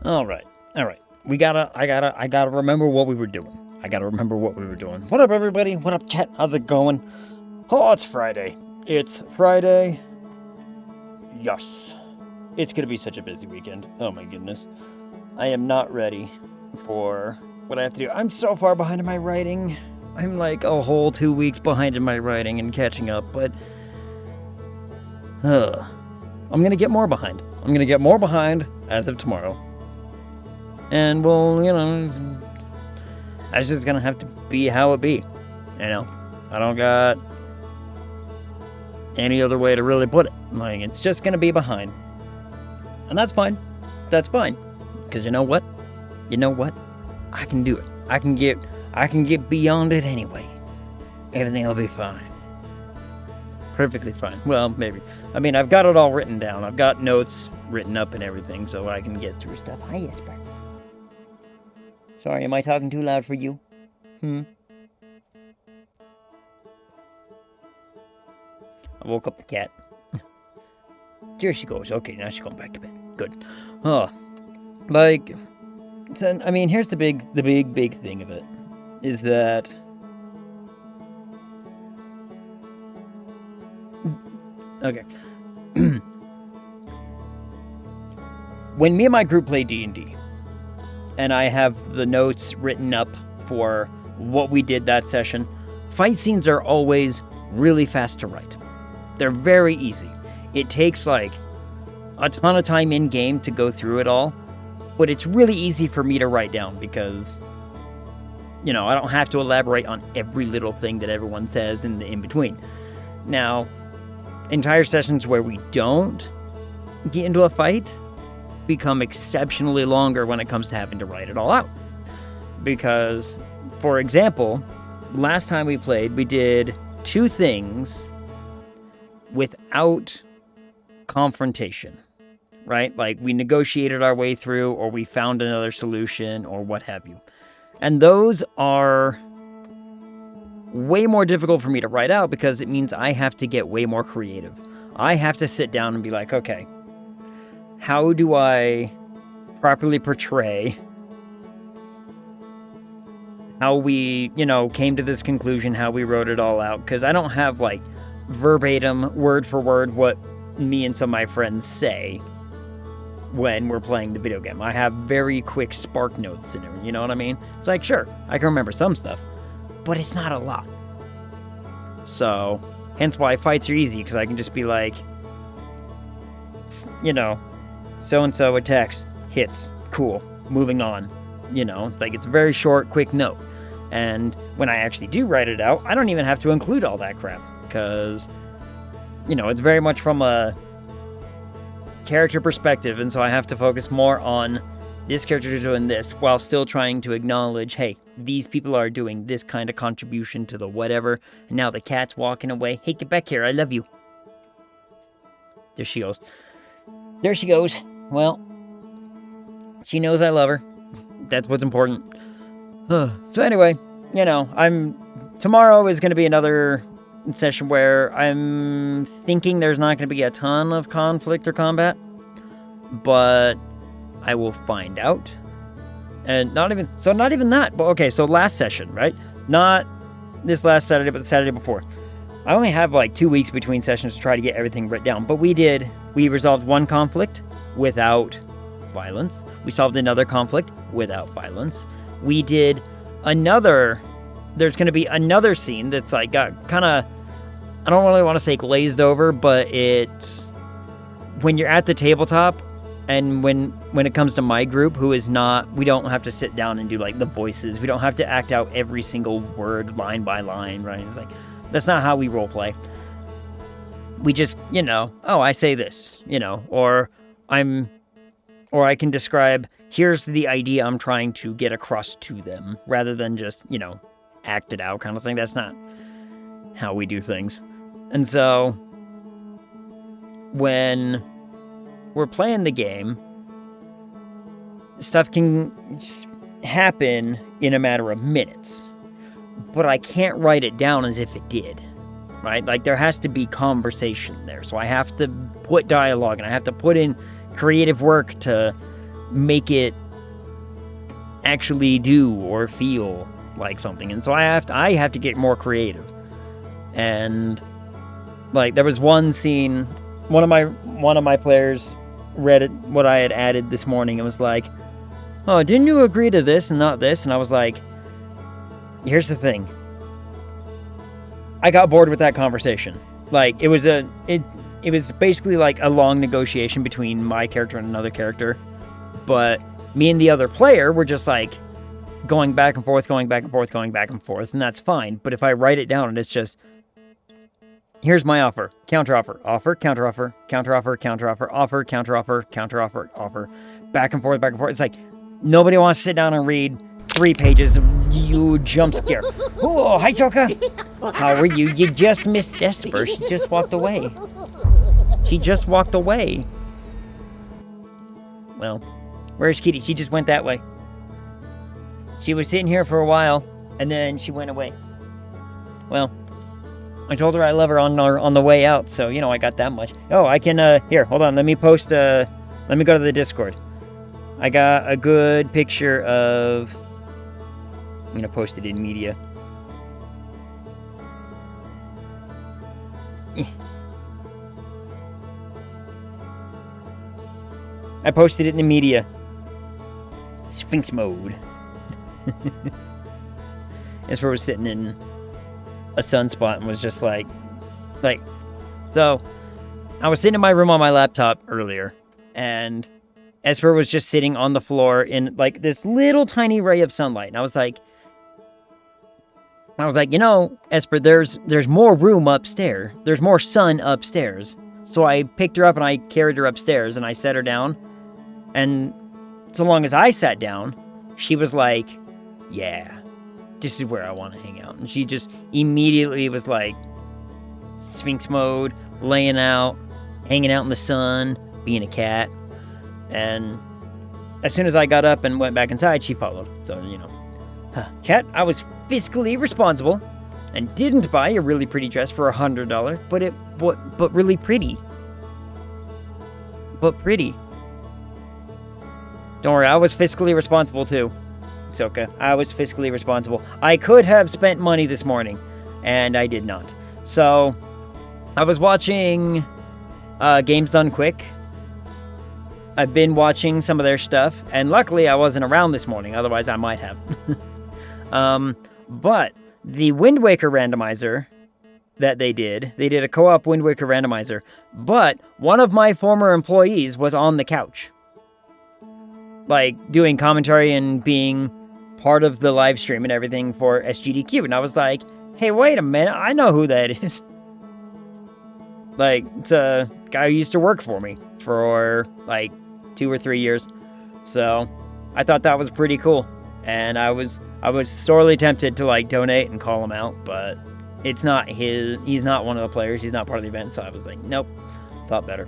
All right. I gotta remember what we were doing. What up, everybody? What up, chat? How's it going? Oh, it's Friday. Yes. It's gonna be such a busy weekend. Oh my goodness. I am not ready for what I have to do. I'm so far behind in my writing. I'm like a whole 2 weeks behind in my writing and catching up, but I'm gonna get more behind. As of tomorrow. And, well, that's just gonna have to be how it be, I don't got any other way to really put it. Like, it's just gonna be behind. And that's fine. Because you know what? I can do it. I can get beyond it anyway. Everything will be fine. Perfectly fine. Well, maybe. I mean, I've got it all written down. I've got notes written up and everything, so I can get through stuff. Hi, Jesper. Sorry, am I talking too loud for you? I woke up the cat. There she goes. Okay, now she's going back to bed. Good. Here's the big thing of it. Is that... Okay. When me and my group play D&D, and I have the notes written up for what we did that session, fight scenes are always really fast to write. They're very easy. It takes like a ton of time in game to go through it all, but it's really easy for me to write down because, I don't have to elaborate on every little thing that everyone says in the in-between. Now, entire sessions where we don't get into a fight become exceptionally longer when it comes to having to write it all out. Because, for example, last time we played, we did 2 things without confrontation, right? Like, we negotiated our way through, or we found another solution, or what have you. And those are way more difficult for me to write out because it means I have to get way more creative. I have to sit down and be like, okay, how do I properly portray how we, came to this conclusion, how we wrote it all out? Because I don't have, like, verbatim, word for word, what me and some of my friends say when we're playing the video game. I have very quick spark notes in it, you know what I mean? It's like, sure, I can remember some stuff, but it's not a lot. So, hence why fights are easy, because I can just be like, so-and-so attacks, hits, cool, moving on. It's a very short, quick note. And when I actually do write it out, I don't even have to include all that crap, because, it's very much from a character perspective, and so I have to focus more on this character doing this, while still trying to acknowledge, hey, these people are doing this kind of contribution to the whatever, and now the cat's walking away. Hey, get back here, I love you. There she goes. There she goes. Well, she knows I love her. That's what's important. So anyway, tomorrow is going to be another session where I'm thinking there's not going to be a ton of conflict or combat, but I will find out. And not even that. But okay, so last session, right? Not this last Saturday, but the Saturday before. I only have 2 weeks between sessions to try to get everything written down, but we resolved one conflict without violence. We solved another conflict without violence. We did there's going to be another scene that's got kind of, I don't really want to say glazed over, but when you're at the tabletop, and when it comes to my group, who is not, we don't have to sit down and do the voices. We don't have to act out every single word line by line, right? It's that's not how we role play. We just, I say this, or I can describe, here's the idea I'm trying to get across to them, rather than just, act it out kind of thing. That's not how we do things. And so, when we're playing the game, stuff can happen in a matter of minutes, but I can't write it down as if it did, right? There has to be conversation there, so I have to put dialogue, and I have to put in creative work to make it actually do or feel like something. And so I have to get more creative. And there was one scene, one of my players read it, what I had added this morning, and was like, "Oh, didn't you agree to this and not this?" And I was like, here's the thing. I got bored with that conversation. It was basically a long negotiation between my character and another character, but me and the other player were just going back and forth, and that's fine. But if I write it down and it's just, here's my offer, counteroffer, offer, counteroffer, counteroffer, counteroffer, offer, counteroffer, counteroffer, offer, back and forth. It's nobody wants to sit down and read 3 pages of you jump scare. Oh, hi, Soka. How are you? You just missed Esper. She just walked away. Well, where's Kitty? She just went that way. She was sitting here for a while, and then she went away. Well, I told her I love her on the way out, so, I got that much. Oh, I can, here, hold on, let me go to the Discord. I got a good picture of, I'm gonna post it in media. I posted it in the media. Sphinx mode. Esper was sitting in a sunspot and was just so I was sitting in my room on my laptop earlier, and Esper was just sitting on the floor in this little tiny ray of sunlight, and I was like, Esper, there's more room upstairs. There's more sun upstairs. So I picked her up and I carried her upstairs and I set her down, and so long as I sat down, she was like, yeah, this is where I want to hang out. And she just immediately was Sphinx mode, laying out, hanging out in the sun, being a cat. And as soon as I got up and went back inside, she followed. So, Chat, I was fiscally responsible and didn't buy a really pretty dress for $100, but really pretty. But pretty. Don't worry, I was fiscally responsible too. It's okay. I was fiscally responsible. I could have spent money this morning, and I did not. So, I was watching Games Done Quick. I've been watching some of their stuff, and luckily I wasn't around this morning, otherwise I might have. But the Wind Waker randomizer that they did. They did a co-op Wind Waker randomizer, but one of my former employees was on the couch, like doing commentary and being part of the live stream and everything for SGDQ. And I was like, hey, wait a minute, I know who that is. Like, it's a guy who used to work for me for like 2 or 3 years. So I thought that was pretty cool. And I was sorely tempted to like donate and call him out, but it's not he's not one of the players, he's not part of the event, so I was like, nope, thought better.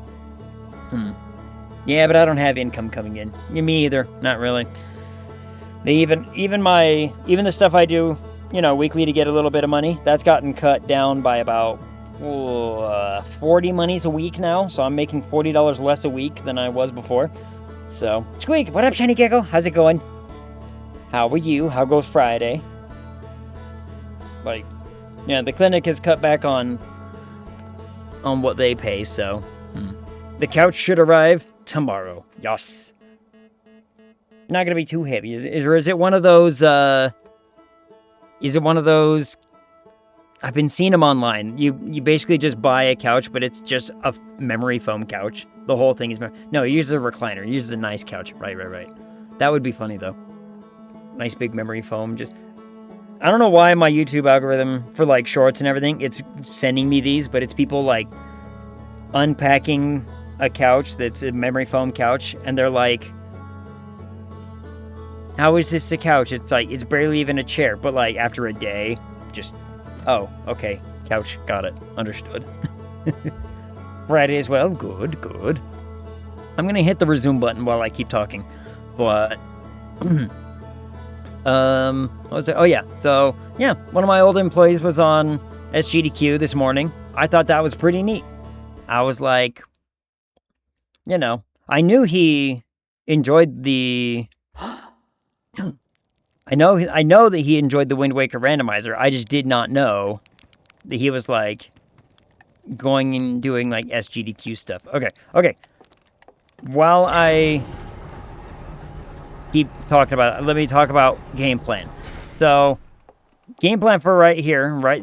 Yeah, but I don't have income coming in. Me either, not really. Even the stuff I do, weekly to get a little bit of money, that's gotten cut down by about 40 monies a week now, so I'm making $40 less a week than I was before. So, Squeak, what up, Shiny Gecko? How's it going? How are you? How goes Friday? Like, yeah, the clinic has cut back on what they pay, so the couch should arrive tomorrow. Yes. Not gonna be too heavy. Is it one of those? Is it one of those? I've been seeing them online. You basically just buy a couch, but it's just a memory foam couch. The whole thing is no. It uses a recliner. It uses a nice couch. Right. That would be funny though. Nice big memory foam. Just I don't know why my YouTube algorithm for like shorts and everything, it's sending me these, but it's people like unpacking a couch that's a memory foam couch, and they're like, how is this a couch? It's like, it's barely even a chair, but like after a day, just, oh, okay, couch, got it, understood. Friday as well, good. I'm gonna hit the resume button while I keep talking, but, what was it? Oh yeah, so, yeah, one of my old employees was on SGDQ this morning. I thought that was pretty neat. I was like, I knew he enjoyed the... I know that he enjoyed the Wind Waker randomizer. I just did not know that he was, like, going and doing, like, SGDQ stuff. Okay. While I keep talking about it, let me talk about game plan. So, game plan for right here, for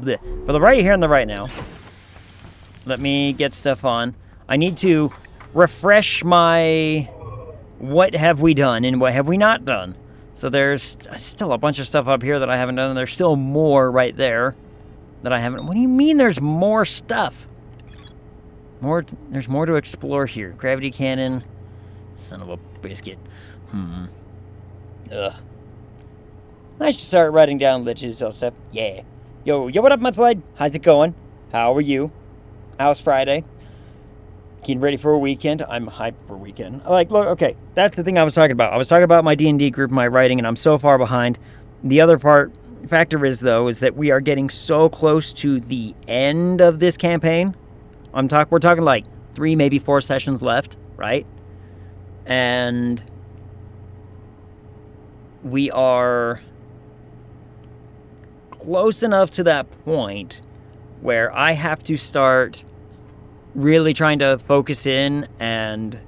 the right here and the right now. Let me get stuff on. I need to refresh my what have we done and what have we not done. So there's still a bunch of stuff up here that I haven't done, and there's still more right there that I haven't. What do you mean there's more stuff? There's more to explore here. Gravity cannon. Son of a biscuit. Ugh. I should start writing down legends and stuff. Yeah. Yo, what up, Mudslide? How's it going? How are you? How's Friday? Getting ready for a weekend. I'm hyped for a weekend. Look, okay, that's the thing I was talking about. I was talking about my D&D group, my writing, and I'm so far behind. The other factor is that we are getting so close to the end of this campaign. We're talking like 3, maybe 4 sessions left, right? And we are close enough to that point where I have to start really trying to focus in and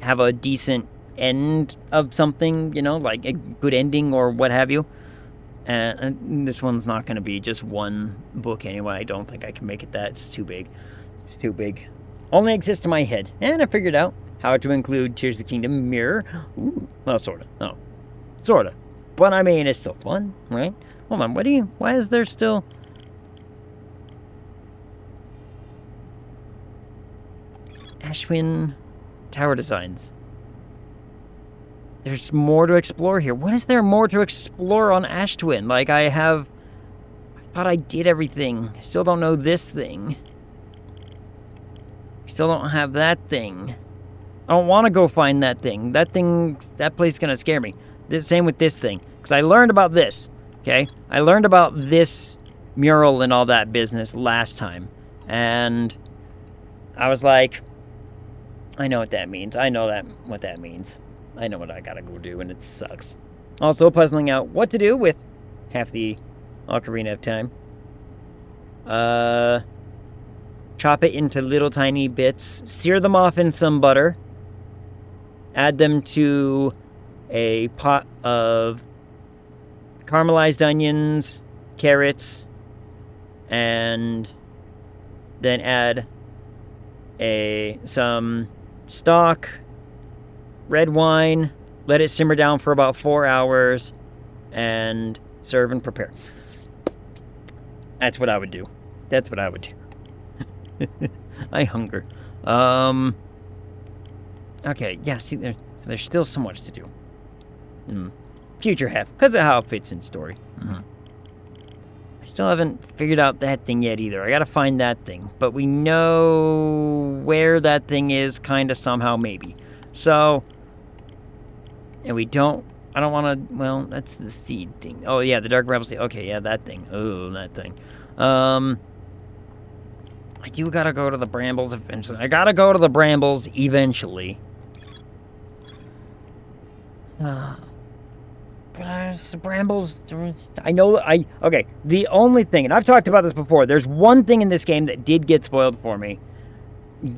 have a decent end of something, like a good ending or what have you. And this one's not going to be just one book anyway. I don't think I can make it that. It's too big. Only exists in my head. And I figured out how to include Tears of the Kingdom mirror. Ooh, well, sort of. No. Sort of. But I mean, it's still fun, right? Hold on, why is there still... Ashwin Tower Designs. There's more to explore here. What is there more to explore on Ashtwin? Like, I thought I did everything. I still don't know this thing. I still don't have that thing. I don't want to go find that thing. That place is going to scare me. The same with this thing. Because I learned about this, okay? I learned about this mural and all that business last time. And I was like, I know what that means. I know what that means. I know what I gotta go do, and it sucks. Also, puzzling out what to do with half the ocarina of time. Chop it into little tiny bits. Sear them off in some butter. Add them to a pot of caramelized onions, carrots, and then add some stock, red wine, let it simmer down for about 4 hours, and serve and prepare. That's what I would do. That's what I would do. I hunger. Okay, yeah, see, there's still so much to do. Future half, because of how it fits in story. I still haven't figured out that thing yet either. I gotta find that thing. But we know where that thing is, kind of somehow, maybe. So, and I don't want to, well, that's the seed thing. Oh, yeah, the Dark Rebel seed. Okay, yeah, that thing. Oh, that thing. I do gotta go to the Brambles eventually. I gotta go to the Brambles eventually. But the Brambles, I know, okay, the only thing, and I've talked about this before, there's one thing in this game that did get spoiled for me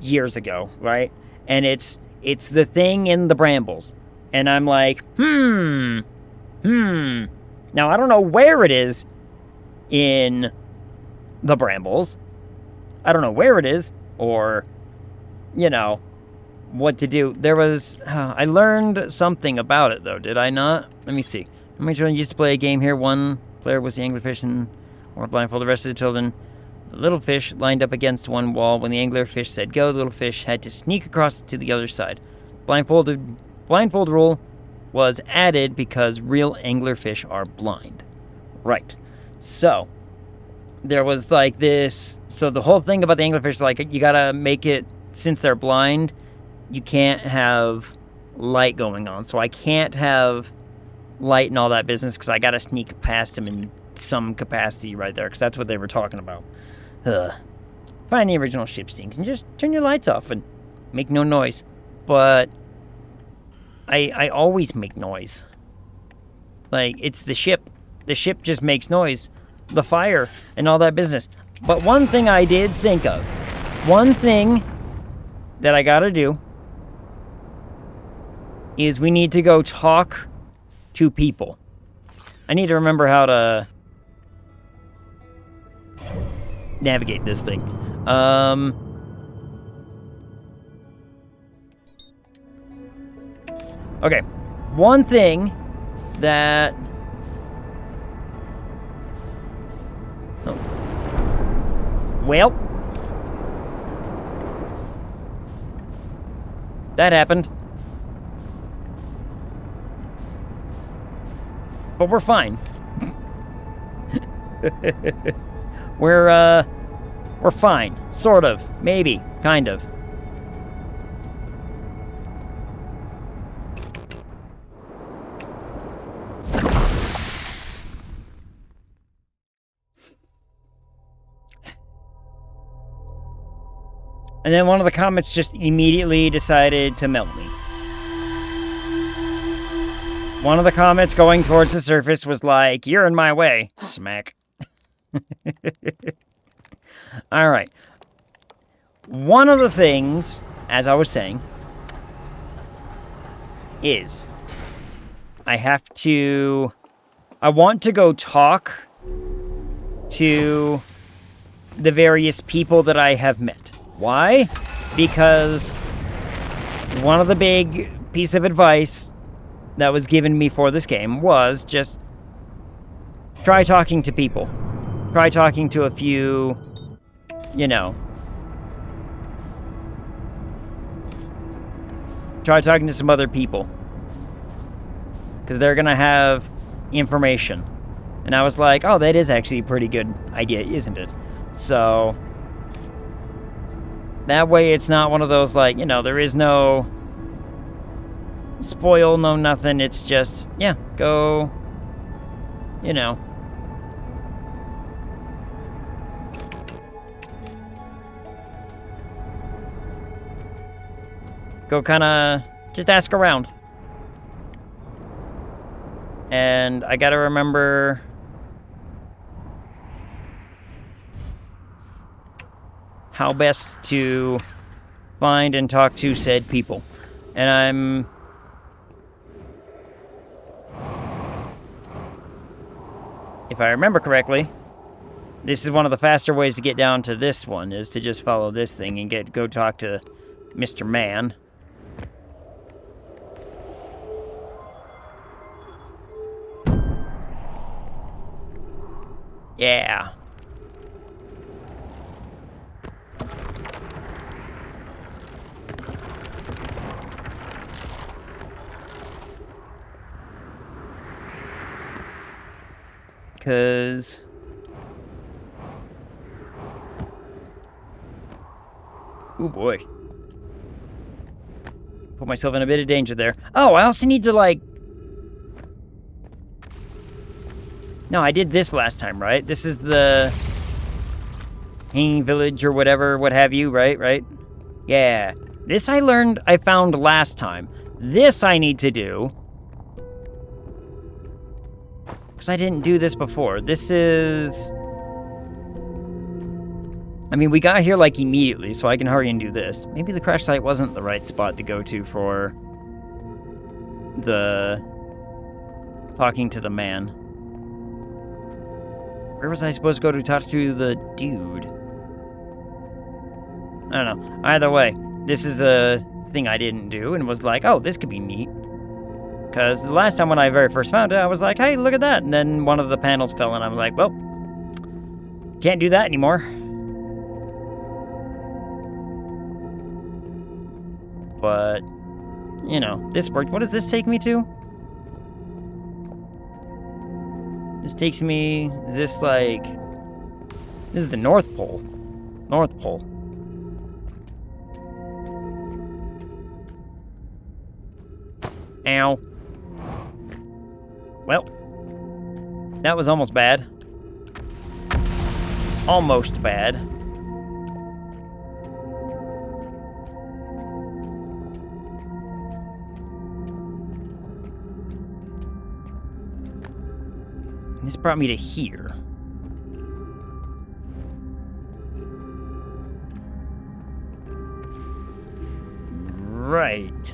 years ago, right? And it's the thing in the Brambles. And I'm like, Now, I don't know where it is in the Brambles. I don't know where it is, or, what to do. There was, I learned something about it, though, did I not? Let me see. My children used to play a game here. One player was the anglerfish and wore blindfold. The rest of the children, the little fish lined up against one wall. When the anglerfish said go, the little fish had to sneak across to the other side. Blindfold rule was added because real anglerfish are blind. Right. So, there was like this, so the whole thing about the anglerfish is like, you gotta make it, since they're blind, you can't have light going on. So I can't have light and all that business because I gotta sneak past them in some capacity right there, because that's what they were talking about. Find the original ship stinks and just turn your lights off and make no noise. But I always make noise. Like, it's the ship. The ship just makes noise. The fire and all that business. But one thing I did think of, one thing that I gotta do, is we need to go talk to people. I need to remember how to navigate this thing. Okay, one thing that... Oh. Well, that happened. But we're fine. We're fine. Sort of. Maybe. Kind of. And then one of the comets just immediately decided to melt me. One of the comets going towards the surface was like, you're in my way. Smack. Alright. One of the things, as I was saying, is I want to go talk to the various people that I have met. Why? Because one of the big piece of advice that was given me for this game was just try talking to people. Try talking to a few, try talking to some other people. Because they're going to have information. And I was like, oh, that is actually a pretty good idea, isn't it? So that way it's not one of those, like, there is no spoil, no nothing. It's just, yeah, go, go kind of just ask around. And I gotta remember how best to find and talk to said people. And if I remember correctly, This is one of the faster ways to get down to this one, is to just follow this thing and go talk to Mr. Man. Yeah. Because... oh boy. Put myself in a bit of danger there. Oh, I also need to, like... no, I did this last time, right? This is the... hanging village or whatever, what have you, right? Yeah. This I found last time. This I need to do. Because I didn't do this before. This is... I mean, we got here, like, immediately, so I can hurry and do this. Maybe the crash site wasn't the right spot to go to for... the... talking to the man. Where was I supposed to go to talk to the dude? I don't know. Either way, this is a thing I didn't do, and was like, oh, this could be neat. Because the last time when I very first found it, I was like, hey, look at that. And then one of the panels fell, and I was like, well, can't do that anymore. But, you know, this worked. What does this take me to? This takes me, this is the North Pole. North Pole. Ow. Well, that was almost bad. Almost bad. This brought me to here. Right.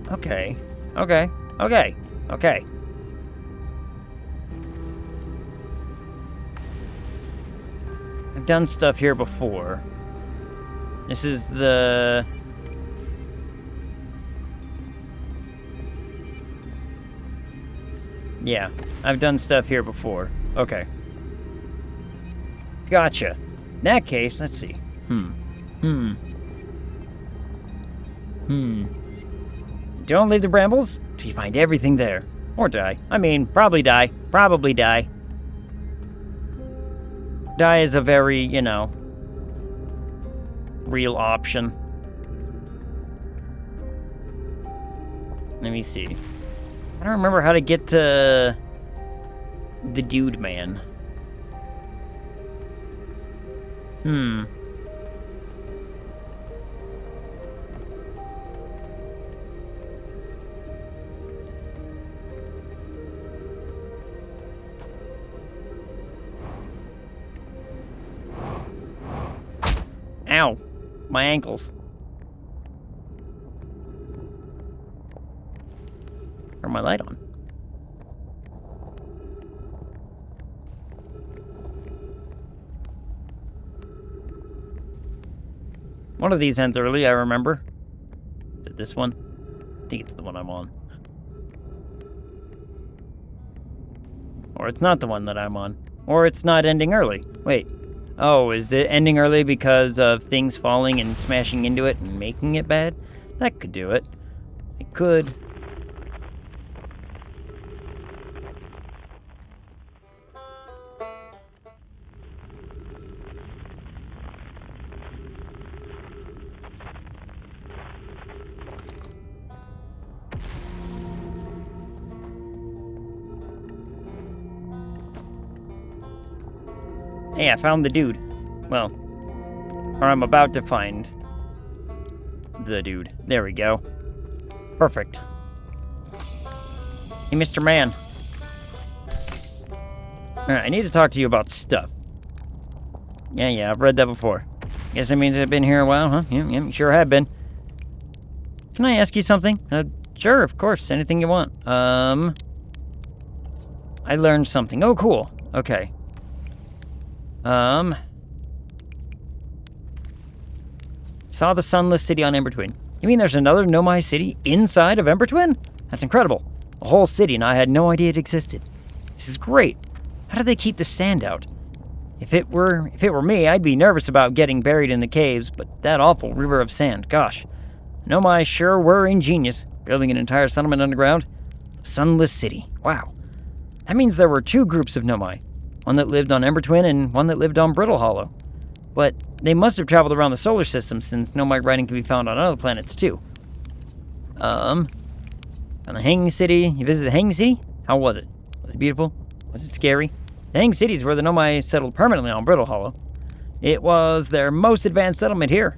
Okay. I've done stuff here before. This is the... yeah, I've done stuff here before. Okay. Gotcha. In that case, let's see. Don't leave the brambles till you find everything there. Or die. I mean, probably die. Probably die. Die is a very, you know, real option. Let me see. I don't remember how to get to the dude man. Ow. My ankles. Turn my light on. One of these ends early, I remember. Is it this one? I think it's the one I'm on. Or it's not the one that I'm on. Or it's not ending early. Wait. Oh, is it ending early because of things falling and smashing into it and making it bad? That could do it. It could. Hey, I found the dude. Well, or I'm about to find the dude. There we go. Perfect. Hey, Mr. Man. Alright, I need to talk to you about stuff. Yeah, I've read that before. Guess that means I've been here a while, huh? Yeah, sure have been. Can I ask you something? Sure, of course. Anything you want. I learned something. Oh, cool. Okay. Saw the sunless city on Embertwin. You mean there's another Nomai city inside of Embertwin? That's incredible. A whole city, and I had no idea it existed. This is great. How do they keep the sand out? If it were me, I'd be nervous about getting buried in the caves, but that awful river of sand, gosh. Nomai sure were ingenious, building an entire settlement underground. A sunless city. Wow. That means there were two groups of Nomai. One that lived on Embertwin and one that lived on Brittle Hollow. But they must have traveled around the solar system, since Nomai writing can be found on other planets, too. On the Hanging City. You visited the Hanging City? How was it? Was it beautiful? Was it scary? The Hanging City is where the Nomai settled permanently on Brittle Hollow. It was their most advanced settlement here.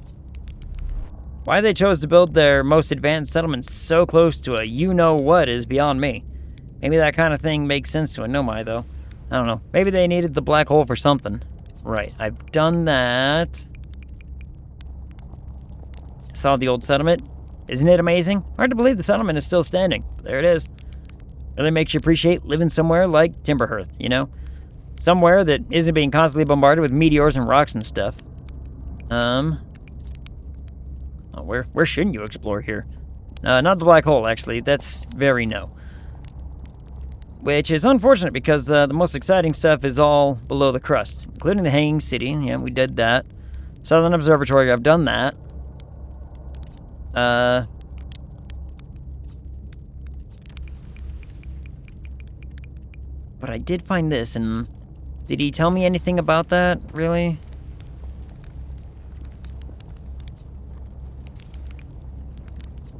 Why they chose to build their most advanced settlement so close to a you-know-what is beyond me. Maybe that kind of thing makes sense to a Nomai, though. I don't know. Maybe they needed the black hole for something. Right, I've done that. Saw the old settlement. Isn't it amazing? Hard to believe the settlement is still standing. But there it is. Really makes you appreciate living somewhere like Timberhearth, you know? Somewhere that isn't being constantly bombarded with meteors and rocks and stuff. Oh, where shouldn't you explore here? Not the black hole, actually. That's very no. Which is unfortunate because the most exciting stuff is all below the crust, including the Hanging City. Yeah, we did that. Southern Observatory, I've done that. But I did find this, and did he tell me anything about that, really?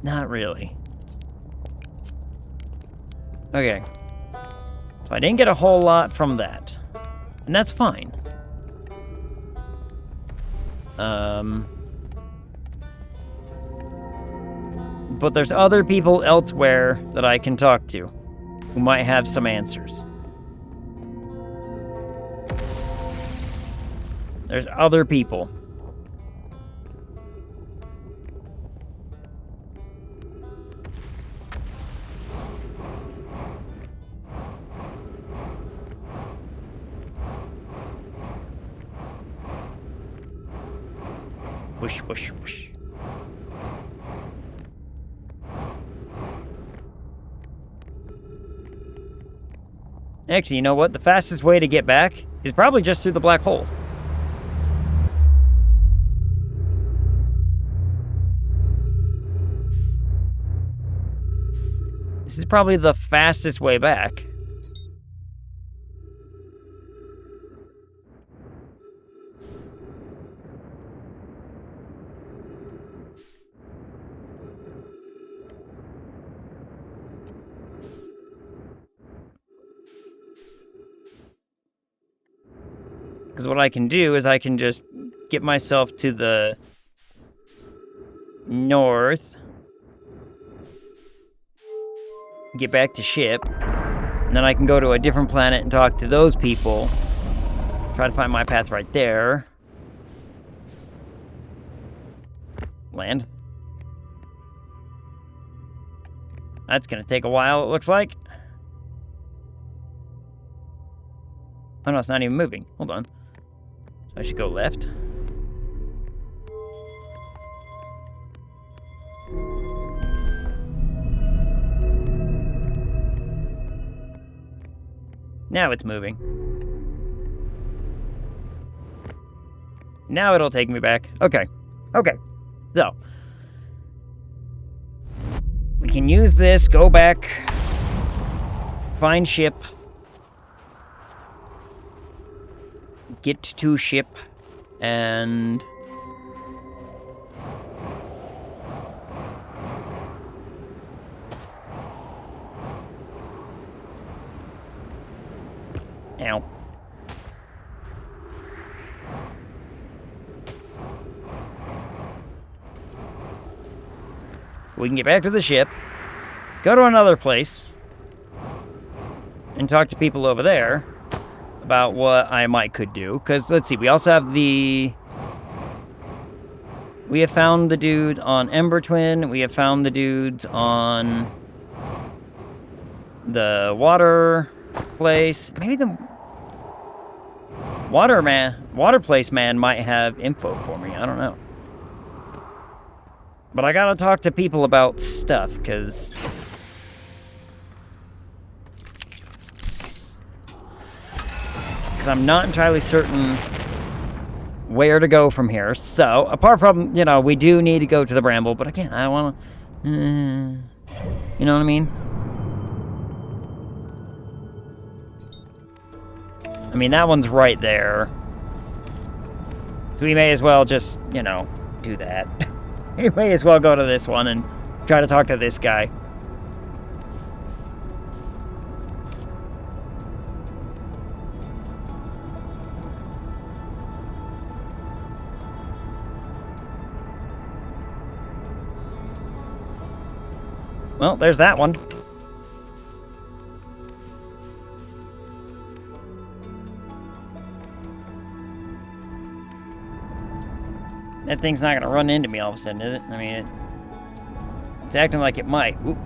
Not really. Okay. So I didn't get a whole lot from that. And that's fine. But there's other people elsewhere that I can talk to who might have some answers. There's other people. Whoosh, whoosh, whoosh. Actually, you know what? The fastest way to get back is probably just through the black hole. This is probably the fastest way back. Because what I can do is I can just get myself to the north, get back to ship, and then I can go to a different planet and talk to those people. Try to find my path right there. Land. That's gonna take a while, it looks like. Oh no, it's not even moving. Hold on. So I should go left. Now it's moving. Now it'll take me back. Okay. Okay. So. We can use this, go back, find ship, get to ship, and ow. We can get back to the ship, go to another place, and talk to people over there about what I could do. Because, let's see, we also have the... We have found the dude on Embertwin. We have found the dudes on the water place. Maybe the water place man might have info for me. I don't know. But I gotta talk to people about stuff, because I'm not entirely certain where to go from here. So, apart from, you know, we do need to go to the Bramble, but again, I want to, you know what I mean? I mean, that one's right there. So we may as well just, you know, do that. We may as well go to this one and try to talk to this guy. Well, there's that one. That thing's not gonna run into me all of a sudden, is it? I mean, it's acting like it might. Oop.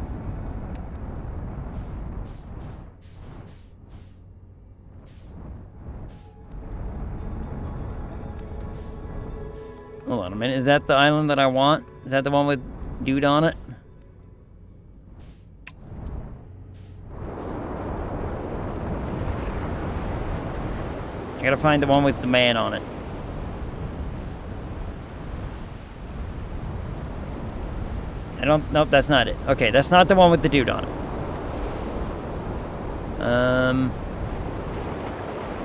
Hold on a minute. Is that the island that I want? Is that the one with dude on it? I gotta find the one with the man on it. Nope, that's not it. Okay, that's not the one with the dude on it.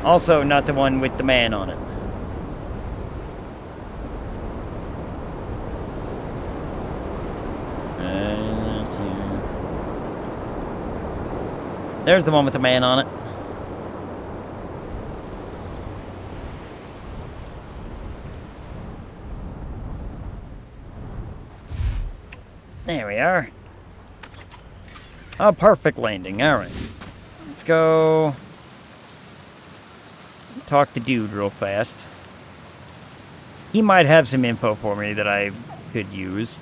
Also not the one with the man on it. Let's see. There's the one with the man on it. There we are. A perfect landing. Alright. Let's go talk to dude real fast. He might have some info for me that I could use.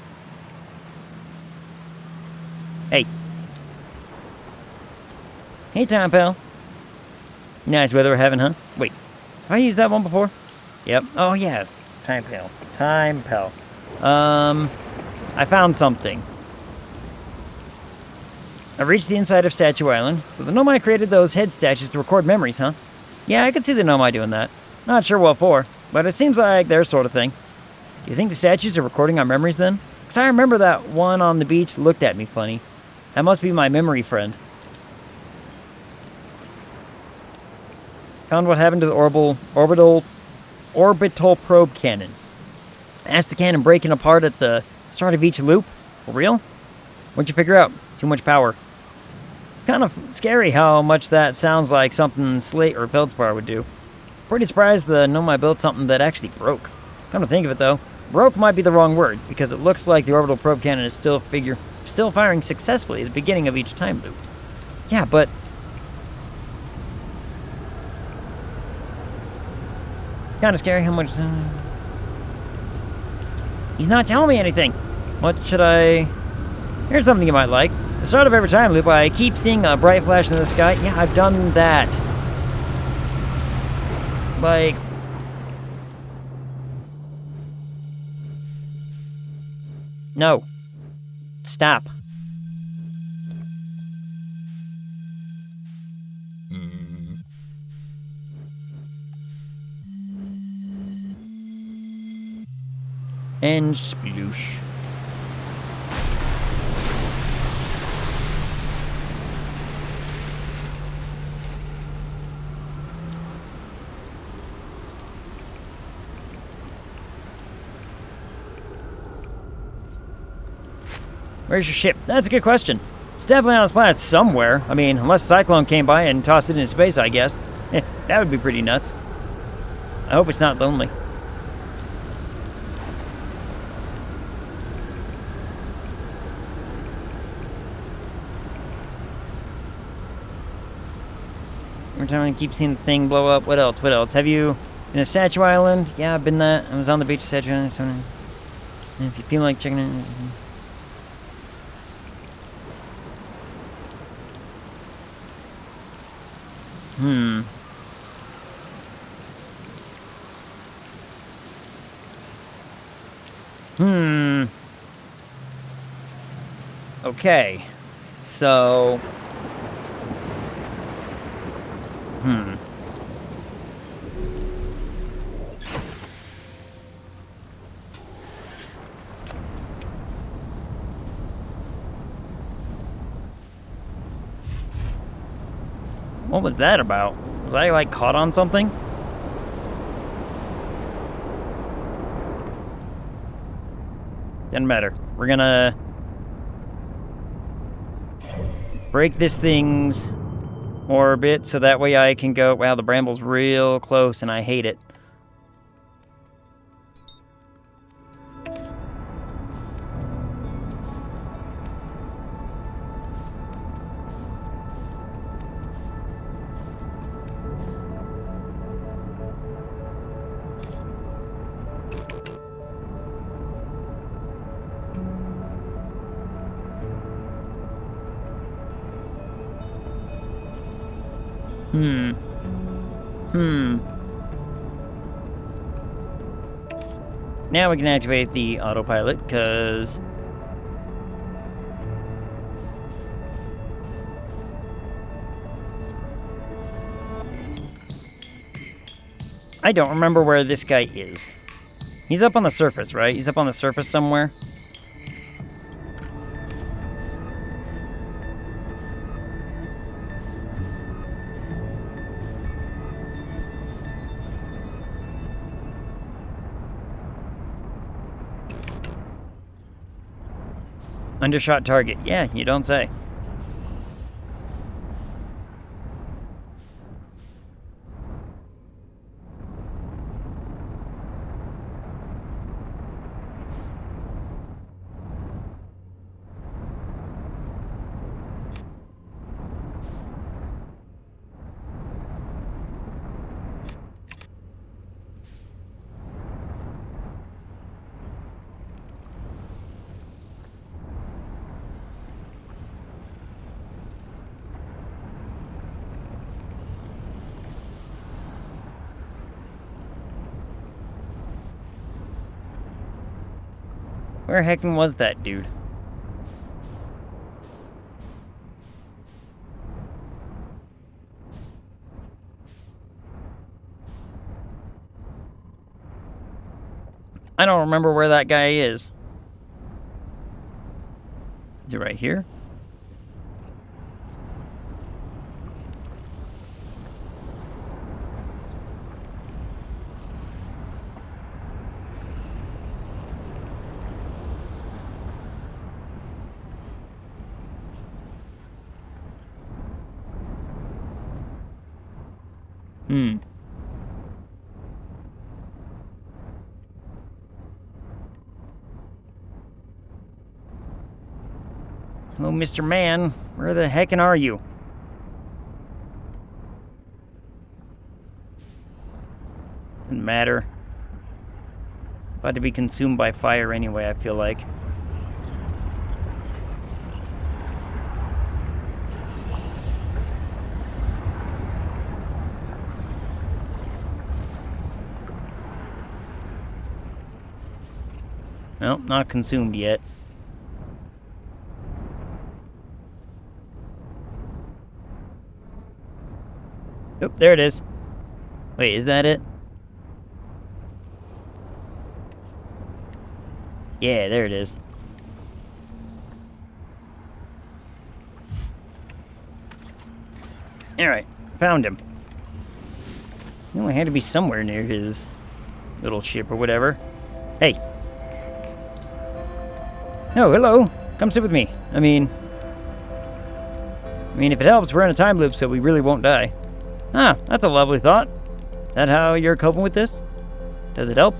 Hey. Hey, Time Pal. Nice weather we're having, huh? Wait. Have I used that one before? Yep. Oh, yeah. Time Pal. Time Pal. I found something. I reached the inside of Statue Island. So the Nomai created those head statues to record memories, huh? Yeah, I could see the Nomai doing that. Not sure what for, but it seems like their sort of thing. Do you think the statues are recording our memories then? Because I remember that one on the beach looked at me funny. That must be my memory friend. Found what happened to the orbital probe cannon. Asked the cannon breaking apart at the start of each loop? For real? What'd you figure out? Too much power. Kind of scary how much that sounds like something Slate or Feldspar would do. Pretty surprised the Nomai built something that actually broke. Come to think of it though, broke might be the wrong word, because it looks like the orbital probe cannon is still firing successfully at the beginning of each time loop. Yeah, but kind of scary how much... He's not telling me anything. What should I... Here's something you might like. At the start of every time loop, I keep seeing a bright flash in the sky. Yeah, I've done that. Like... No. Stop. And sploosh. Where's your ship? That's a good question. It's definitely on this planet somewhere. I mean, unless Cyclone came by and tossed it into space, I guess. That would be pretty nuts. I hope it's not lonely. Every time I keep seeing the thing blow up. What else? What else? Have you been to Statue Island? Yeah, I've been that. I was on the beach at Statue Island. So if you feel like checking it... Hmm. Okay. So... What was that about? Was I, like, caught on something? Doesn't matter. We're gonna... break this thing's orbit so that way I can go... Wow, the bramble's real close and I hate it. Now we can activate the autopilot, because... I don't remember where this guy is. He's up on the surface, right? He's up on the surface somewhere. Undershot target. Yeah, you don't say. Where heckin' was that dude? I don't remember where that guy is. Is it right here? Hello, Mr. Man. Where the heckin' are you? Doesn't matter. About to be consumed by fire anyway, I feel like. Well, not consumed yet. Oop, there it is. Wait, is that it? Yeah, there it is. Alright, found him. He only had to be somewhere near his little ship or whatever. Hey. Oh, hello. Come sit with me. I mean, if it helps, we're in a time loop, so we really won't die. Ah, that's a lovely thought. Is that how you're coping with this? Does it help?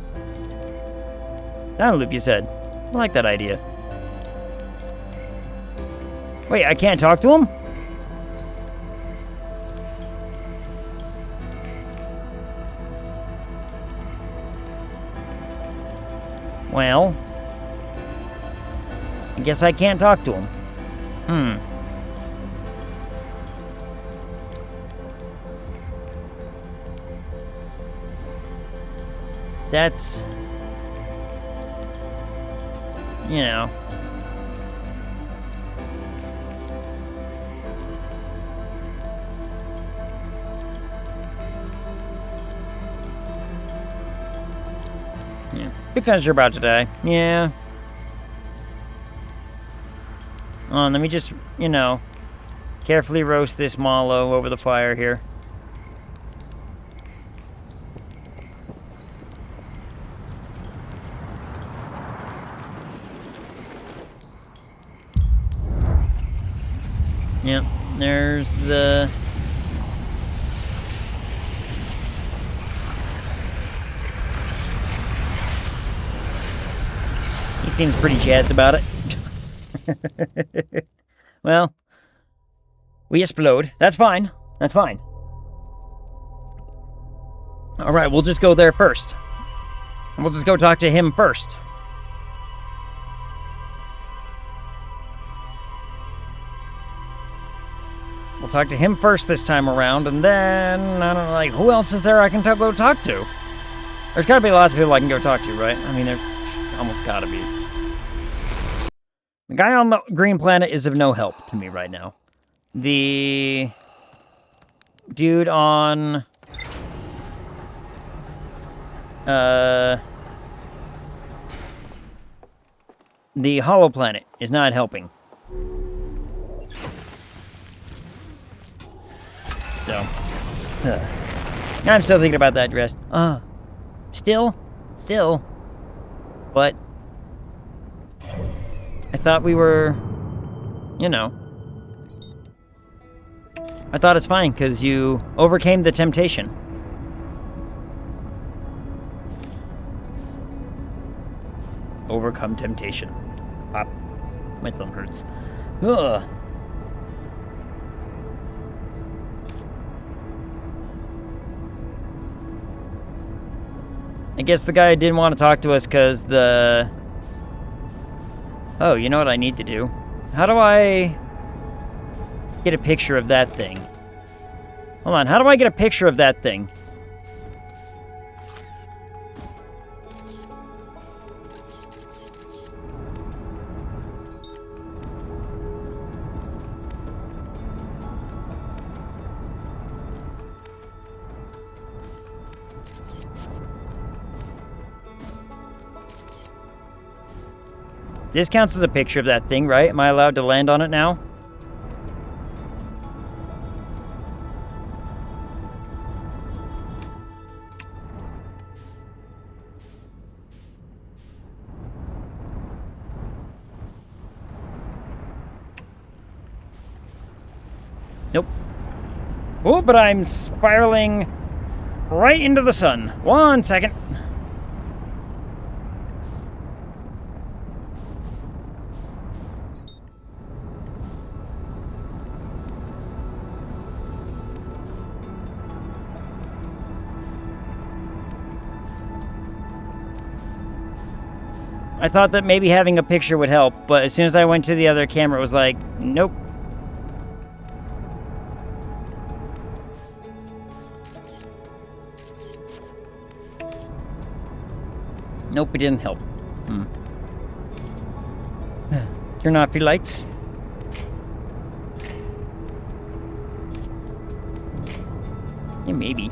Time loop, you said. I like that idea. Wait, I can't talk to him? Well, I guess I can't talk to him. that's... You know... Yeah. Because you're about to die. Yeah. Let me just, you know, carefully roast this mallow over the fire here. Yep, there's the... He seems pretty jazzed about it. Well, we explode. That's fine. That's fine. Alright, we'll just go there first. We'll just go talk to him first. We'll talk to him first this time around, and then, I don't know, like, who else is there I can go talk to? There's gotta be lots of people I can go talk to, right? I mean, there's almost gotta be. The guy on the green planet is of no help to me right now. The dude on... the hollow planet is not helping. So, I'm still thinking about that dress. Still, but I thought we were, you know, I thought it's fine because you overcame the temptation. Overcome temptation. Pop. My thumb hurts. Ugh. I guess the guy didn't want to talk to us because the... Oh, you know what I need to do? How do I get a picture of that thing? Hold on, how do I get a picture of that thing? This counts as a picture of that thing, right? Am I allowed to land on it now? Nope. Oh, but I'm spiraling right into the sun. 1 second. I thought that maybe having a picture would help, but as soon as I went to the other camera, it was like, nope. Nope, it didn't help. Turn off your lights. Yeah, maybe.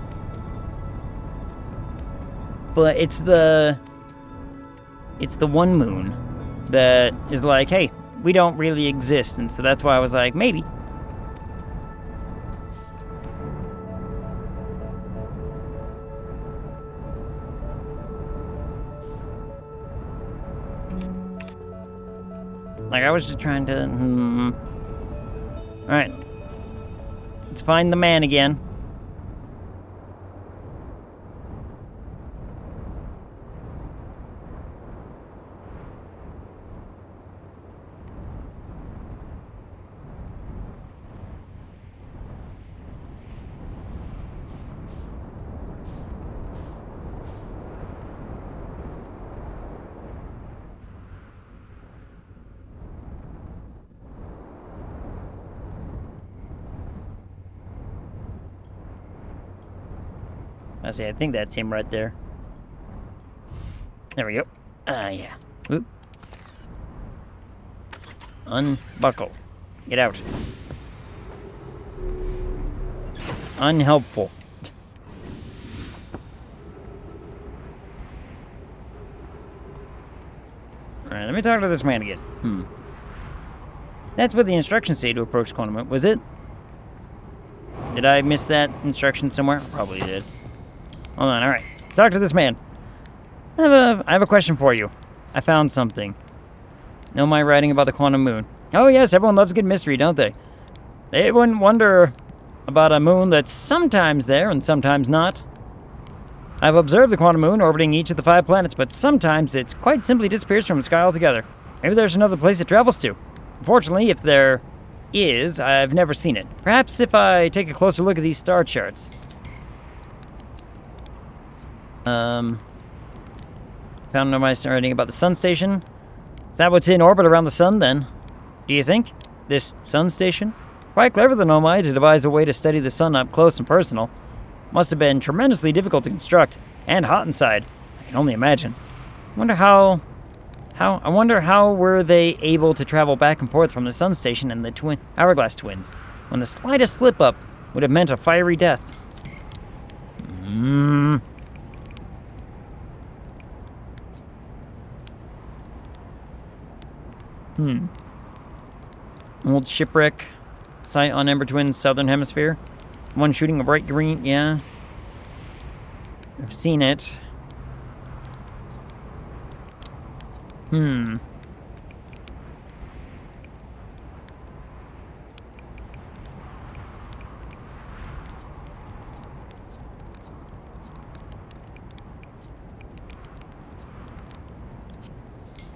But it's the one moon that is like, hey, we don't really exist, and so that's why I was like, maybe. Like, I was just trying to, Alright. Let's find the man again. I think that's him right there. There we go. Yeah. Oop. Unbuckle. Get out. Unhelpful. Alright, let me talk to this man again. That's what the instructions say to approach quantum moon, was it? Did I miss that instruction somewhere? Probably did. Hold on, alright. Talk to this man. I have a question for you. I found something. Know my writing about the quantum moon? Oh yes, everyone loves a good mystery, don't they? They wouldn't wonder about a moon that's sometimes there and sometimes not. I've observed the quantum moon orbiting each of the 5 planets, but sometimes it quite simply disappears from the sky altogether. Maybe there's another place it travels to. Unfortunately, if there is, I've never seen it. Perhaps if I take a closer look at these star charts. Found no writing about the sun station. Is that what's in orbit around the sun, then? Do you think? This sun station? Quite clever, the Nomai, to devise a way to study the sun up close and personal. Must have been tremendously difficult to construct, and hot inside. I can only imagine. I wonder how were they able to travel back and forth from the sun station and the hourglass twins, when the slightest slip-up would have meant a fiery death. Old shipwreck site on Ember Twin's southern hemisphere. One shooting a bright green, yeah. I've seen it.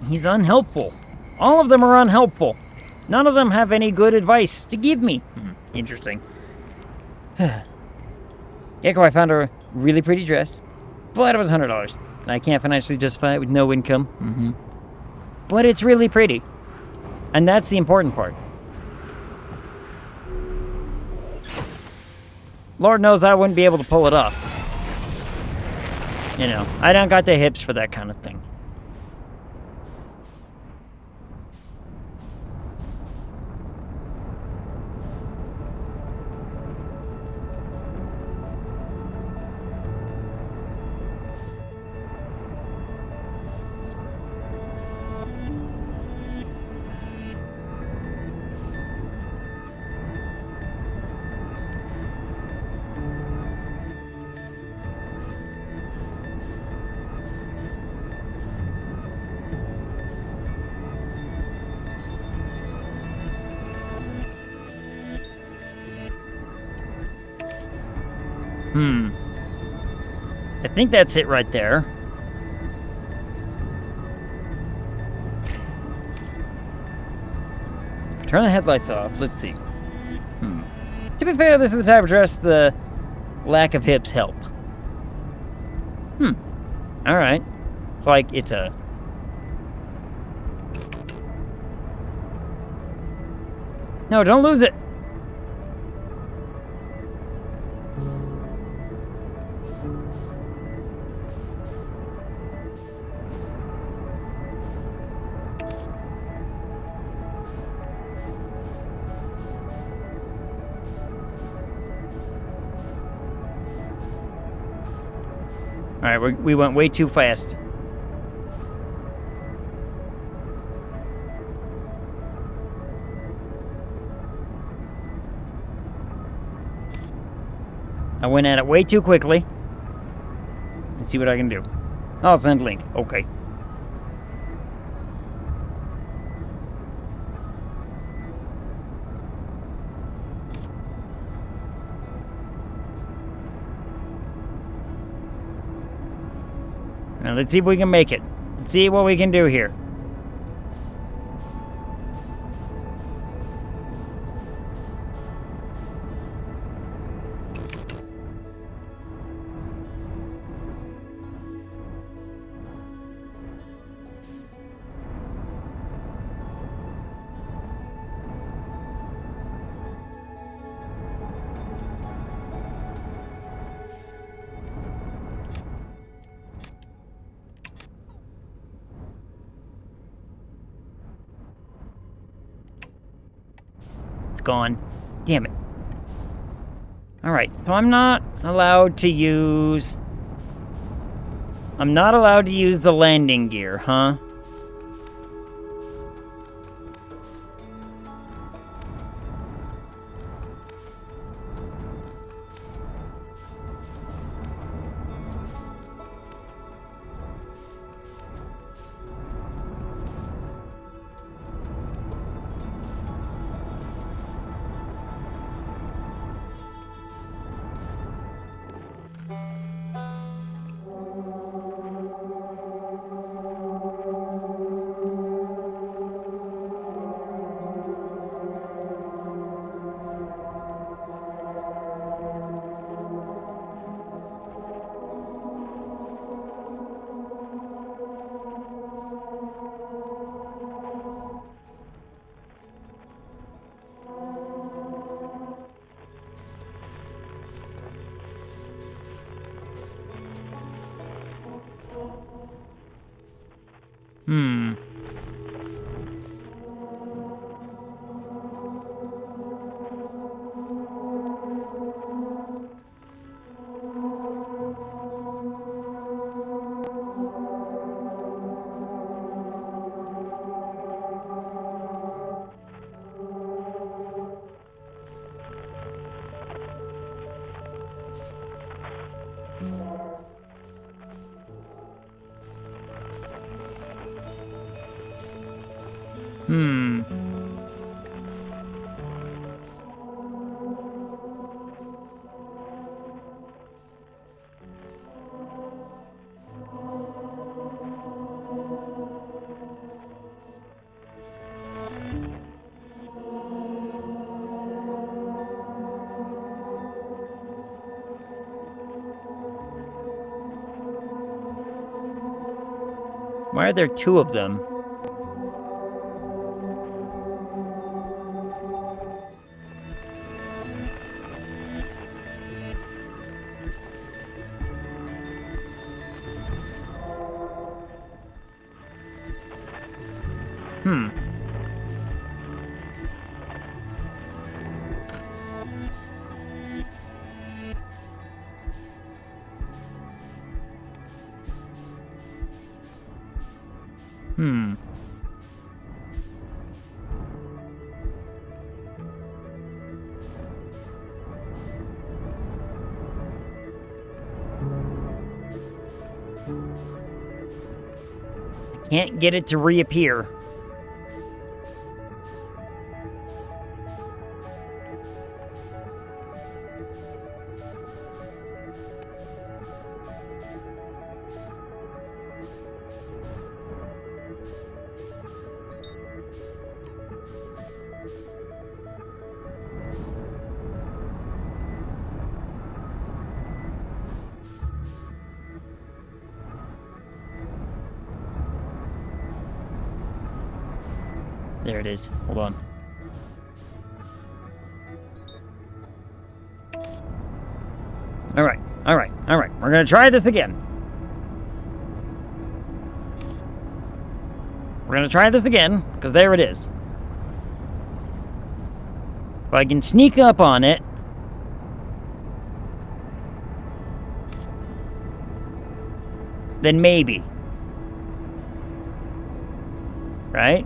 He's unhelpful. All of them are unhelpful. None of them have any good advice to give me. Interesting. Gecko, I found a really pretty dress, but it was $100. And I can't financially justify it with no income. But it's really pretty. And that's the important part. Lord knows I wouldn't be able to pull it off. You know, I don't got the hips for that kind of thing. I think that's it right there. Turn the headlights off. Let's see. To be fair, this is the type of dress the lack of hips help. Alright. It's like it's a... No, don't lose it! Alright, we went way too fast. I went at it way too quickly. Let's see what I can do. Oh, send link. Okay. Now let's see if we can make it. Let's see what we can do here. gone. Damn it. Alright, so I'm not allowed to use the landing gear, huh? Why are there two of them? Can't get it to reappear. There it is. Hold on. Alright. We're gonna try this again. Because there it is. If I can sneak up on it... then maybe. Right?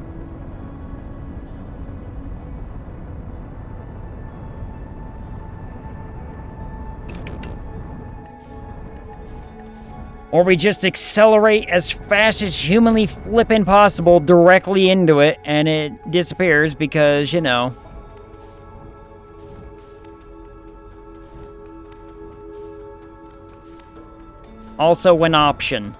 Or we just accelerate as fast as humanly flippin' possible directly into it, and it disappears because, you know. Also an option.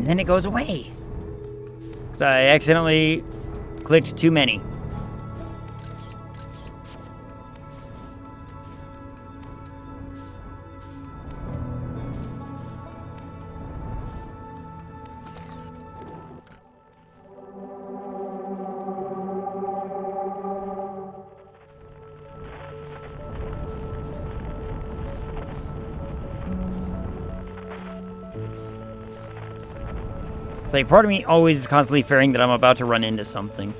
And then it goes away. So I accidentally clicked too many. Like, part of me always is constantly fearing that I'm about to run into something.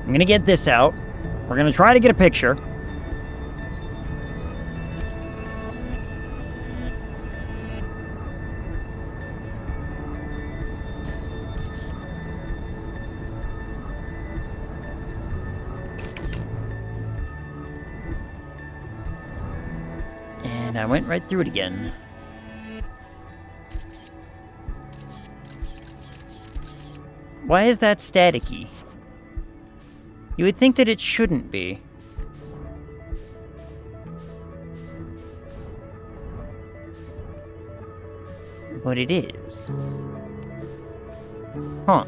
I'm gonna get this out. We're gonna try to get a picture. And I went right through it again. Why is that staticky? You would think that it shouldn't be. But it is. Huh.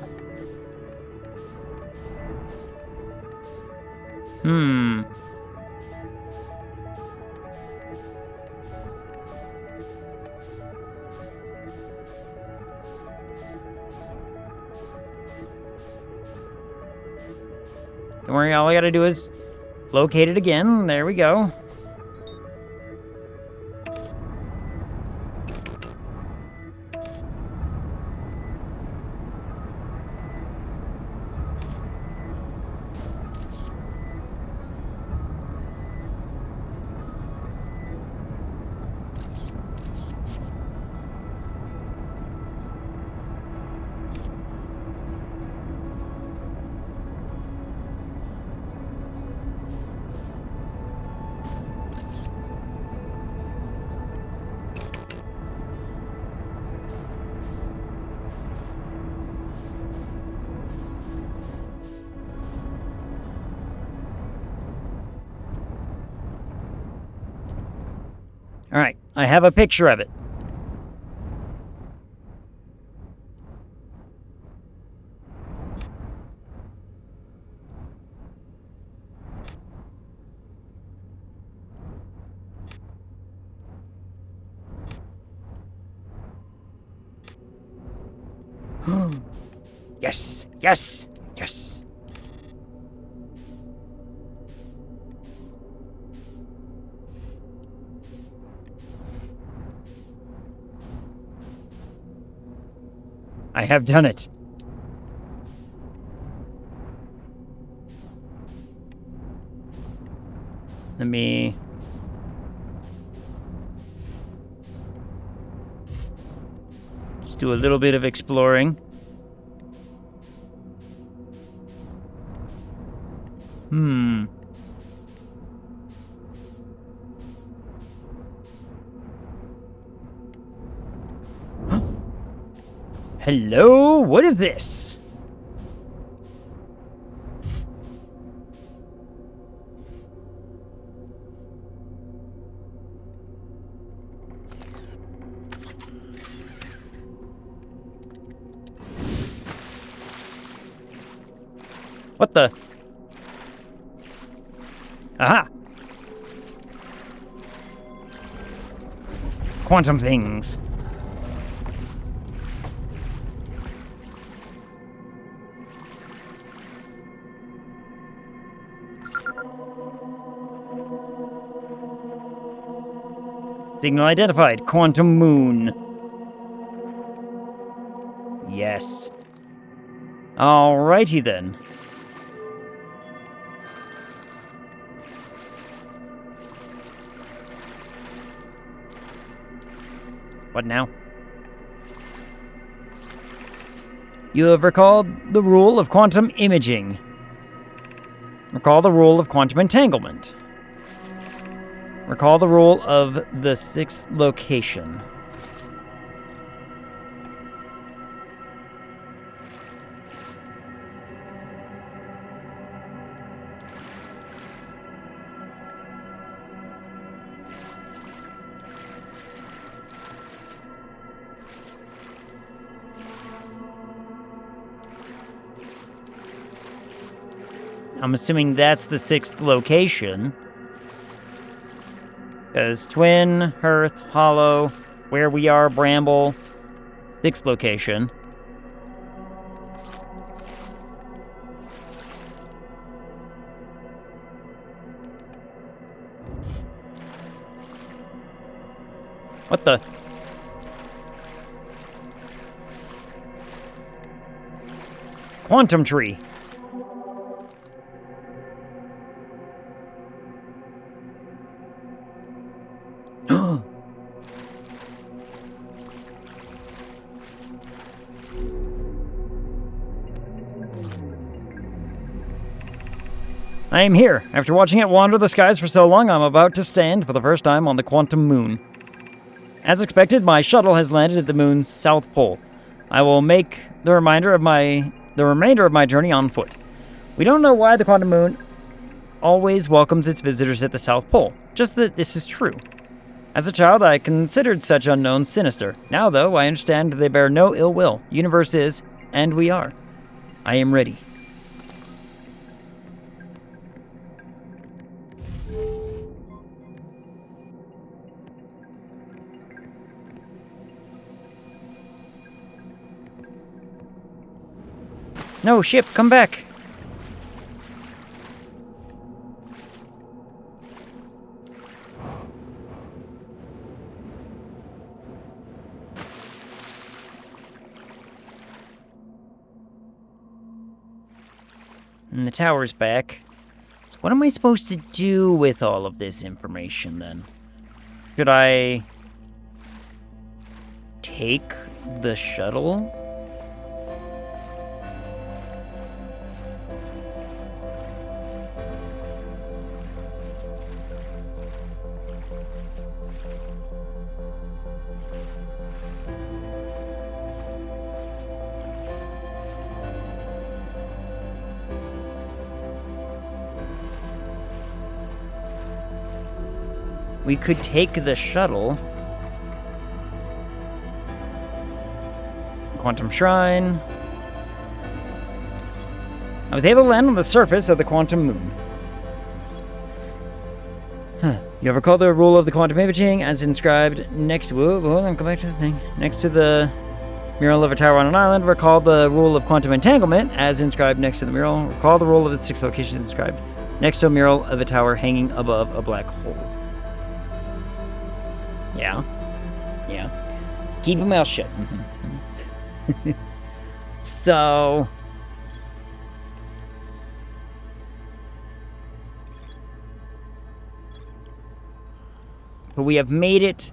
Don't worry, all I gotta do is locate it again. There we go. All right, I have a picture of it. Yes, yes, yes. I have done it. Let me... just do a little bit of exploring. Hello? What is this? What the? Aha! Quantum things. Signal identified. Quantum moon. Yes. Alrighty then. What now? You have recalled the rule of quantum imaging. Recall the rule of quantum entanglement. Recall the rule of the 6th location. I'm assuming that's the 6th location. Because Twin, Hearth, Hollow, where we are, Bramble, 6th location. What the? Quantum tree. I am here. After watching it wander the skies for so long, I'm about to stand for the first time on the quantum moon. As expected, my shuttle has landed at the moon's south pole. I will make the remainder of my journey on foot. We don't know why the quantum moon always welcomes its visitors at the South Pole, just that this is true. As a child, I considered such unknowns sinister. Now, though, I understand they bear no ill will. The universe is, and we are. I am ready. No, ship, come back! And the tower's back. So what am I supposed to do with all of this information, then? Should I take the shuttle? We could take the shuttle. Quantum Shrine. I was able to land on the surface of the quantum moon. You have recalled the rule of the quantum imaging as inscribed next to... Whoa, go back to the thing. Next to the mural of a tower on an island. Recall the rule of quantum entanglement as inscribed next to the mural. Recall the rule of the 6 locations inscribed next to a mural of a tower hanging above a black hole. Yeah. Keep your mouth shut. So... But we have made it.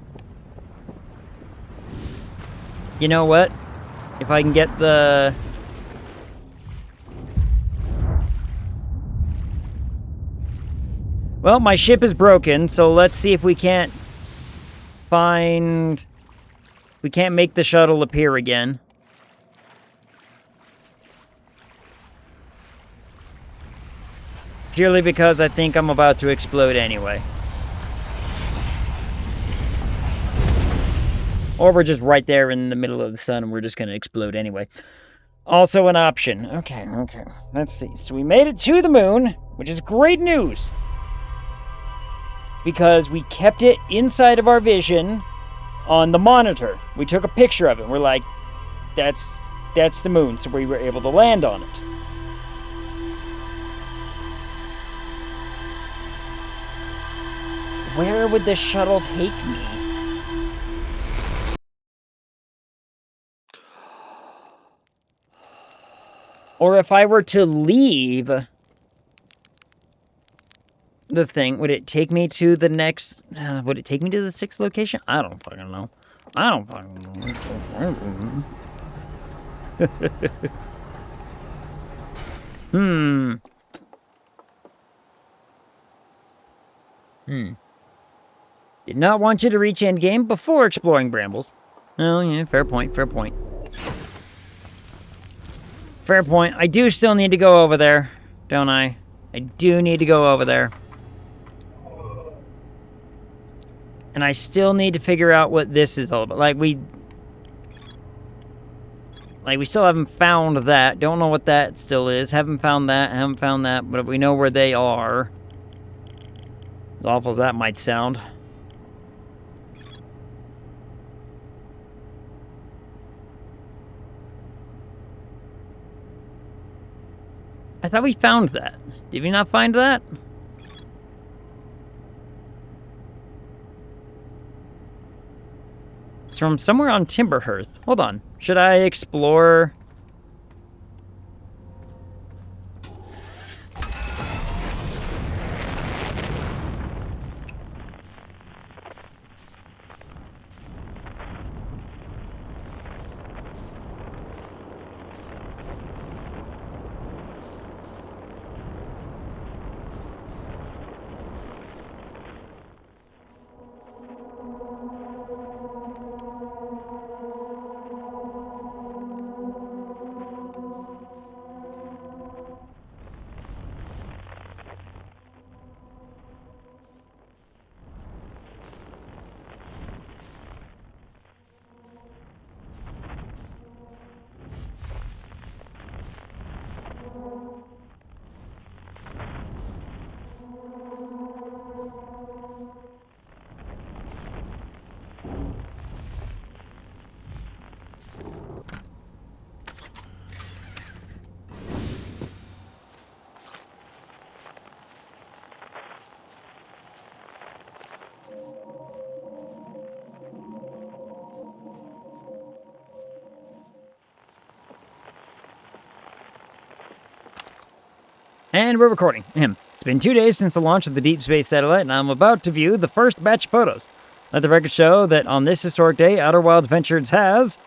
You know what? If I can get the... Well, my ship is broken, so let's see if we can't find... We can't make the shuttle appear again. Purely because I think I'm about to explode anyway. Or we're just right there in the middle of the sun and we're just going to explode anyway. Also an option. Okay. Let's see. So we made it to the moon, which is great news. Because we kept it inside of our vision on the monitor. We took a picture of it. We're like, that's the moon. So we were able to land on it. Where would the shuttle take me? Or if I were to leave the thing, would it take me to the next... would it take me to the 6th location? I don't fucking know. Did not want you to reach endgame before exploring brambles. Oh, yeah, fair point, fair point. Fair point. I do still need to go over there, don't I? I do need to go over there. And I still need to figure out what this is all about. Like, we still haven't found that. Don't know what that still is. Haven't found that, but we know where they are. As awful as that might sound. I thought we found that. Did we not find that? It's from somewhere on Timberhearth. Hold on. Should I explore? And we're recording. It's been 2 days since the launch of the Deep Space Satellite, and I'm about to view the first batch of photos. Let the record show that on this historic day, Outer Wilds Ventures has...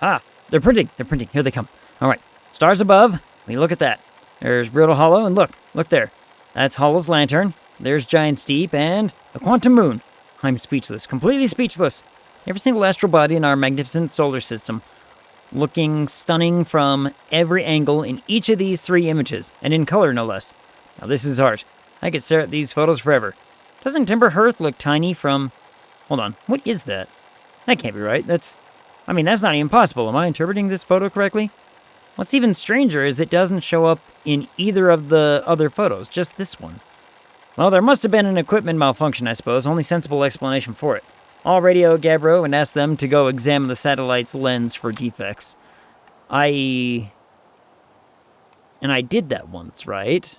they're printing. Here they come. All right, stars above. We look at that. There's Brittle Hollow, and look there. That's Hollow's lantern. There's Giant's Deep, and a quantum moon. I'm speechless, completely speechless. Every single astral body in our magnificent solar system. Looking stunning from every angle in each of these 3 images, and in color no less. Now this is art. I could stare at these photos forever. Doesn't Timberhearth look tiny from... Hold on, what is that? That can't be right. That's not even possible. Am I interpreting this photo correctly? What's even stranger is it doesn't show up in either of the other photos, just this one. Well, there must have been an equipment malfunction, I suppose. Only sensible explanation for it. I'll radio Gabbro and ask them to go examine the satellite's lens for defects. I did that once, right?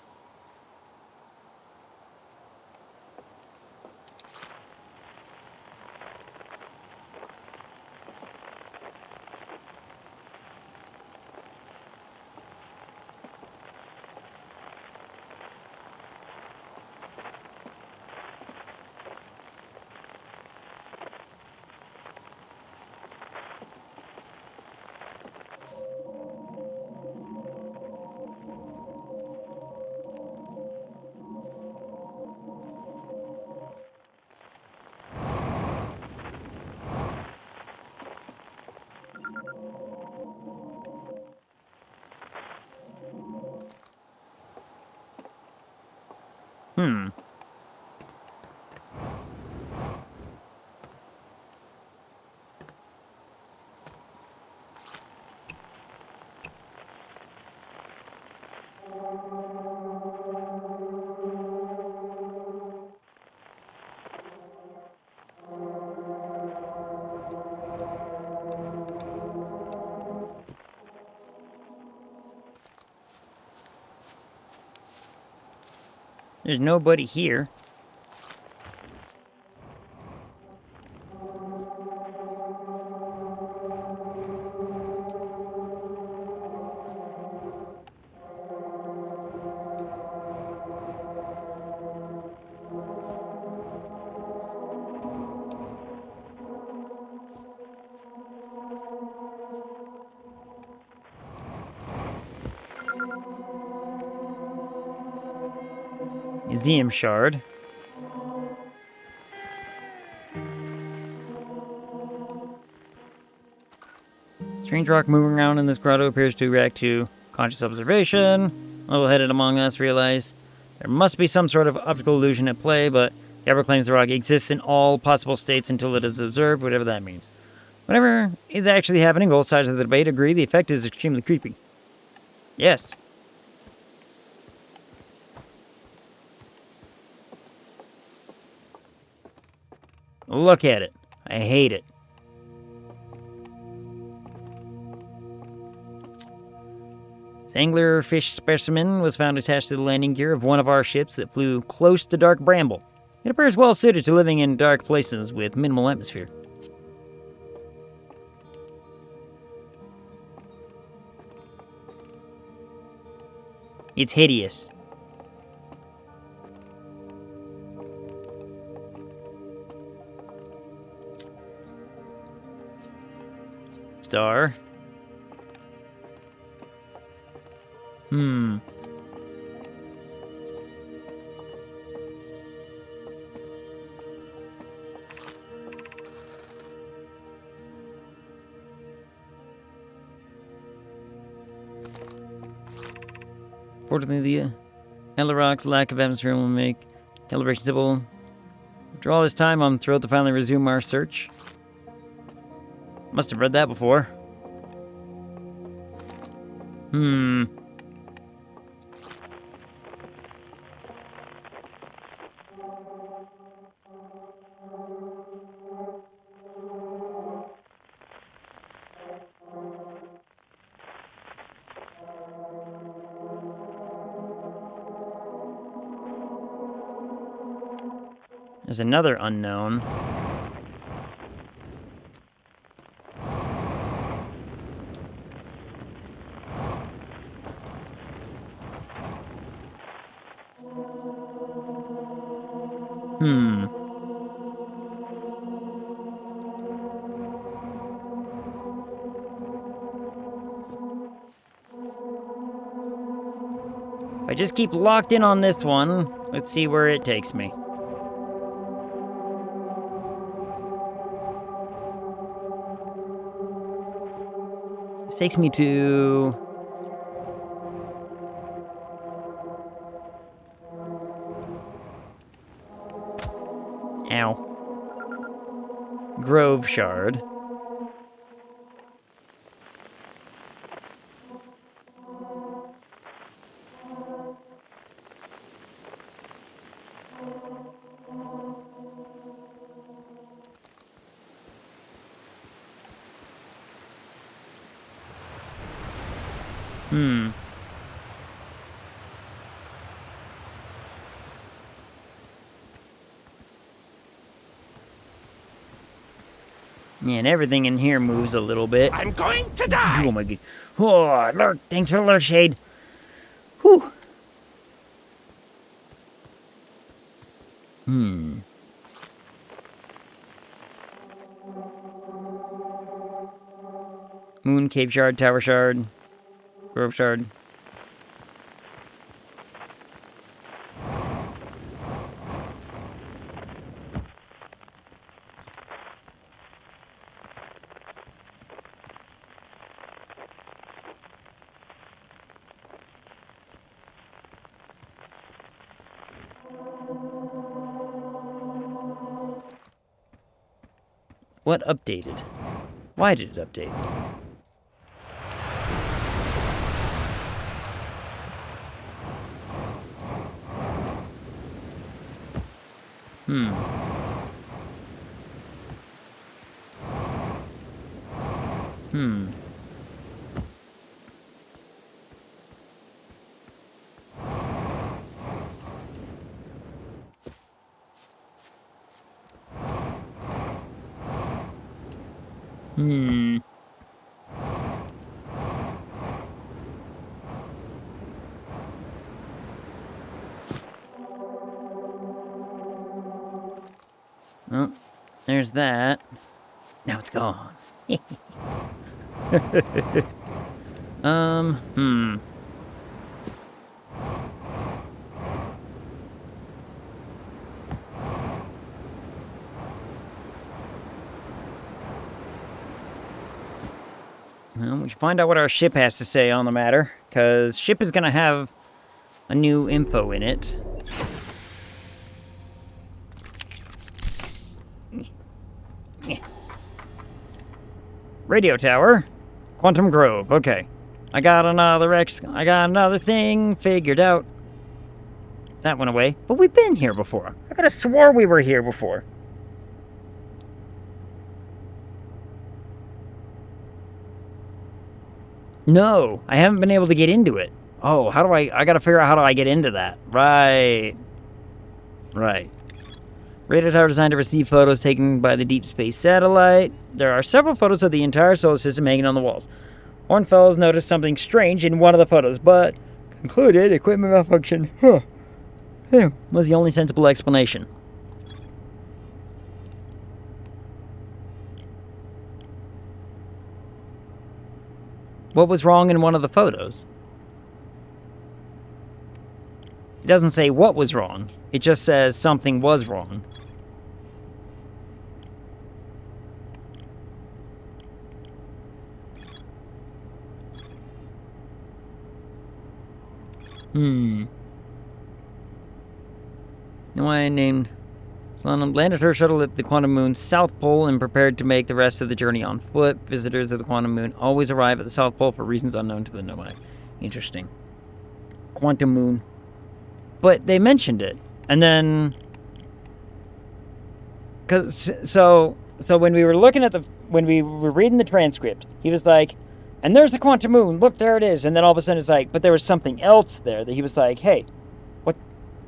There's nobody here. museum shard. Strange rock moving around in this grotto appears to react to conscious observation. Level-headed among us realize there must be some sort of optical illusion at play, but Gabber claims the rock exists in all possible states until it is observed, whatever that means. Whatever is actually happening, both sides of the debate agree the effect is extremely creepy. Yes. Look at it. I hate it. This anglerfish specimen was found attached to the landing gear of one of our ships that flew close to dark bramble. It appears well suited to living in dark places with minimal atmosphere. It's hideous. Star. Fortunately, the Ellerrock's lack of atmosphere will make calibration simple. After all this time, I'm thrilled to finally resume our search. Must have read that before. There's another unknown. If I just keep locked in on this one, let's see where it takes me. This takes me to... Ow. Grove Shard. Yeah, and everything in here moves a little bit. I'm going to die! Oh my god. Oh, lurk. Thanks for the lurk shade. Whew. Moon, Cave Shard, Tower Shard, Grove Shard. What updated? Why did it update? Well, there's that. Now it's gone. Well, we should find out what our ship has to say on the matter, because ship is going to have a new info in it. Radio tower. Quantum Grove. Okay. I got another thing figured out. That went away. But we've been here before. I could have swore we were here before. No, I haven't been able to get into it. Oh, how do I gotta figure out how do I get into that. Right. Radio tower designed to receive photos taken by the deep space satellite. There are several photos of the entire solar system hanging on the walls. Hornfels noticed something strange in one of the photos, but concluded equipment malfunction. Was the only sensible explanation. What was wrong in one of the photos? It doesn't say what was wrong. It just says something was wrong. No, I named Solana landed her shuttle at the Quantum Moon's South Pole and prepared to make the rest of the journey on foot. Visitors of the Quantum Moon always arrive at the South Pole for reasons unknown to the nomad. Interesting. Quantum Moon. But they mentioned it. And then... So when we were looking at when we were reading the transcript, he was like, and there's the Quantum Moon, look, there it is. And then all of a sudden it's like, but there was something else there that he was like, hey, what?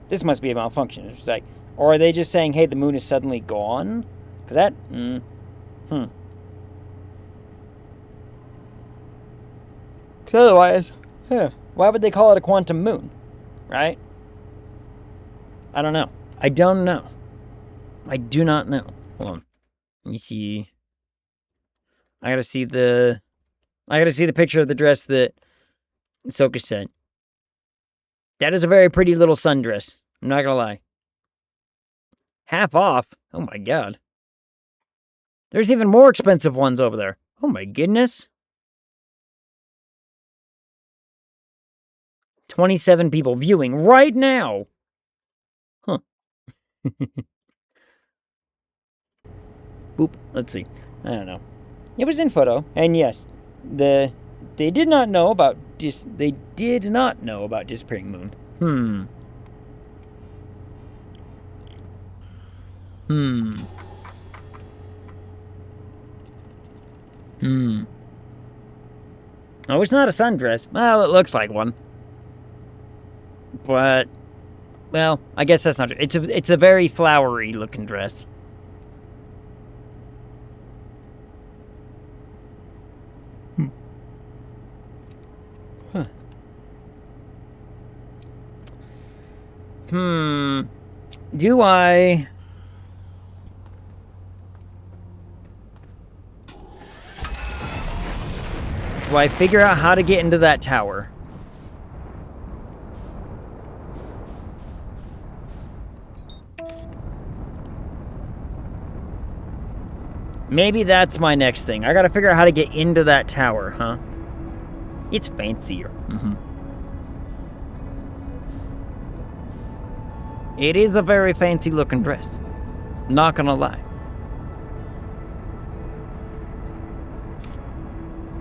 This must be a malfunction. It's like, or are they just saying, hey, the moon is suddenly gone? Because that, Because otherwise, why would they call it a quantum moon? Right? I don't know. I don't know. I do not know. Hold on. Let me see. I gotta see the picture of the dress that Ahsoka sent. That is a very pretty little sundress. I'm not gonna lie. Half off? Oh my god. There's even more expensive ones over there. Oh my goodness. 27 people viewing right now. Huh. Boop. Let's see. I don't know. It was in photo, and yes, they did not know about disappearing moon. Oh, it's not a sundress. Well, it looks like one. But, well, I guess that's not true. It's a very flowery looking dress. Do I... Do I figure out how to get into that tower? Maybe that's my next thing. I gotta figure out how to get into that tower, huh? It's fancier. It is a very fancy looking dress. Not gonna lie.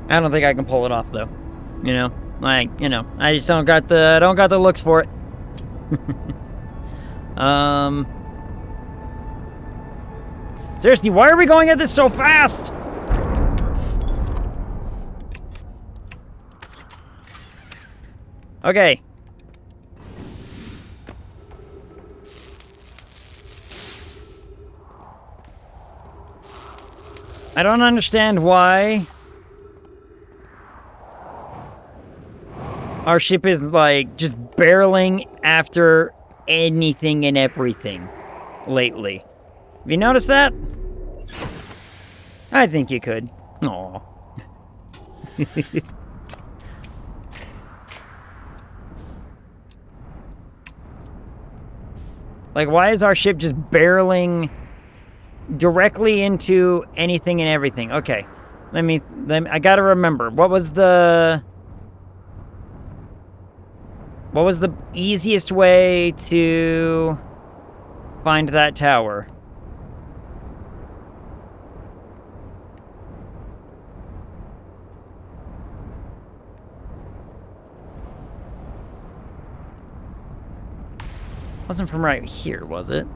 I don't think I can pull it off though. You know? Like, you know, I just don't got the looks for it. Seriously, why are we going at this so fast? Okay. I don't understand why our ship is, like, just barreling after anything and everything lately. Have you noticed that? I think you could. Aw. Like, why is our ship just barreling directly into anything and everything? Okay. I gotta remember. What was the easiest way to find that tower? Wasn't from right here, was it?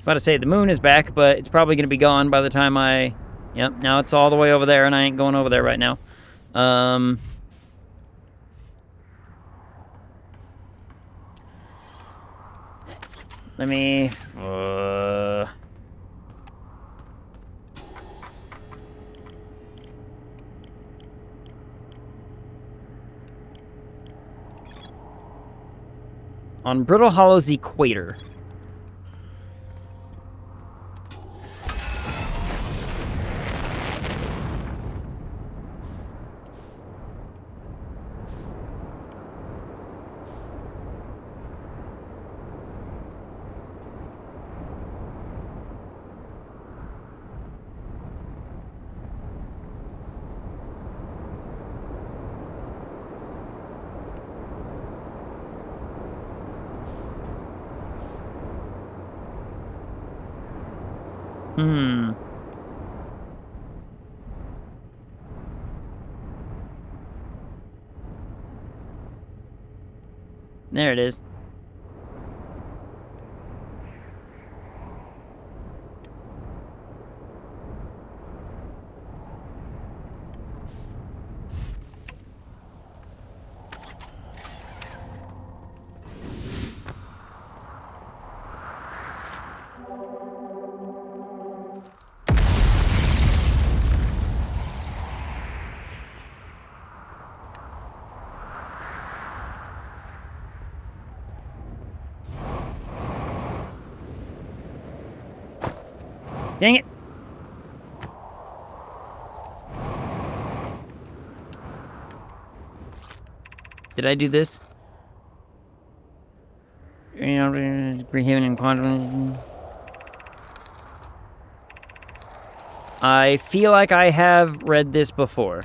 About to say the moon is back, but it's probably going to be gone by the time I... Yep, now it's all the way over there, and I ain't going over there right now. Let me... On Brittle Hollow's equator. There it is. Dang it! Did I do this? Prehuman quantum. I feel like I have read this before.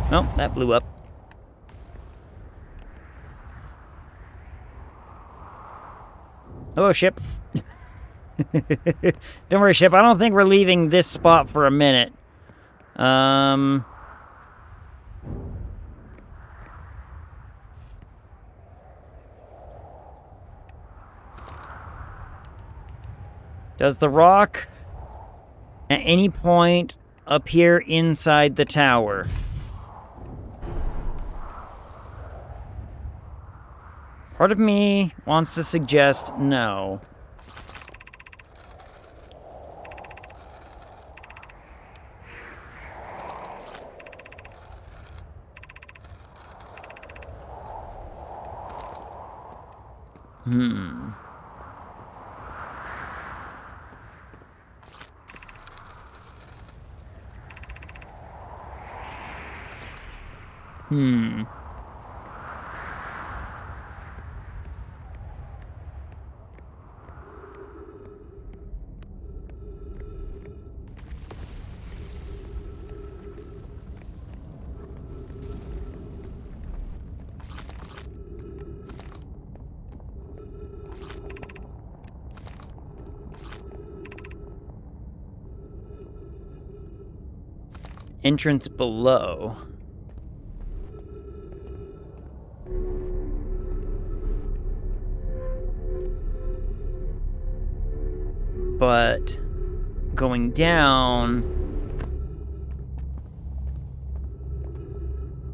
Oh, that blew up. Hello, ship. Don't worry, ship. I don't think we're leaving this spot for a minute. Does the rock at any point appear inside the tower? Part of me wants to suggest no. Hmm. Entrance below. But going down,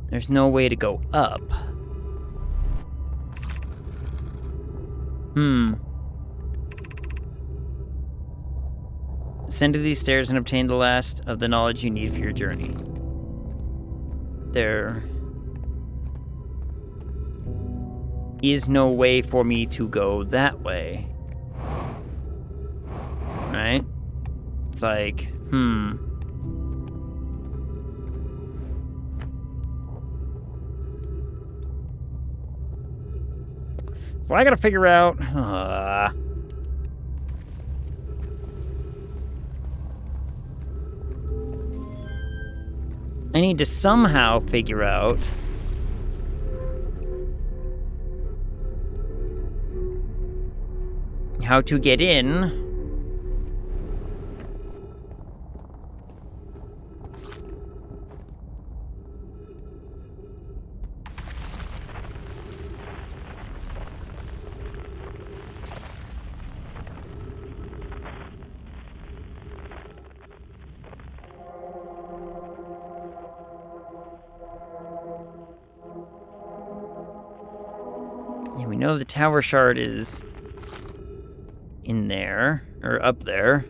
there's no way to go up. Ascend to these stairs and obtain the last of the knowledge you need for your journey. There is no way for me to go that way. Right? It's like, So I gotta figure out... I need to somehow figure out... how to get in... Yeah, we know the tower shard is in there, or up there.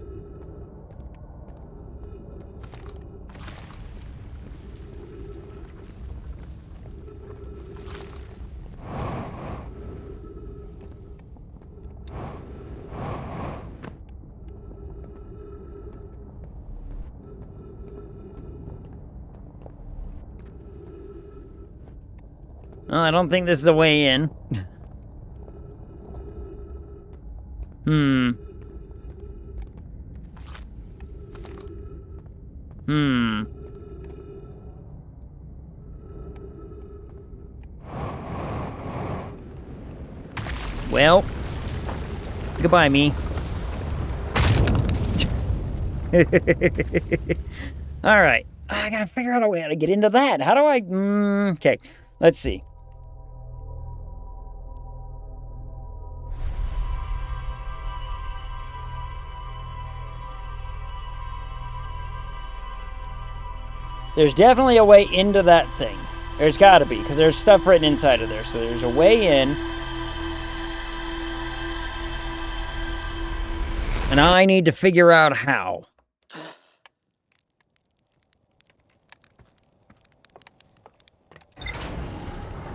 Oh, I don't think this is the way in. Well, goodbye, me. All right, I gotta figure out a way how to get into that. How do I? Okay, let's see. There's definitely a way into that thing. There's gotta be, because there's stuff written inside of there. So there's a way in. And I need to figure out how.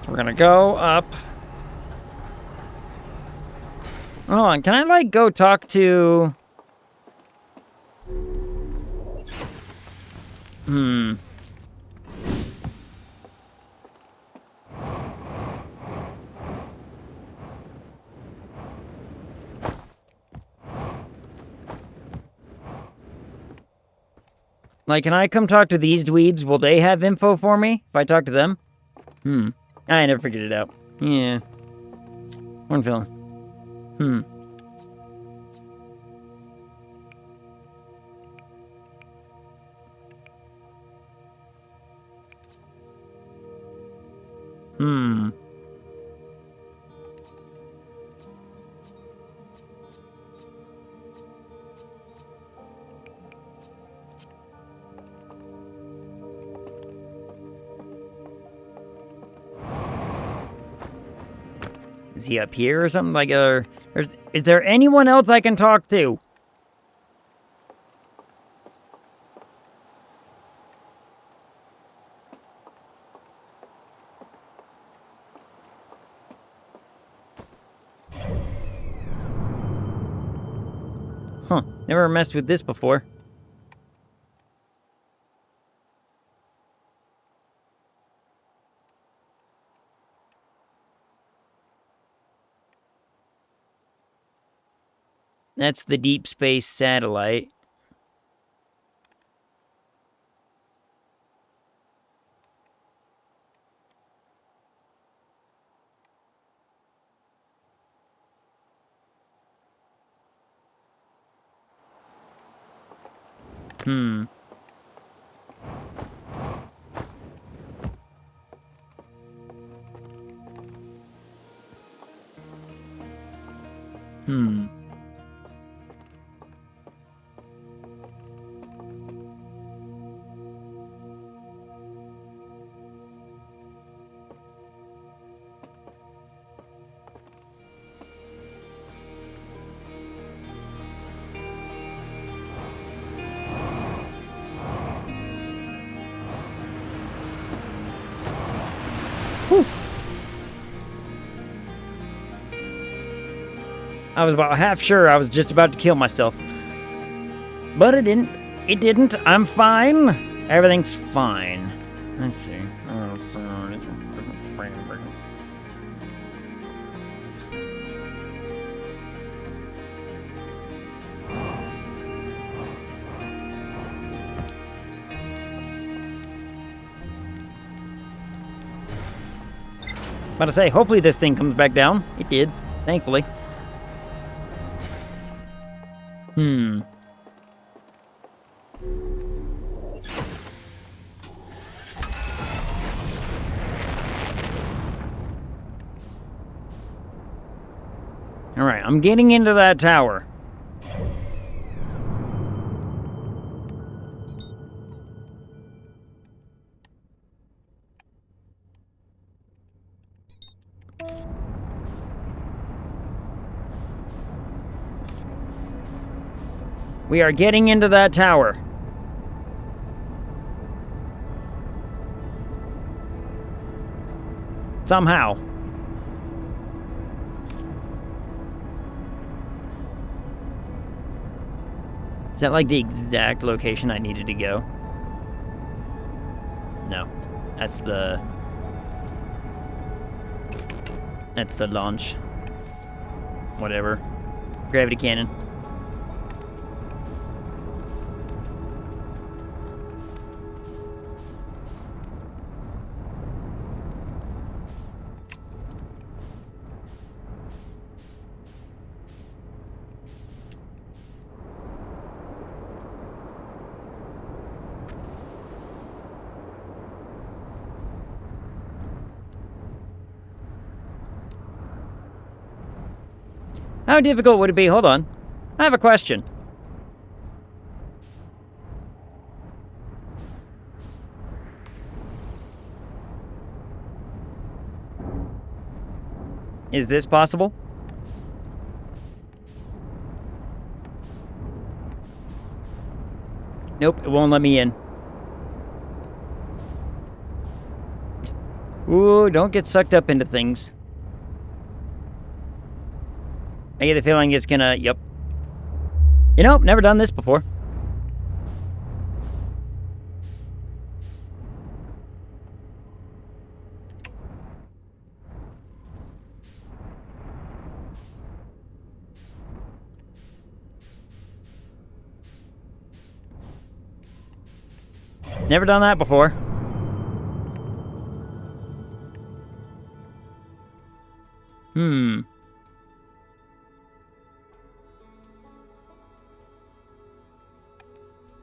We're gonna go up. Hold on, can I, like, go talk to... Like, can I come talk to these dweebs? Will they have info for me if I talk to them? I never figured it out. Yeah. One feeling. Is he up here or something? Like, is there anyone else I can talk to? Huh, never messed with this before. That's the deep space satellite. Whew. I was about half sure I was just about to kill myself. But it didn't. It didn't. I'm fine. Everything's fine. Let's see. About to say, hopefully this thing comes back down. It did, thankfully. Alright, I'm getting into that tower. We are getting into that tower. Somehow. Is that like the exact location I needed to go? No. That's the launch. Whatever. Gravity cannon. How difficult would it be? Hold on. I have a question. Is this possible? Nope, it won't let me in. Ooh, don't get sucked up into things. I get the feeling it's gonna, yep. You know, never done this before. Never done that before.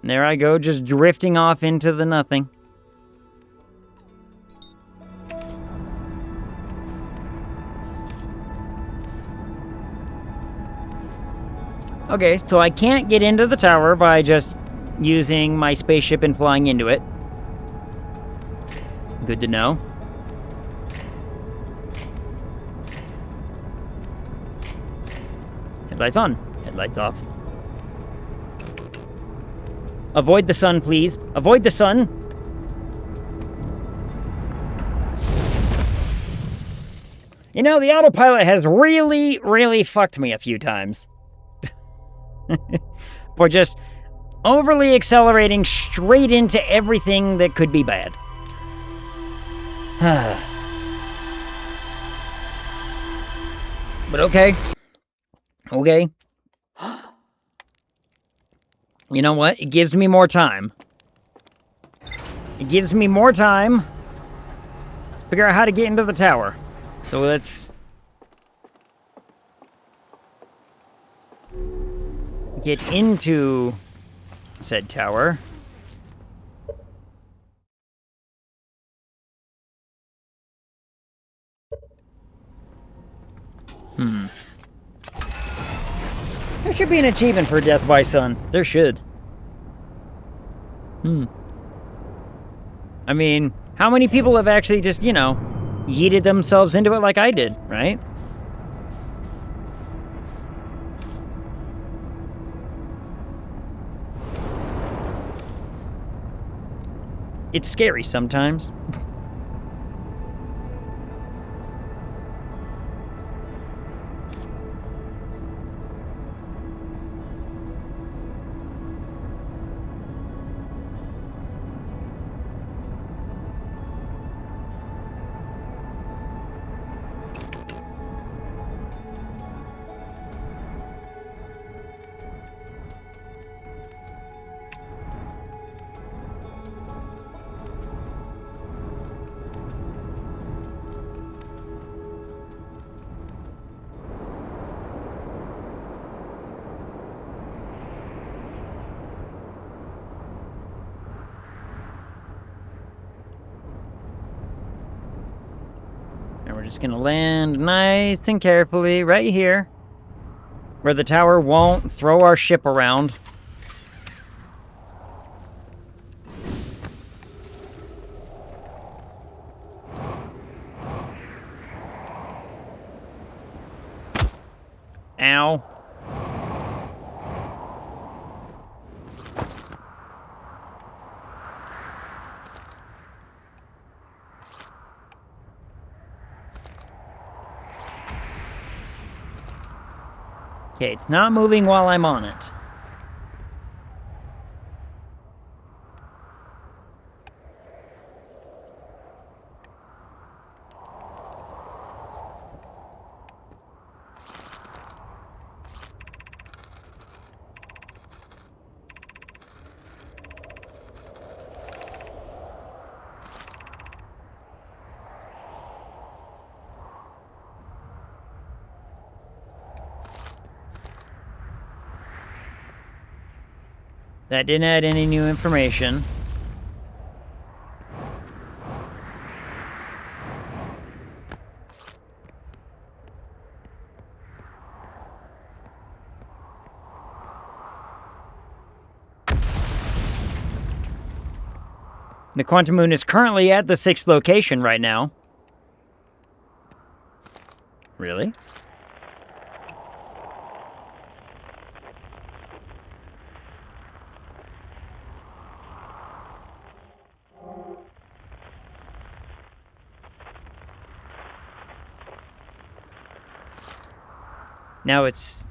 And there I go, just drifting off into the nothing. Okay, so I can't get into the tower by just using my spaceship and flying into it. Good to know. Headlights on, headlights off. Avoid the sun, please. Avoid the sun. You know, the autopilot has really, really fucked me a few times. For just overly accelerating straight into everything that could be bad. But okay. Okay. You know what? It gives me more time. It gives me more time to figure out how to get into the tower. So let's get into said tower. There should be an achievement for death by sun. There should. I mean, how many people have actually just, you know, yeeted themselves into it like I did, right? It's scary sometimes. just gonna land nice and carefully right here, where the tower won't throw our ship around. Ow. Okay, it's not moving while I'm on it. That didn't add any new information. The quantum moon is currently at the 6th location right now. Really? Now it's...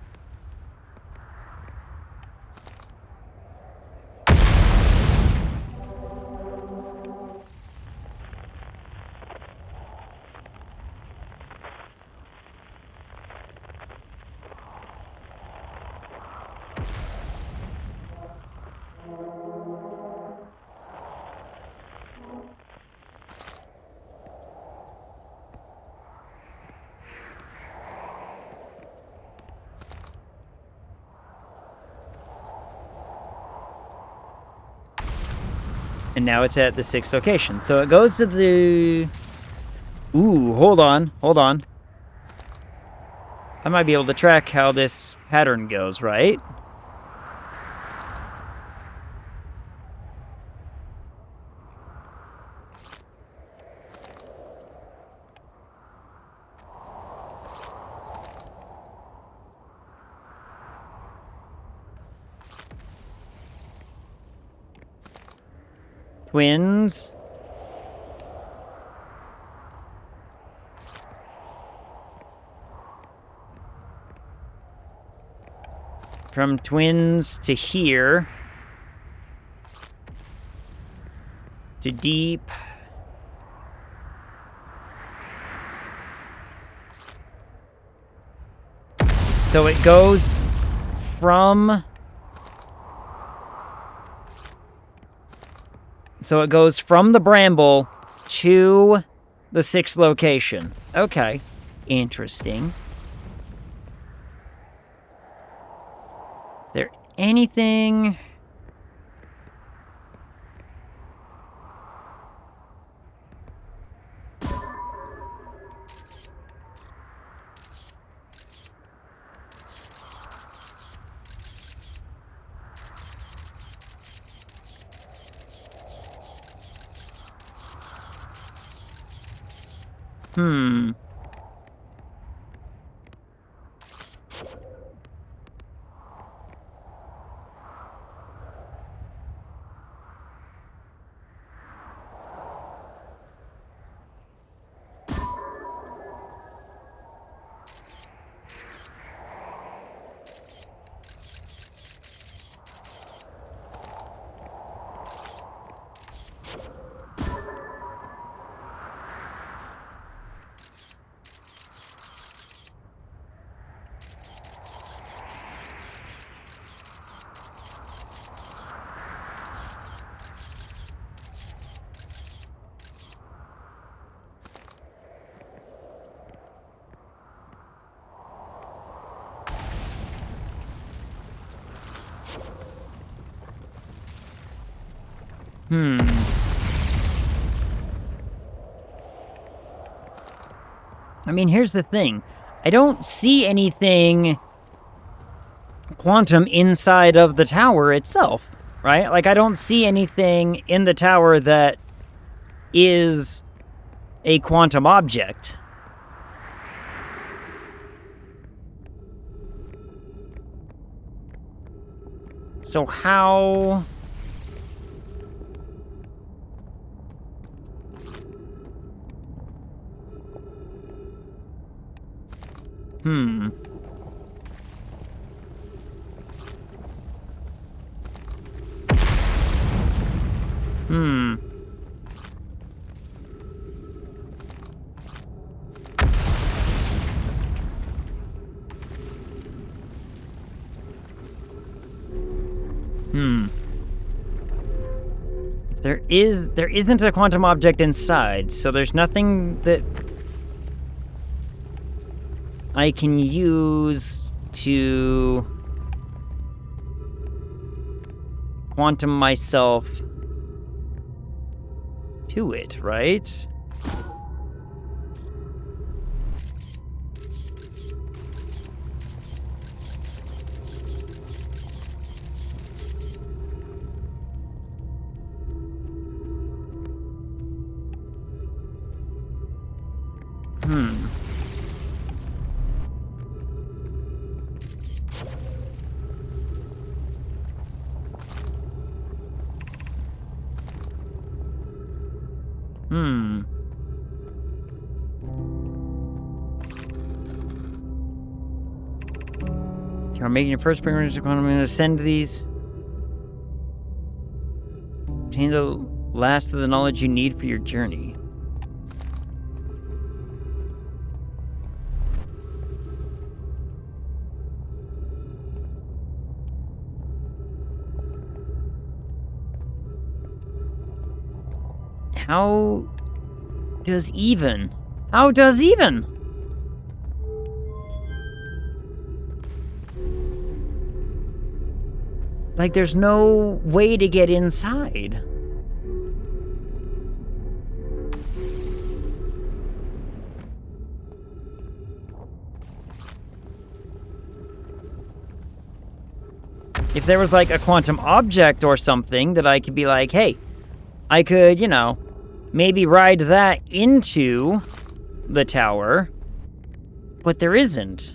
And now it's at the 6th location. So it goes to the... Ooh, hold on. I might be able to track how this pattern goes, right? Twins. From twins to here. To deep. So it goes from... So it goes from the bramble to the 6th location. Okay. Interesting. Is there anything... I mean, here's the thing. I don't see anything quantum inside of the tower itself, right? Like, I don't see anything in the tower that is a quantum object. So how... Hmm. There isn't a quantum object inside, so there's nothing that I can use to quantum myself to it, right? You're making your first pilgrimage to quantum. I'm going to send these. Obtain the last of the knowledge you need for your journey. How does even? How does even? Like, there's no way to get inside. If there was, like, a quantum object or something that I could be like, hey, I could, you know, maybe ride that into the tower, but there isn't.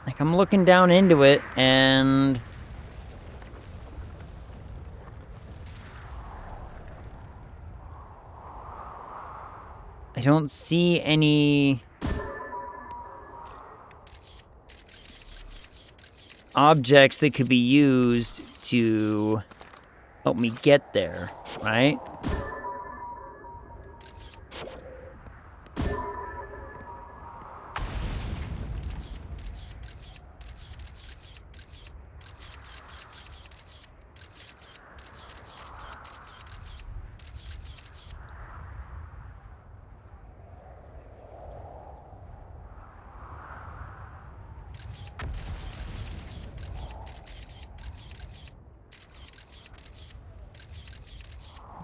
Like, I'm looking down into it, and... I don't see any... objects that could be used to help me get there, right?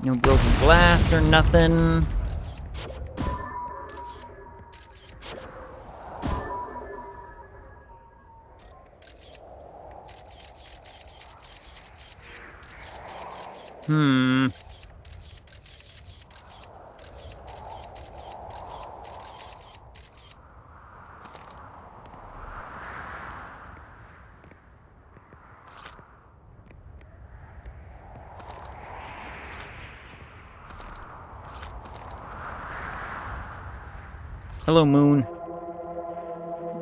No broken glass or nothing. Hello, Moon.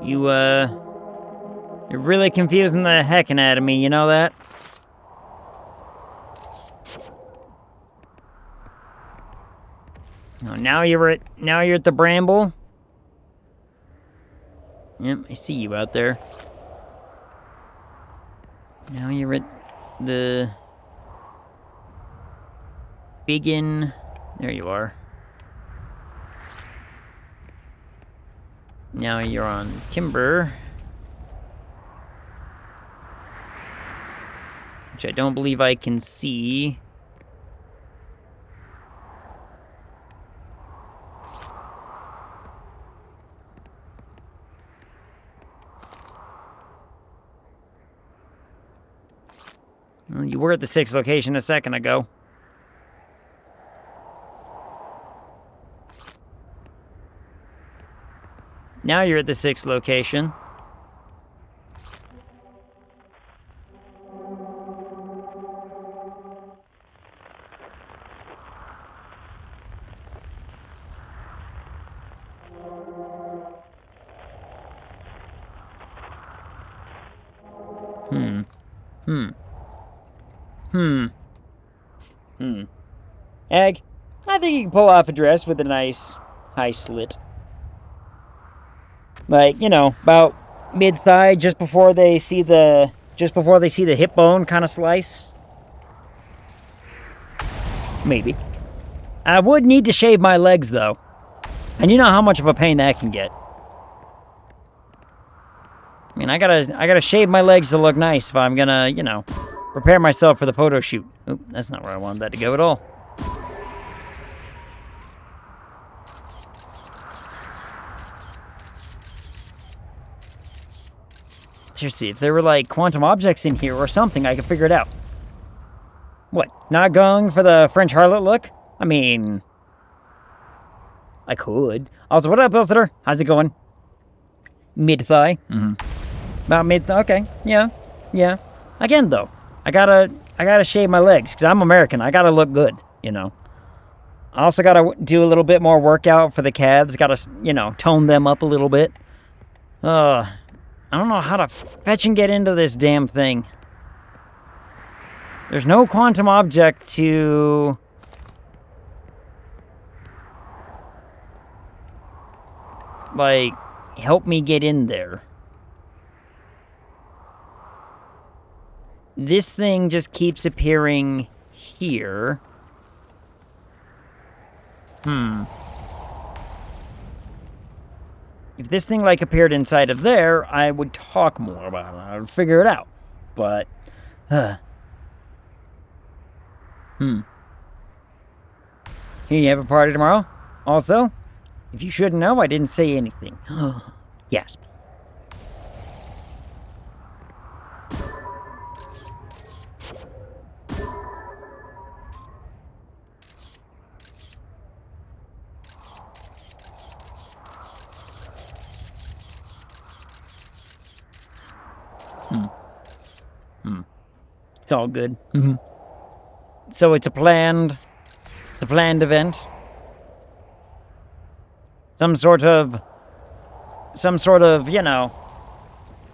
You're You're really confusing the heckin' out of me, you know that? Oh, now you're at the bramble. Yep, I see you out there. Now you're at the biggin. There you are. Now you're on timber. Which I don't believe I can see. Well, you were at the 6th location a second ago. Now you're at the 6th location. Egg, I think you can pull off a dress with a nice high slit. Like, you know, about mid-thigh, just before they see the hip bone kind of slice. Maybe. I would need to shave my legs, though. And you know how much of a pain that can get. I mean, I gotta shave my legs to look nice if I'm gonna, you know, prepare myself for the photo shoot. Oop, that's not where I wanted that to go at all. Seriously, if there were, like, quantum objects in here or something, I could figure it out. What, not going for the French harlot look? I mean, I could. Also, what up, Pilseter? How's it going? Mid-thigh? Mm-hmm. About mid-thigh? Okay, yeah. Again, though, I gotta shave my legs, because I'm American. I gotta look good, you know. I also gotta do a little bit more workout for the calves. Gotta, you know, tone them up a little bit. I don't know how to fetch and get into this damn thing. There's no quantum object to... like, help me get in there. This thing just keeps appearing here. If this thing, like, appeared inside of there, I would talk more about it. I would figure it out. But, Here, you have a party tomorrow? Also, if you shouldn't know, I didn't say anything. Gasp. It's all good. So it's a planned event. Some sort of, you know,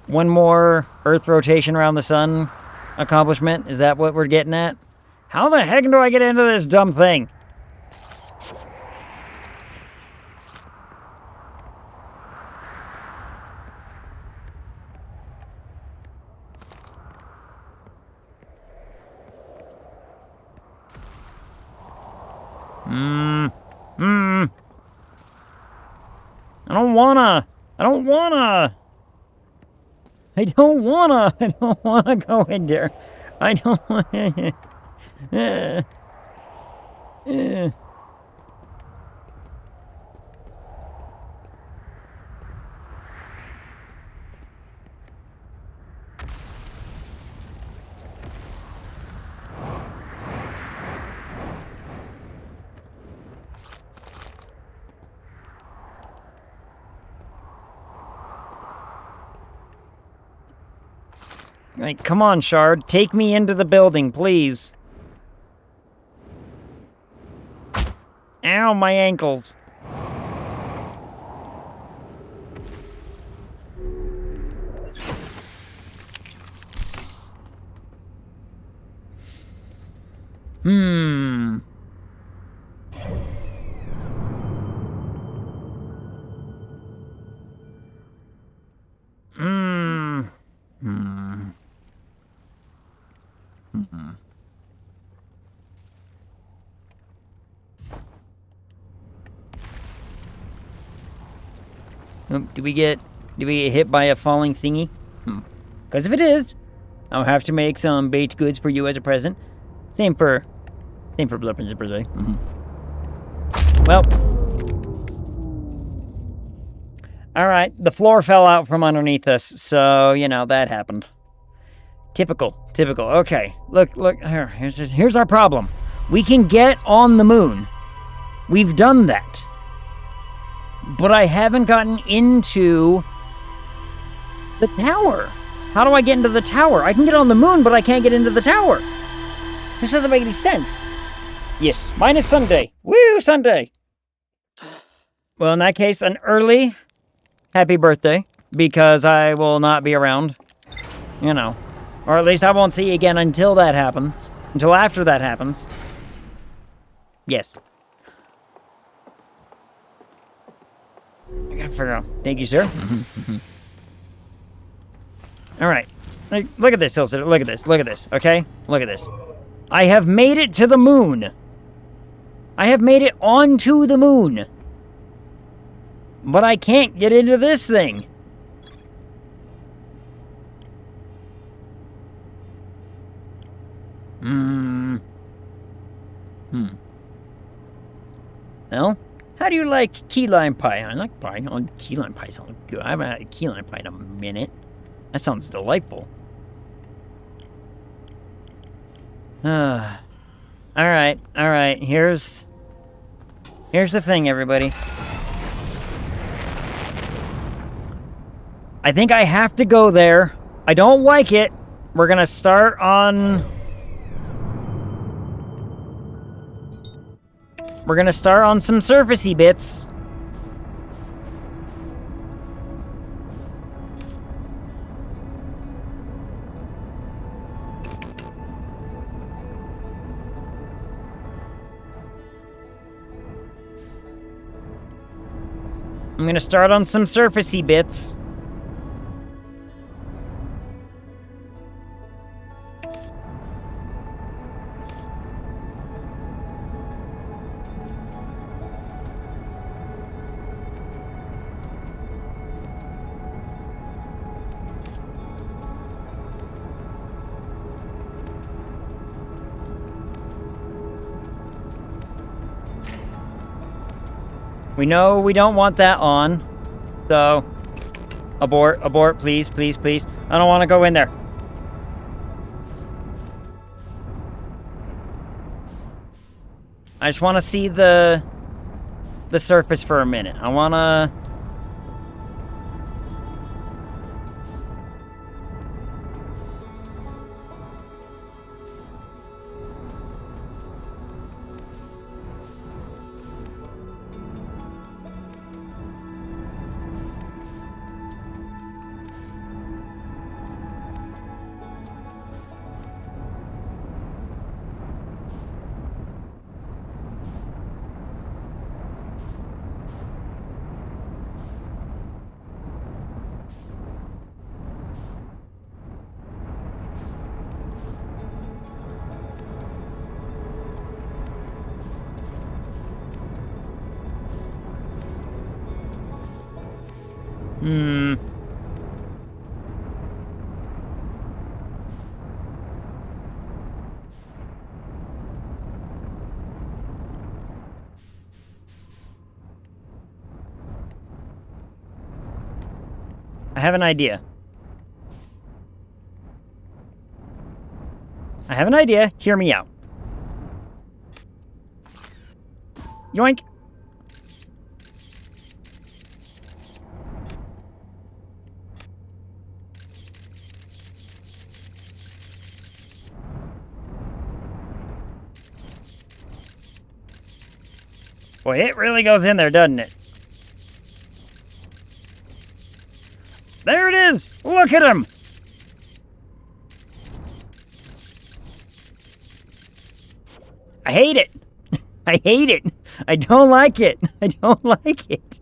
one more Earth rotation around the sun accomplishment. Is that what we're getting at? How the heck do I get into this dumb thing? I don't wanna go in there. I don't wanna. Like, come on, Shard. Take me into the building, please. Ow, my ankles. Hmm. Hmm. Hmm. Hmm. Oh, do we get hit by a falling thingy? Because if it is, I'll have to make some baked goods for you as a present. Same for Blipper's birthday. Well, all right. The floor fell out from underneath us, so you know that happened. Typical. Okay, look. Here's our problem. We can get on the moon. We've done that, but I haven't gotten into the tower. How do I get into the tower? I can get on the moon, but I can't get into the tower. This doesn't make any sense. Yes, mine is Sunday. Woo, Sunday. Well, in that case, an early happy birthday, because I will not be around. You know. Or at least I won't see you again until that happens. Until after that happens. Yes. I gotta figure out. Thank you, sir. Alright. Look at this, Ilsa. Look at this, okay? Look at this. I have made it to the moon. I have made it onto the moon. But I can't get into this thing. Well, how do you like key lime pie? I like pie. Oh, key lime pie sounds good. I haven't had a key lime pie in a minute. That sounds delightful. Alright. Here's the thing, everybody. I think I have to go there. I don't like it. We're gonna start on... We're gonna start on some surfacey bits. I'm gonna start on some surfacey bits. We know we don't want that on, so abort, please. I don't want to go in there. I just want to see the surface for a minute. I want to... I have an idea. Hear me out. Yoink. Boy, it really goes in there, doesn't it? There it is! Look at him! I hate it. I hate it. I don't like it. I don't like it.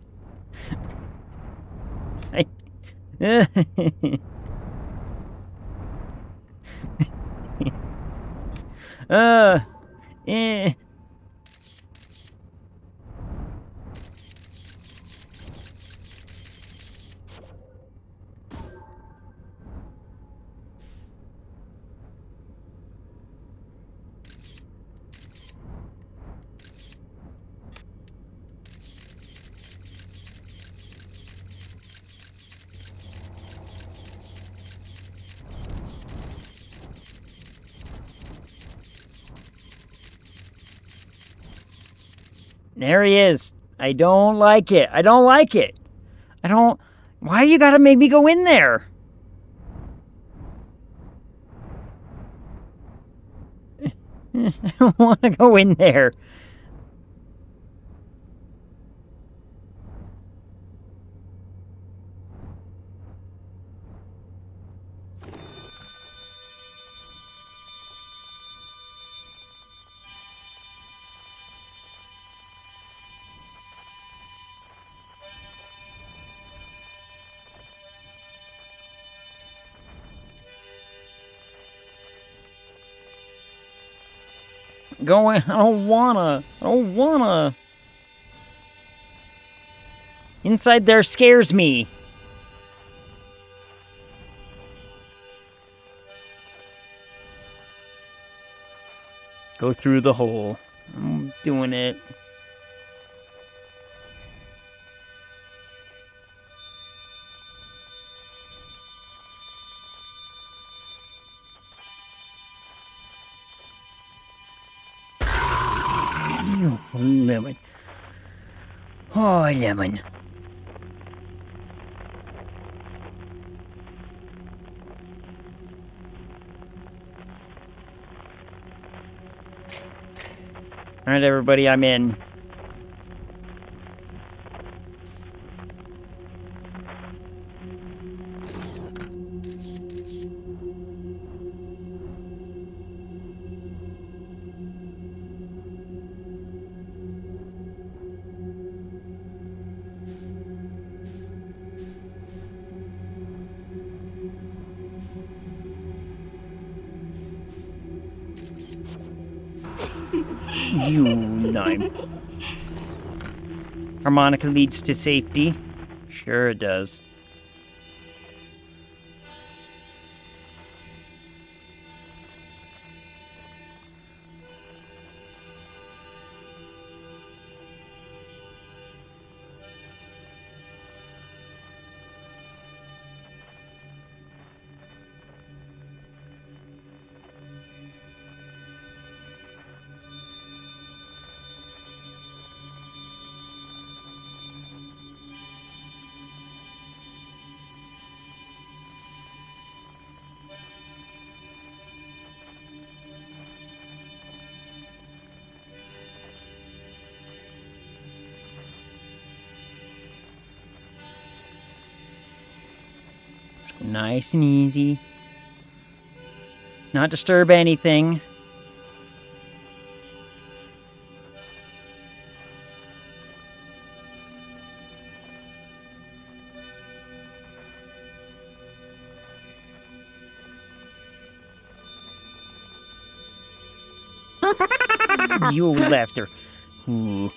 Eh. There he is. I don't like it. I don't like it. I don't... Why you gotta make me go in there? I don't want to go in there. Going... I don't wanna. I don't wanna. Inside there scares me. Go through the hole. I'm doing it. Lemon. Oh, lemon. Alright, everybody, I'm in. You lime. Harmonica leads to safety. Sure it does. Nice and easy. Not disturb anything. You left her. Ooh.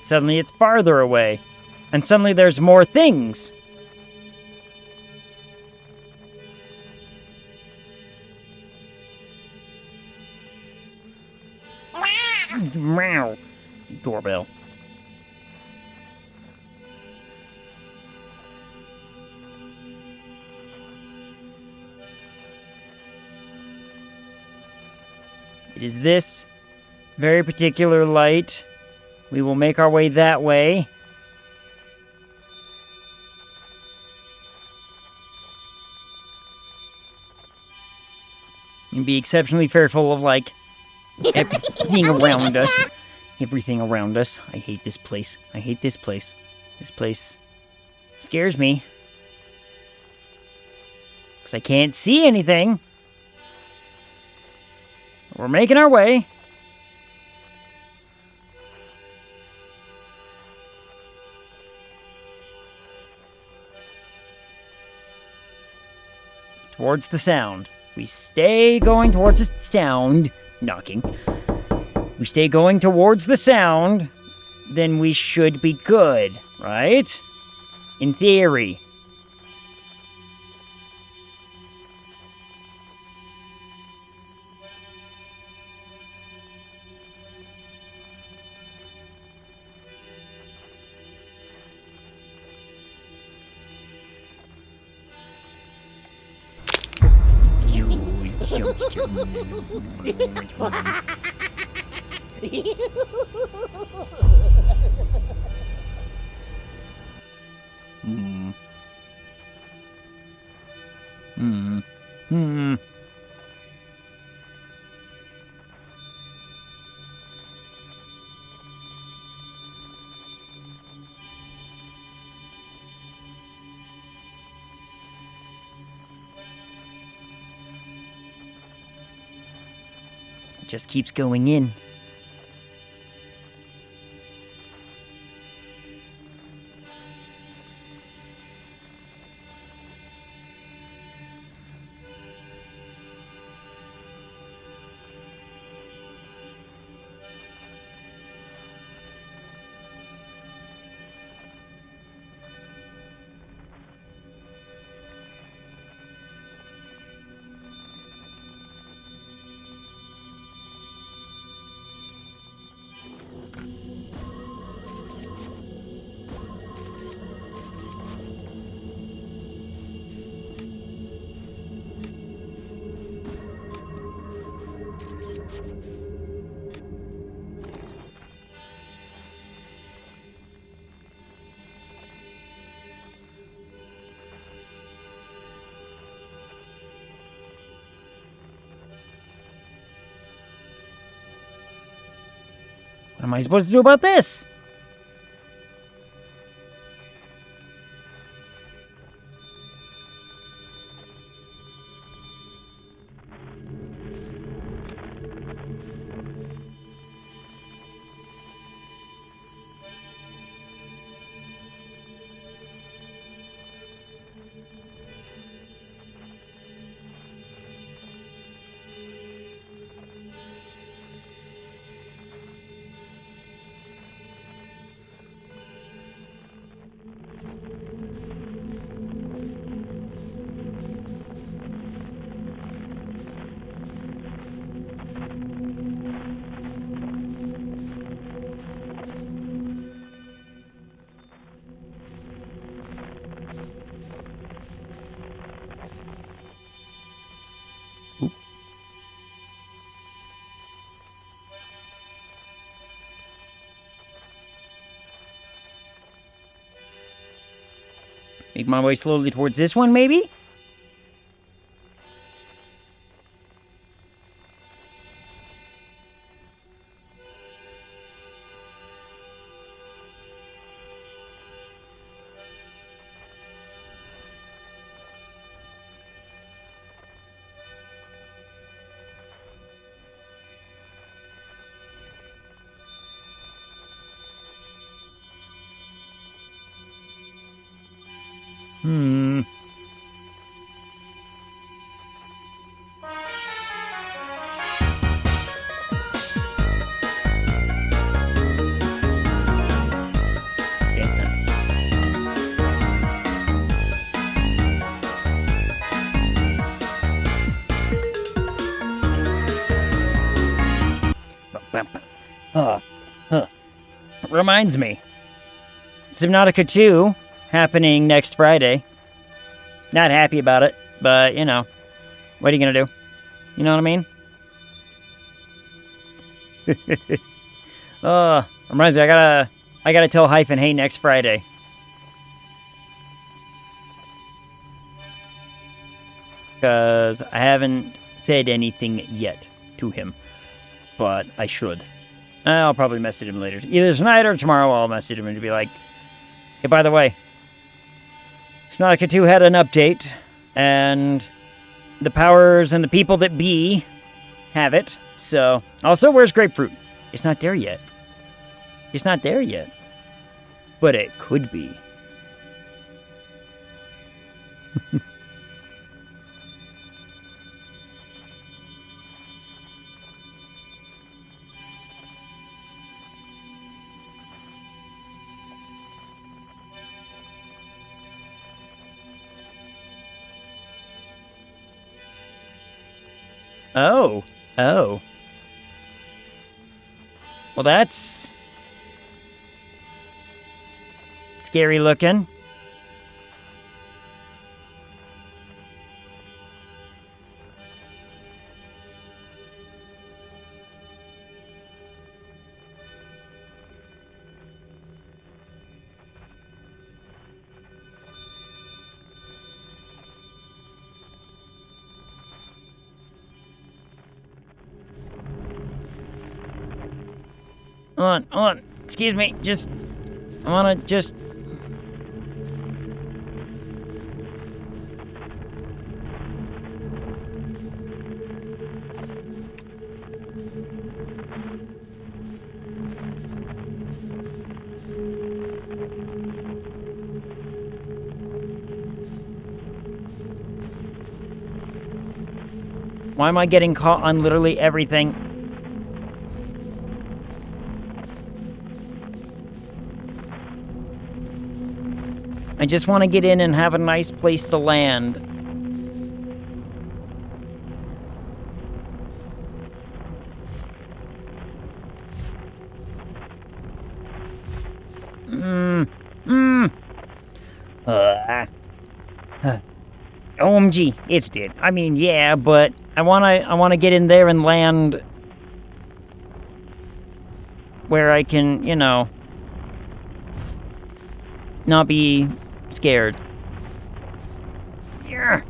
Suddenly it's farther away. And suddenly there's more things. Meow. Doorbell. It is this very particular light. We will make our way that way. And be exceptionally fearful of, like, everything around us. Everything around us. I hate this place. I hate this place. This place scares me. Because I can't see anything. We're making our way. Towards the sound. We stay going towards the sound. Knocking. We stay going towards the sound, then we should be good, right? In theory. It just keeps going in. What am I supposed to do about this? Make my way slowly towards this one, maybe? Huh. Reminds me. Subnautica 2 happening next Friday. Not happy about it, but, you know. What are you gonna do? You know what I mean? Reminds me, I gotta tell Hyphen, hey, next Friday. Because I haven't said anything yet to him. But I should. I'll probably message him later. Either tonight or tomorrow I'll message him and be like, hey, by the way, Subnautica 2 had an update, and the powers and the people that be have it. So, also, where's Grapefruit? It's not there yet. It's not there yet. But it could be. Oh. Oh. Well, that's scary looking. Hold on. Excuse me, I wanna just... Why am I getting caught on literally everything? I just want to get in and have a nice place to land. OMG, it's dead. I mean, yeah, but I wanna get in there and land where I can, you know, not be scared. Yeah.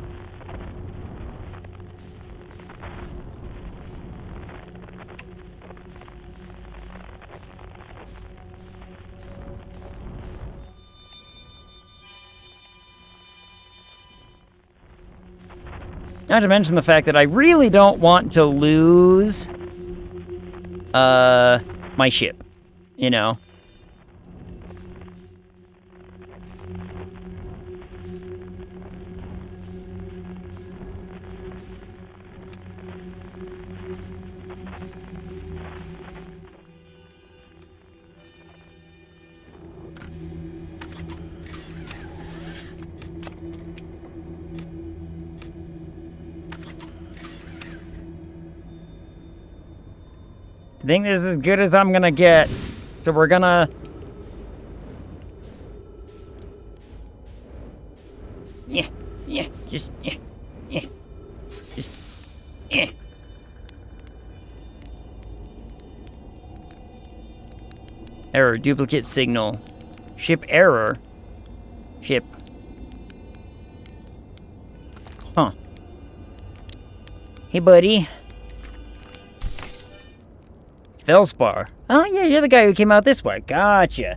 Not to mention the fact that I really don't want to lose my ship, you know. I think this is as good as I'm gonna get. So we're gonna... Just... Error, duplicate signal. Ship error. Ship. Huh. Hey, buddy. Felspar. Oh, yeah, you're the guy who came out this way. Gotcha.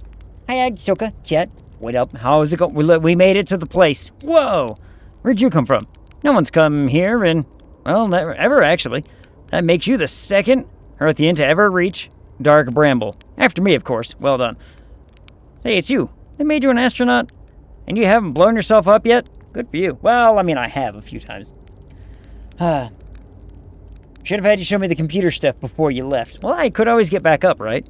Hi, Soka, Chet. What up? How's it going? We made it to the place. Whoa! Where'd you come from? No one's come here in, well, never, ever, actually. That makes you the second Earthian to ever reach Dark Bramble. After me, of course. Well done. Hey, it's you. They made you an astronaut? And you haven't blown yourself up yet? Good for you. Well, I mean, I have a few times. Should have had you show me the computer stuff before you left. Well, I could always get back up, right?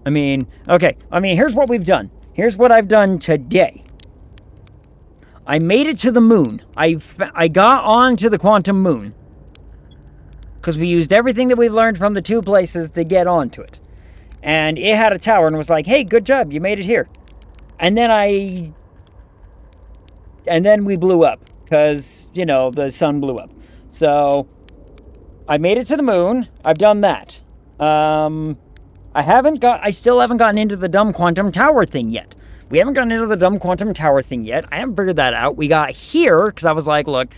I mean, okay. I mean, here's what we've done. Here's what I've done today. I made it to the moon. I got onto the quantum moon. because we used everything that we learned from the 2 places to get onto it. And it had a tower and was like, hey, good job, you made it here. And then we blew up, because, you know, the sun blew up. So, I made it to the moon. I've done that. I still haven't gotten into the dumb quantum tower thing yet. We haven't gotten into the dumb quantum tower thing yet. I haven't figured that out. We got here, because I was like, look,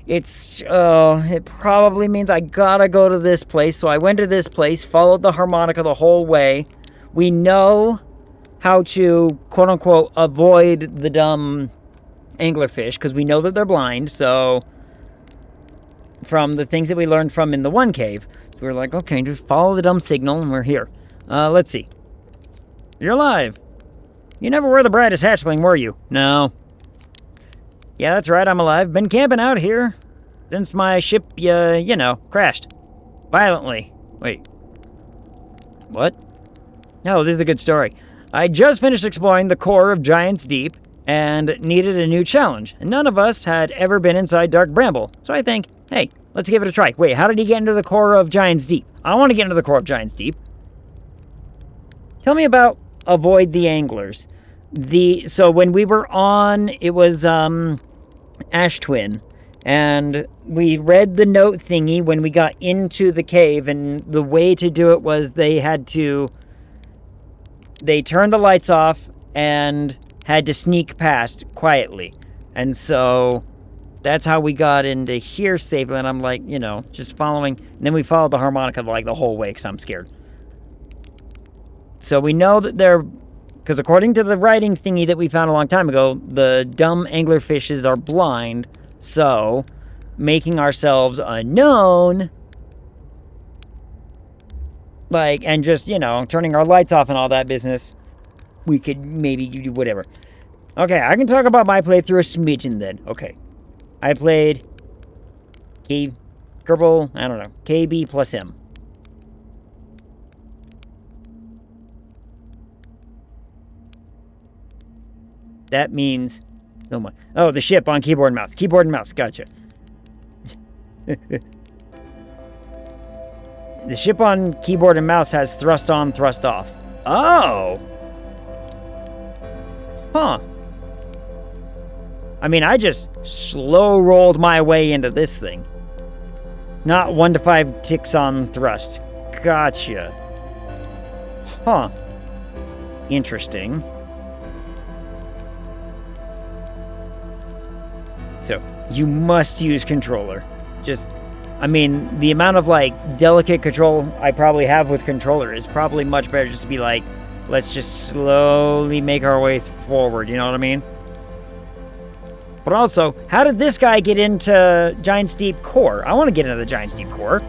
it probably means I gotta go to this place. So I went to this place, followed the harmonica the whole way. We know how to, quote-unquote, avoid the dumb anglerfish, because we know that they're blind, so from the things that we learned from in the one cave, so we were like, okay, just follow the dumb signal, and we're here. Let's see. You're alive. You never were the brightest hatchling, were you? No. Yeah, that's right, I'm alive. Been camping out here since my ship, crashed. Violently. Wait. What? No, this is a good story. I just finished exploring the core of Giant's Deep and needed a new challenge, and none of us had ever been inside Dark Bramble, so I think, hey, let's give it a try. Wait, how did he get into the core of Giant's Deep? I want to get into the core of Giant's Deep. Tell me about Avoid the Anglers. So when we were on, it was Ash Twin, and we read the note thingy when we got into the cave, and the way to do it was they turned the lights off and had to sneak past quietly. And so that's how we got into here safely, and I'm like, just following. And then we followed the harmonica like the whole way because I'm scared. So we know that because according to the writing thingy that we found a long time ago, the dumb anglerfishes are blind, so making ourselves unknown, and just, turning our lights off and all that business, we could maybe do whatever. Okay, I can talk about my playthrough a smidgen then. Okay. I played KB plus M. That means... Oh, the ship on keyboard and mouse. Keyboard and mouse, gotcha. The ship on keyboard and mouse has thrust on, thrust off. Oh! Huh. I mean, I just slow-rolled my way into this thing. Not 1 to 5 ticks on thrust. Gotcha. Huh. Interesting. So, you must use controller. The amount of, delicate control I probably have with controller is probably much better just to be like, let's just slowly make our way forward, you know what I mean? But also, how did this guy get into Giant's Deep core? I want to get into the Giant's Deep core.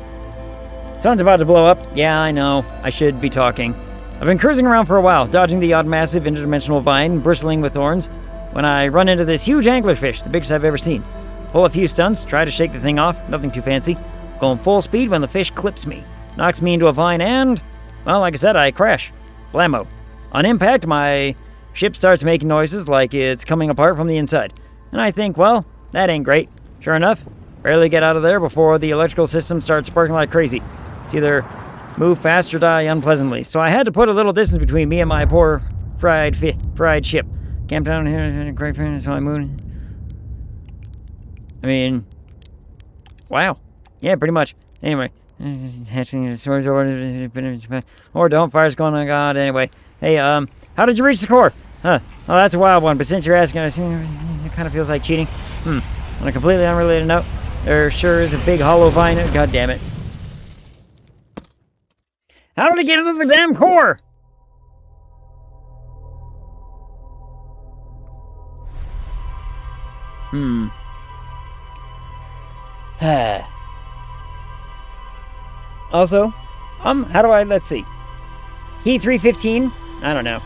Sun's about to blow up. Yeah, I know. I should be talking. I've been cruising around for a while, dodging the odd massive interdimensional vine, bristling with thorns, when I run into this huge anglerfish, the biggest I've ever seen. Pull a few stunts, try to shake the thing off, nothing too fancy. Going full speed when the fish clips me, knocks me into a vine, and, well, like I said, I crash. Blammo. On impact, my ship starts making noises like it's coming apart from the inside. And I think, well, that ain't great. Sure enough, barely get out of there before the electrical system starts sparking like crazy. It's either move fast or die unpleasantly. So I had to put a little distance between me and my poor fried ship. Camped down here in a great friend until I moved. I wow. Yeah, pretty much. Anyway, hatching the storage or don't, fire's going on. God, anyway. Hey, how did you reach the core? Huh. Oh, that's a wild one, but since you're asking, it kind of feels like cheating. On a completely unrelated note, there sure is a big hollow vine. God damn it. How did I get into the damn core? Also, how do I, let's see. Key 315? I don't know.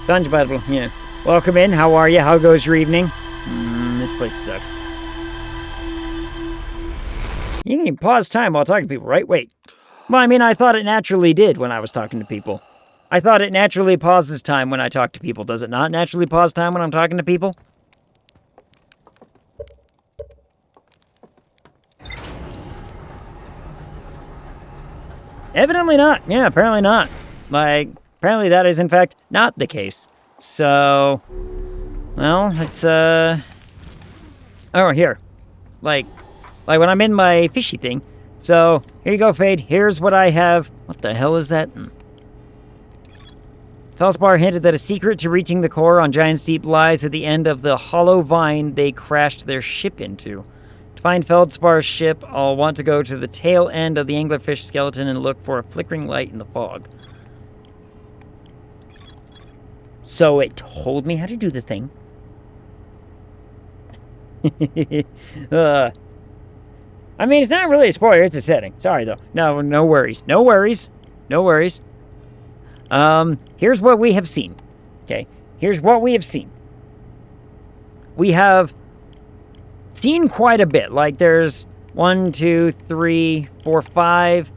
Sun's bubble, yeah. Welcome in, how are you? How goes your evening? This place sucks. You can pause time while talking to people, right? Wait. Well, I thought it naturally did when I was talking to people. I thought it naturally pauses time when I talk to people. Does it not naturally pause time when I'm talking to people? Evidently not. Yeah, apparently not. Like, apparently that is in fact not the case. So, well, it's, oh, here. Like when I'm in my fishy thing. So, here you go, Fade. Here's what I have. What the hell is that? Feldspar hinted that a secret to reaching the core on Giant's Deep lies at the end of the hollow vine they crashed their ship into. To find Feldspar's ship, I'll want to go to the tail end of the anglerfish skeleton and look for a flickering light in the fog. So it told me how to do the thing. I mean, it's not really a spoiler, it's a setting. Sorry, though. No worries. No worries. No worries. Here's what we have seen. Okay, here's what we have seen. We have seen quite a bit. Like, there's 1, 2, 3, 4, 5,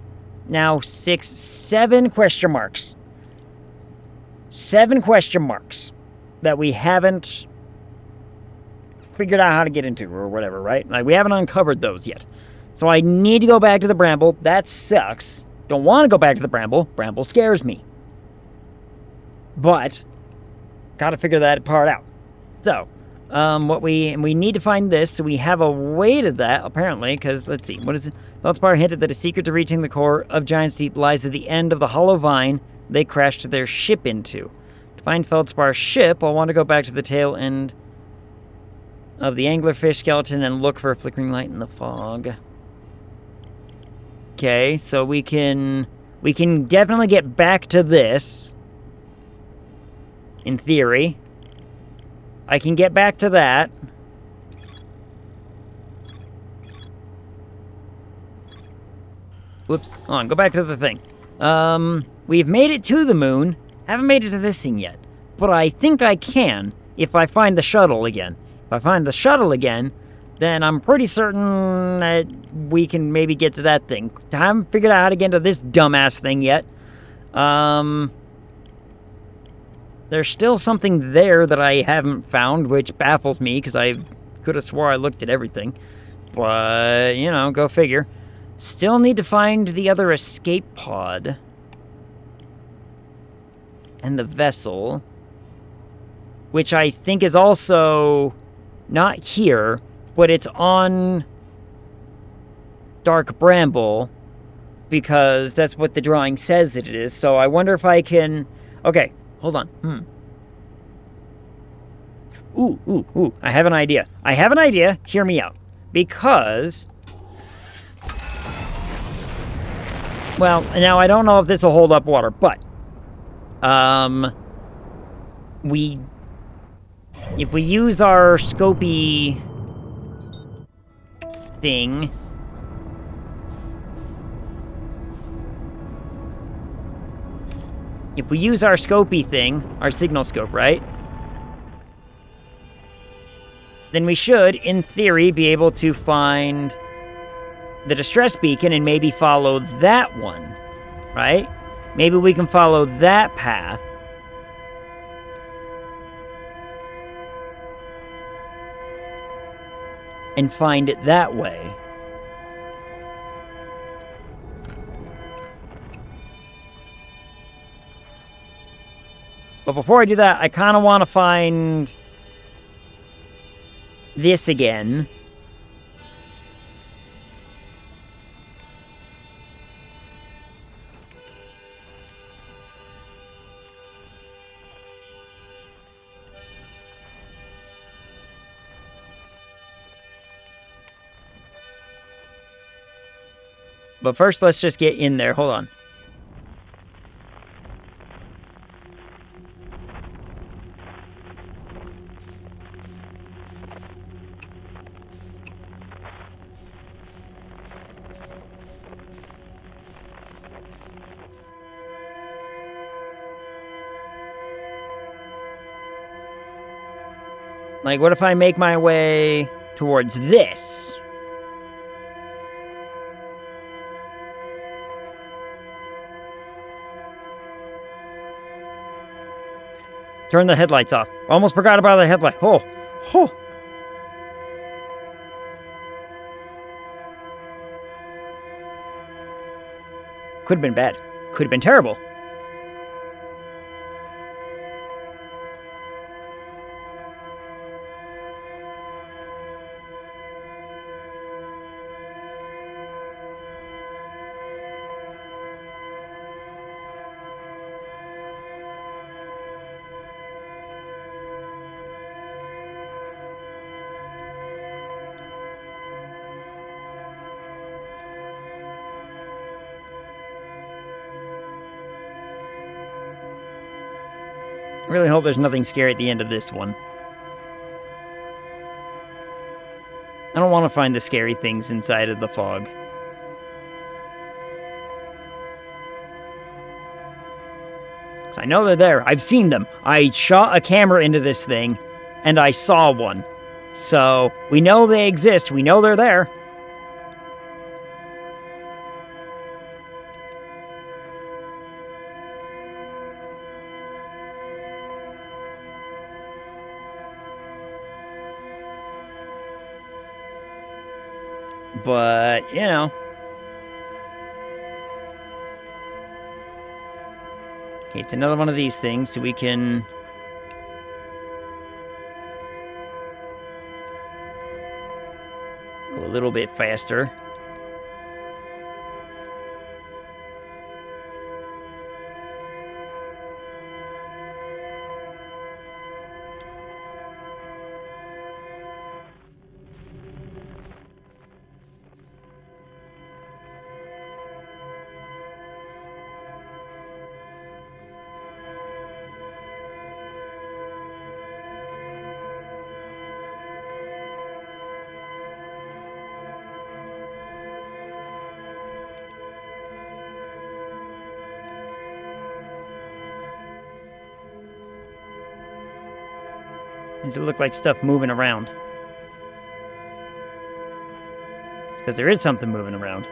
now 6, 7 question marks. 7 question marks that we haven't figured out how to get into or whatever, right? Like, we haven't uncovered those yet. So I need to go back to the bramble. That sucks. Don't want to go back to the bramble. Bramble scares me. But gotta figure that part out. So, what we need to find this, so we have a way to that, apparently, because, let's see, what is it? Feldspar hinted that a secret to reaching the core of Giant's Deep lies at the end of the hollow vine they crashed their ship into. To find Feldspar's ship, I'll want to go back to the tail end of the anglerfish skeleton and look for a flickering light in the fog. Okay, so we can definitely get back to this. In theory. I can get back to that. Whoops. Hold on, go back to the thing. We've made it to the moon. Haven't made it to this thing yet. But I think I can if I find the shuttle again. If I find the shuttle again, then I'm pretty certain that we can maybe get to that thing. I haven't figured out how to get into this dumbass thing yet. There's still something there that I haven't found, which baffles me, because I could have swore I looked at everything. But, you know, go figure. Still need to find the other escape pod. And the vessel. Which I think is also not here, but it's on Dark Bramble, because that's what the drawing says that it is. So I wonder if I can... Okay, hold on. Ooh. I have an idea. Hear me out. Because... Well, now I don't know if this will hold up water, but... If we use our scopy thing... If we use our scopy thing, our signal scope, right? Then we should, in theory, be able to find the distress beacon and maybe follow that one, right? Maybe we can follow that path. And find it that way. But before I do that, I kind of want to find this again. But first, let's just get in there. Hold on. Like, what if I make my way towards this? Turn the headlights off. Almost forgot about the headlight. Oh. Could have been bad. Could have been terrible. I really hope there's nothing scary at the end of this one. I don't want to find the scary things inside of the fog. I know they're there. I've seen them. I shot a camera into this thing, and I saw one. So, we know they exist. We know they're there. But, you know. Okay, it's another one of these things, so we can... go a little bit faster. Does it look like stuff moving around? Because there is something moving around.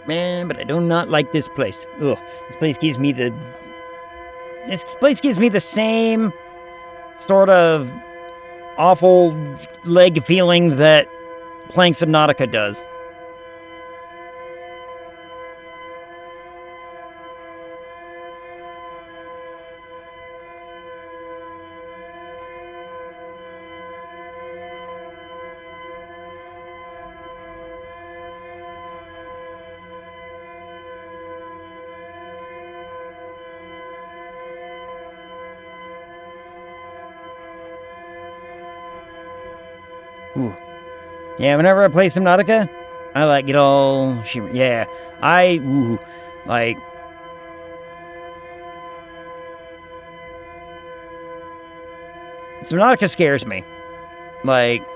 Man, but I do not like this place. Ugh, this place gives me the... This place gives me the same sort of awful leg feeling that playing Subnautica does. Ooh. Yeah, whenever I play Subnautica, I like it all shimmer. Yeah, like... Subnautica scares me. Like,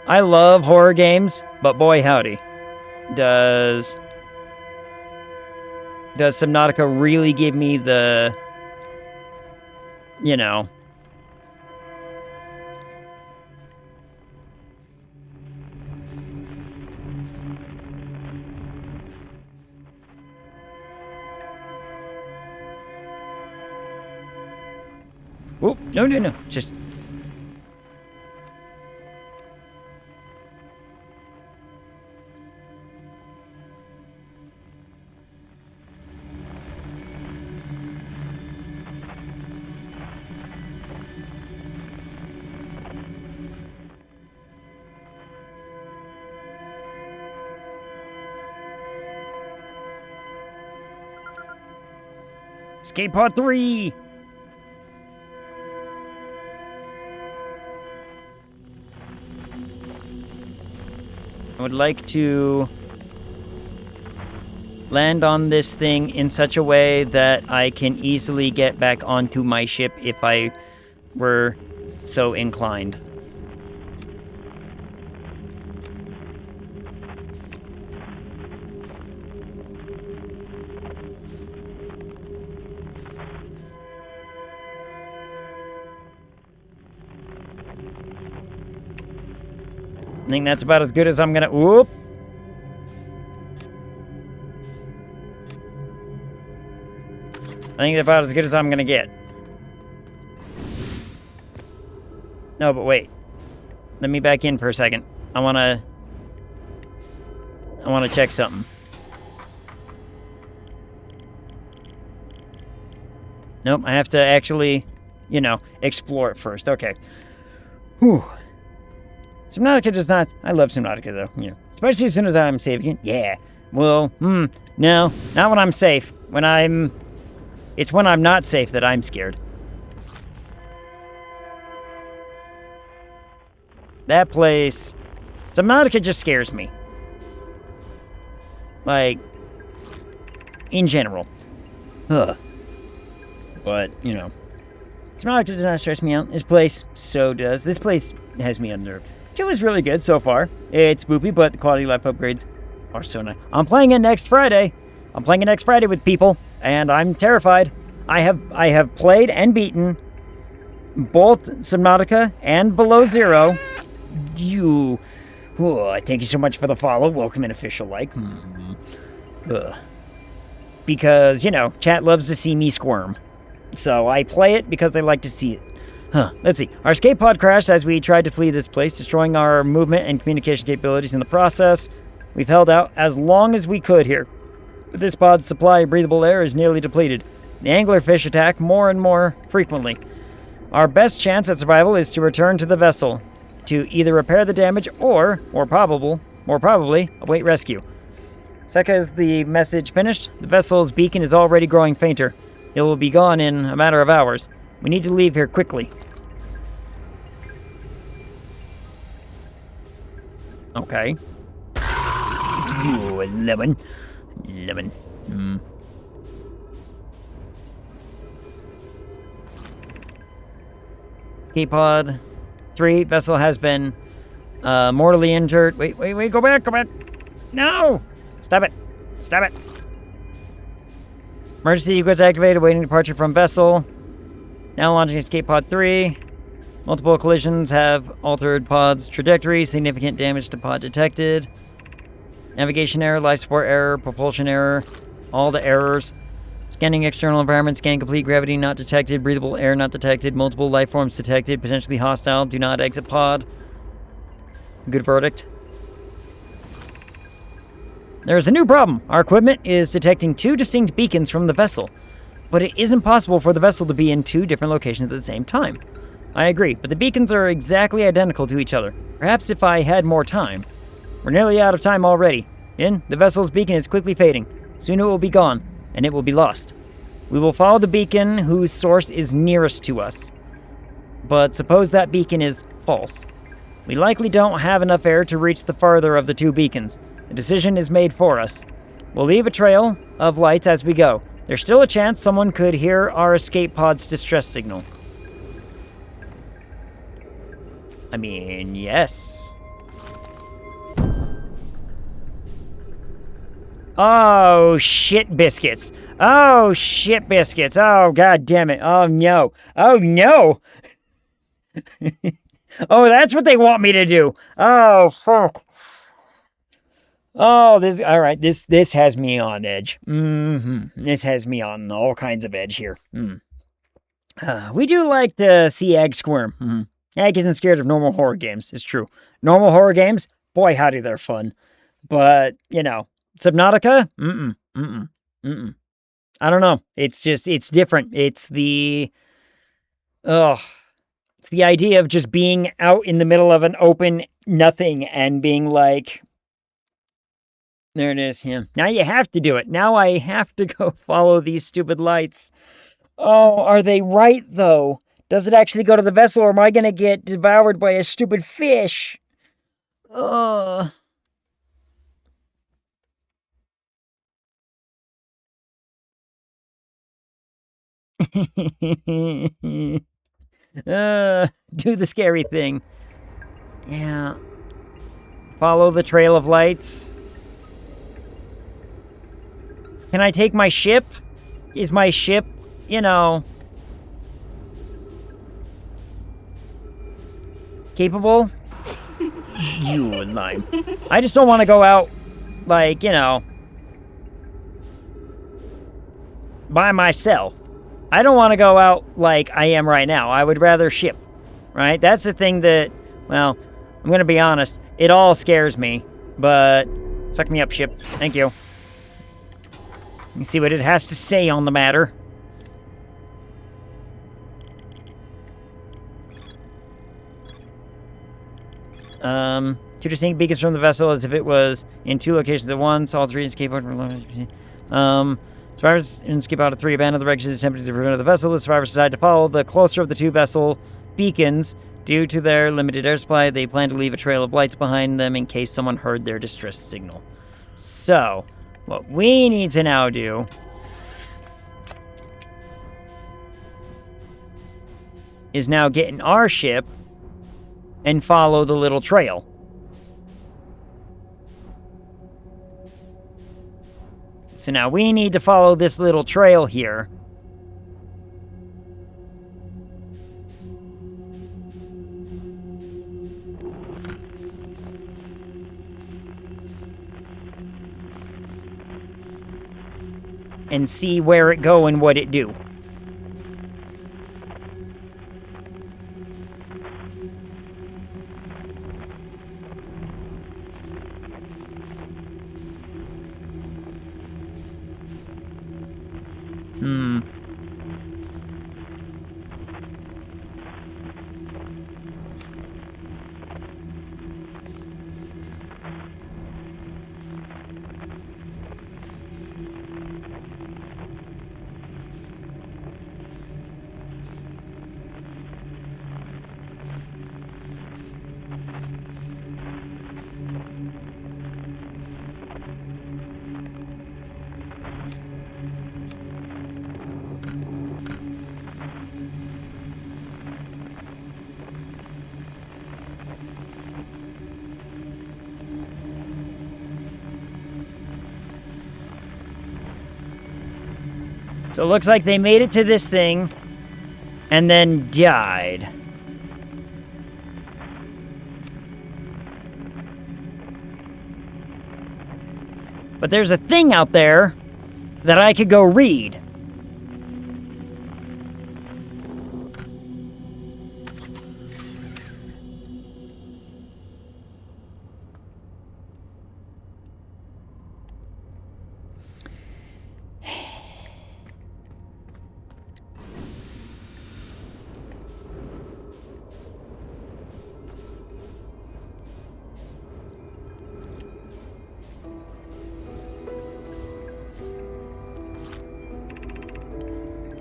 I love horror games, but boy howdy, does Subnautica really give me the, you know... Oh, no, just... Escape Pod 3! I would like to land on this thing in such a way that I can easily get back onto my ship if I were so inclined. I think that's about as good as I'm gonna... Whoop! I think that's about as good as I'm gonna get. No, but wait. Let me back in for a second. I wanna check something. Nope, I have to actually, you know, explore it first. Okay. Whew. Subnautica does not... I love Subnautica, though. You know, especially as soon as I'm safe again. Yeah. Well, no. Not when I'm safe. It's when I'm not safe that I'm scared. That place... Subnautica just scares me. Like, in general. Ugh. But, you know, Subnautica does not stress me out. This place so does. This place has me unnerved. It was really good so far. It's spoopy, but the quality of life upgrades are so nice. I'm playing it next Friday. I'm playing it next Friday with people, and I'm terrified. I have played and beaten both Subnautica and Below Zero. Thank you so much for the follow. Welcome and official like. Because, you know, chat loves to see me squirm. So I play it because they like to see it. Let's see. Our escape pod crashed as we tried to flee this place, destroying our movement and communication capabilities in the process. We've held out as long as we could here. But this pod's supply of breathable air is nearly depleted. The anglerfish attack more and more frequently. Our best chance at survival is to return to the vessel, to either repair the damage or, more probably, await rescue. Second as the message finished, the vessel's beacon is already growing fainter. It will be gone in a matter of hours. We need to leave here quickly. Okay. Ooh, lemon. Escape pod 3. Vessel has been mortally injured. Wait, go back. No! Stop it. Emergency sequence activated, awaiting departure from vessel. Now launching escape pod 3. Multiple collisions have altered pod's trajectory. Significant damage to pod detected. Navigation error, life support error, propulsion error. All the errors. Scanning external environment. Scan complete. Gravity not detected. Breathable air not detected. Multiple life forms detected. Potentially hostile. Do not exit pod. Good verdict. There's a new problem. Our equipment is detecting 2 distinct beacons from the vessel, but it isn't possible for the vessel to be in 2 different locations at the same time. I agree, but the beacons are exactly identical to each other. Perhaps if I had more time. We're nearly out of time already. The vessel's beacon is quickly fading. Soon it will be gone, and it will be lost. We will follow the beacon whose source is nearest to us. But suppose that beacon is false. We likely don't have enough air to reach the farther of the 2 beacons. The decision is made for us. We'll leave a trail of lights as we go. There's still a chance someone could hear our escape pod's distress signal. I mean, yes. Oh, shit biscuits. Oh, god damn it. Oh, no. Oh, that's what they want me to do. Oh, fuck. Oh, this has me on edge. This has me on all kinds of edge here. We do like to see Egg squirm. Egg isn't scared of normal horror games. It's true. Normal horror games, boy howdy, they're fun. But, you know, Subnautica? I don't know. It's different. It's the idea of just being out in the middle of an open nothing and being like, there it is, yeah. Now you have to do it. Now I have to go follow these stupid lights. Oh, are they right, though? Does it actually go to the vessel, or am I gonna get devoured by a stupid fish? Do the scary thing. Yeah. Follow the trail of lights. Can I take my ship? Is my ship, you know, capable? You and Lime. I just don't want to go out, like, you know, by myself. I don't want to go out like I am right now. I would rather ship, right? That's the thing that, well, I'm going to be honest. It all scares me, but suck me up, ship. Thank you. Let me see what it has to say on the matter. Two distinct beacons from the vessel as if it was in two locations at once. All three escape out. Survivors escape out of three abandoned the wreckage attempting to prevent the vessel. The survivors decide to follow the closer of the two vessel beacons. Due to their limited air supply, they plan to leave a trail of lights behind them in case someone heard their distress signal. So, what we need to now do is now get in our ship and follow the little trail. So now we need to follow this little trail here. And see where it go and what it do. So it looks like they made it to this thing and then died. But there's a thing out there that I could go read.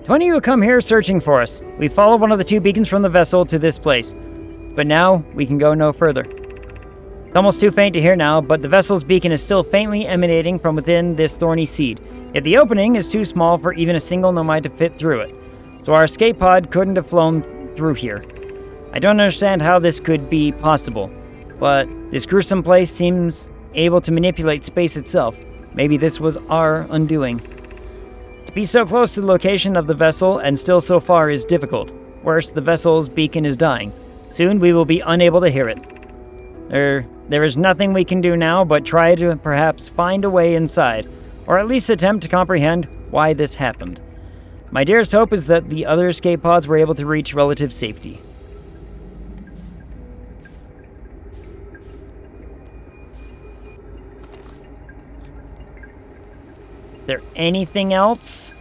Twenty of you come here searching for us. We followed one of the two beacons from the vessel to this place. But now, we can go no further. It's almost too faint to hear now, but the vessel's beacon is still faintly emanating from within this thorny seed. Yet the opening is too small for even a single nomad to fit through it. So our escape pod couldn't have flown through here. I don't understand how this could be possible, but this gruesome place seems able to manipulate space itself. Maybe this was our undoing. To be so close to the location of the vessel and still so far is difficult. Worse, the vessel's beacon is dying. Soon we will be unable to hear it. There is nothing we can do now but try to perhaps find a way inside, or at least attempt to comprehend why this happened. My dearest hope is that the other escape pods were able to reach relative safety. Is there anything else?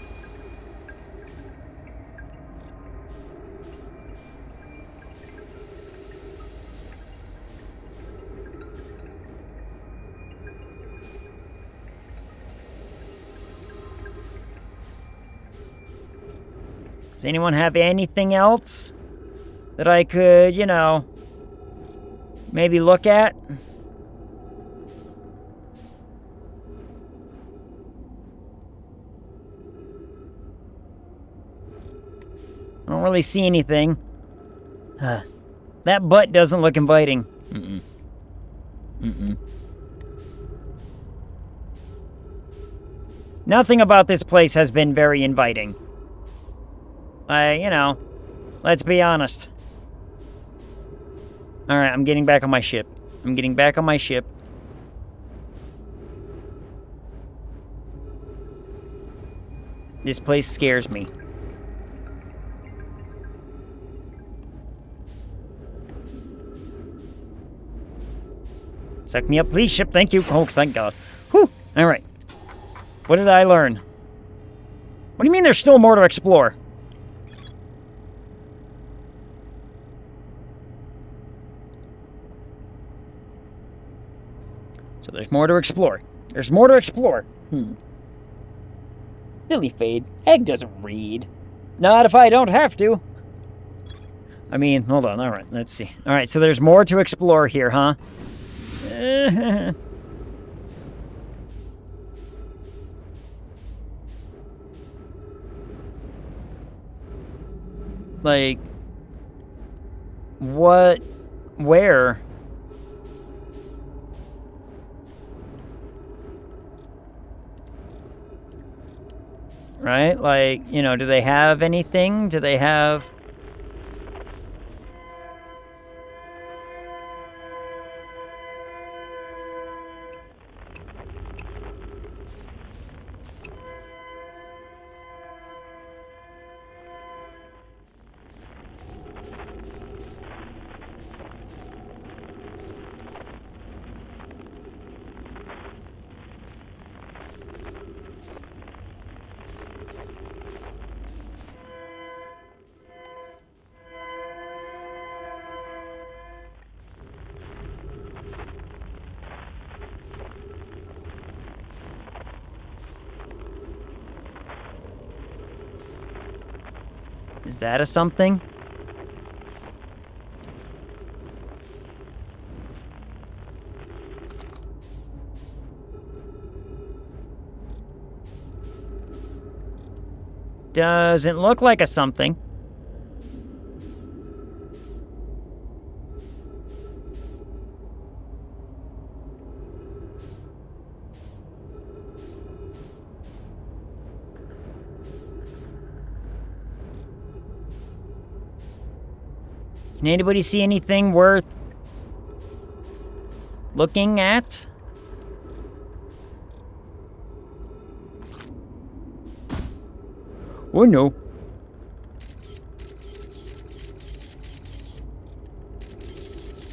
Does anyone have anything else that I could, maybe look at? I don't really see anything. That butt doesn't look inviting. Nothing about this place has been very inviting. Let's be honest. Alright, I'm getting back on my ship. I'm getting back on my ship. This place scares me. Suck me up, please, ship. Thank you. Oh, thank God. Whew. All right. What did I learn? What do you mean there's still more to explore? So there's more to explore. There's more to explore. Silly Fade. Egg doesn't read. Not if I don't have to. I mean, hold on. All right, let's see. All right, so there's more to explore here, huh? Like, what? Where? Right? Like, you know, do they have anything? Do they have... Is that a something? Doesn't look like a something. Can anybody see anything worth looking at? Oh no.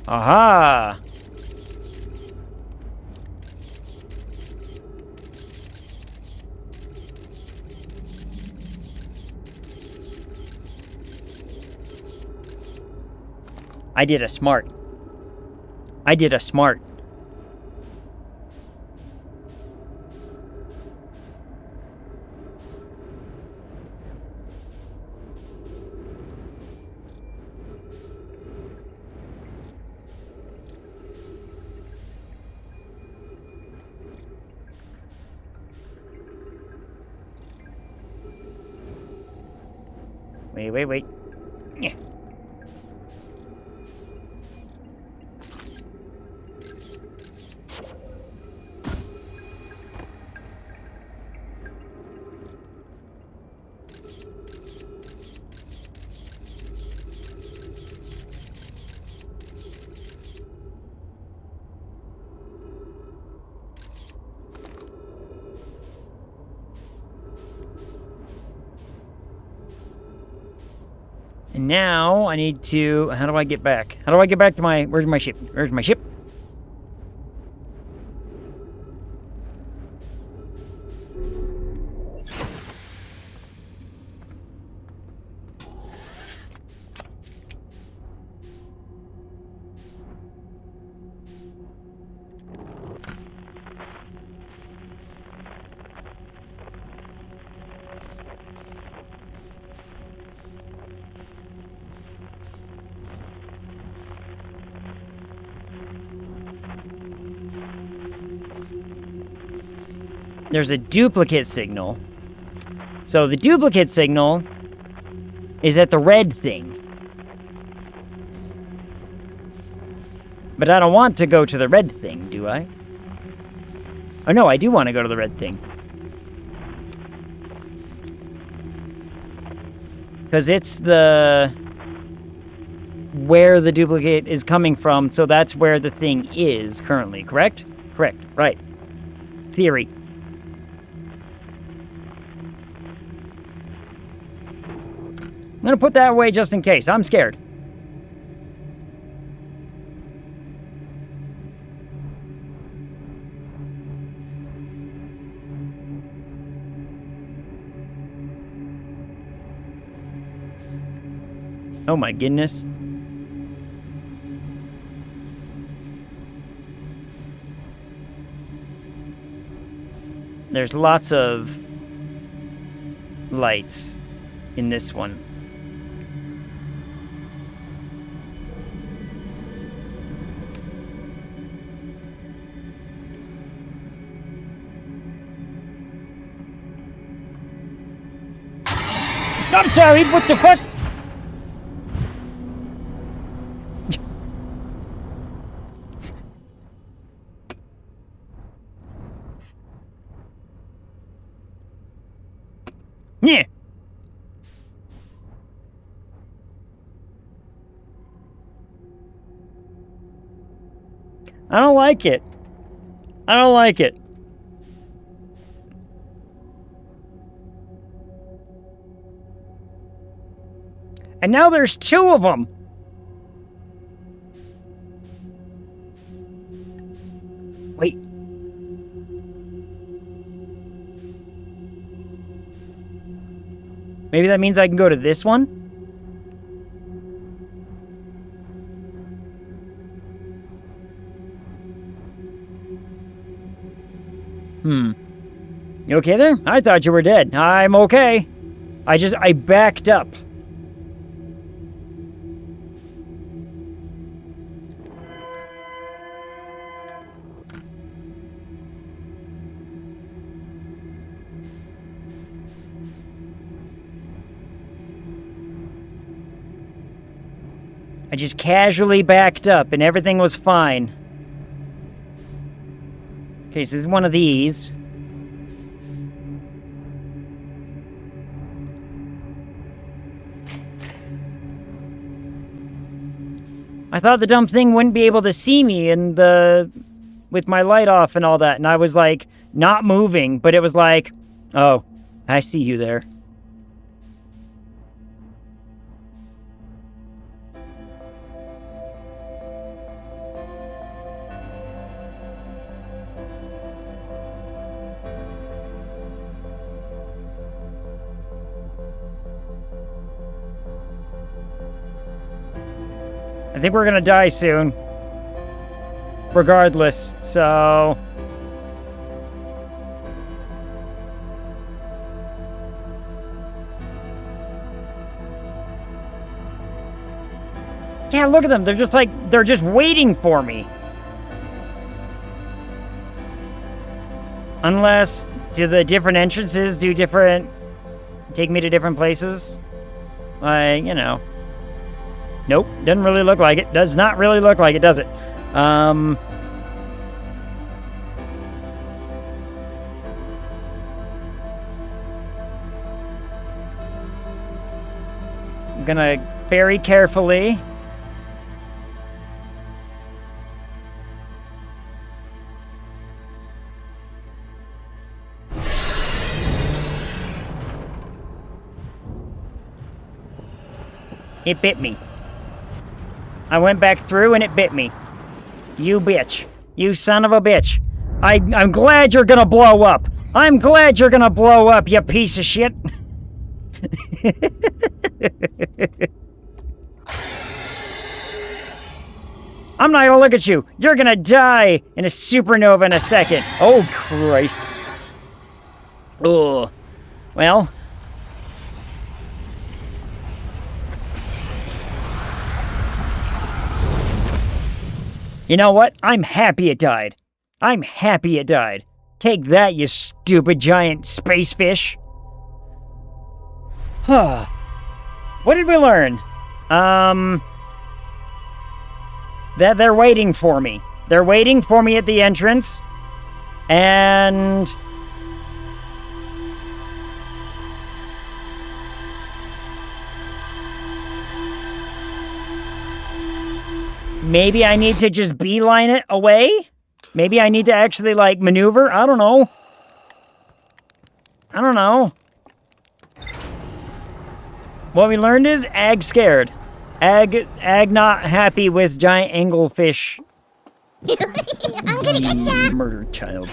Aha! I did a smart. I did a smart. Wait. Yeah. And now I need to... How do I get back? How do I get back to my... Where's my ship? Where's my ship? There's a duplicate signal. So the duplicate signal is at the red thing. But I don't want to go to the red thing, do I? Oh no, I do want to go to the red thing. Because it's the... where the duplicate is coming from, so that's where the thing is currently, correct? Correct, right. Theory. I'm gonna put that away just in case. I'm scared. Oh my goodness. There's lots of lights in this one. I'm sorry, what the fuck? Yeah. I don't like it. I don't like it. And now there's two of them. Wait. Maybe that means I can go to this one? You okay there? I thought you were dead. I'm okay. I backed up. I just casually backed up and everything was fine. Okay, so this is one of these. I thought the dumb thing wouldn't be able to see me and with my light off and all that, and I was like not moving, but it was like, oh, I see you there. I think we're gonna die soon. Regardless, so... Yeah, look at them. They're just like, they're just waiting for me. Unless, do the different entrances do different... take me to different places? You know... Nope, doesn't really look like it. Does not really look like it, does it? I'm gonna very carefully... It bit me. I went back through and it bit me. You bitch. You son of a bitch. I'm glad you're gonna blow up. I'm glad you're gonna blow up, you piece of shit. I'm not gonna look at you. You're gonna die in a supernova in a second. Oh, Christ. Oh. Well... You know what? I'm happy it died. I'm happy it died. Take that, you stupid giant space fish. What did we learn? That they're waiting for me. They're waiting for me at the entrance. And... maybe I need to just beeline it away? Maybe I need to actually, like, maneuver? I don't know. I don't know. What we learned is Ag scared. Ag not happy with giant anglefish. I'm gonna get ya! Murdered child.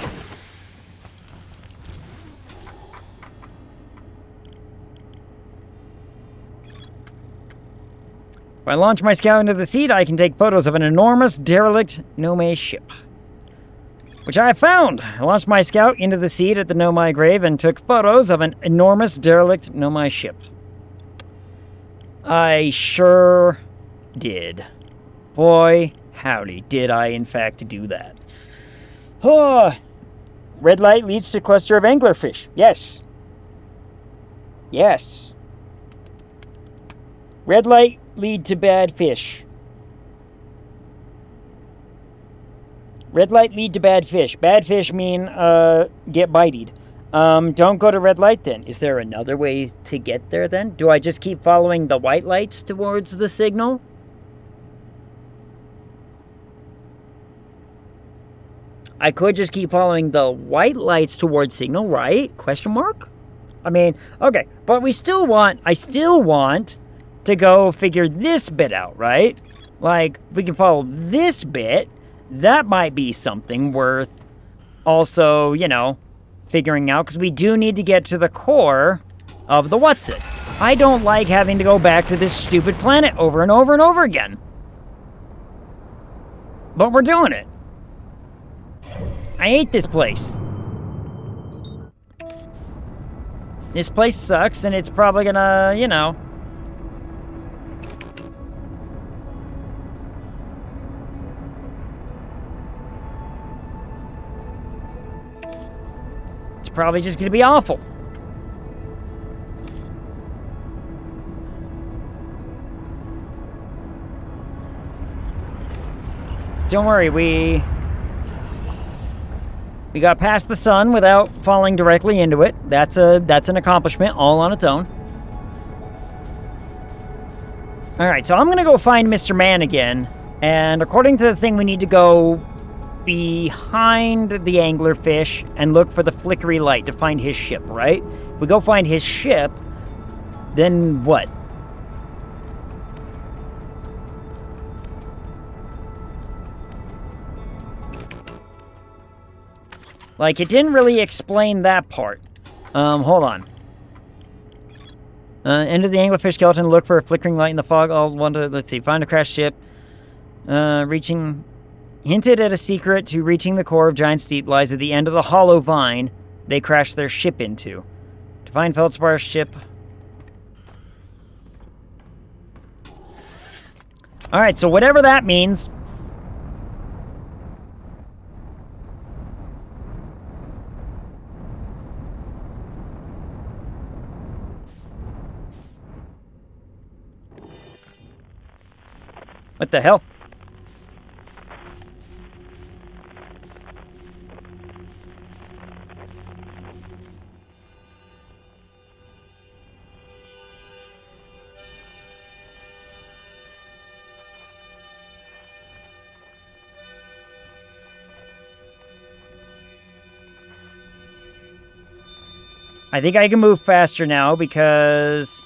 If I launch my scout into the sea, I can take photos of an enormous derelict Nomai ship. Which I found! I launched my scout into the sea at the Nomai grave and took photos of an enormous derelict Nomai ship. I sure did. Boy, howdy, did I in fact do that. Oh, red light leads to cluster of anglerfish. Yes. Yes. Red light lead to bad fish. Red light lead to bad fish. Bad fish mean, get biteyed. Don't go to red light then. Is there another way to get there then? Do I just keep following the white lights towards the signal? I could just keep following the white lights towards signal, right? Question mark? I mean, okay, but I still want to go figure this bit out, right? Like, if we can follow this bit, that might be something worth also, you know, figuring out, because we do need to get to the core of the what's-it. I don't like having to go back to this stupid planet over and over and over again. But we're doing it. I hate this place. This place sucks, and it's probably gonna, you know... It's probably just gonna be awful. Don't worry, we got past the sun without falling directly into it. That's an accomplishment all on its own. Alright, so I'm gonna go find Mr. Man again, and according to the thing, we need to go behind the anglerfish and look for the flickery light to find his ship, right? If we go find his ship, then what? Like, it didn't really explain that part. Hold on. Enter the anglerfish skeleton, look for a flickering light in the fog. I'll want to, let's see, find a crashed ship. Hinted at a secret to reaching the core of Giant Steep lies at the end of the hollow vine they crashed their ship into. To find Feldspar's ship. Alright, so whatever that means. What the hell? I think I can move faster now because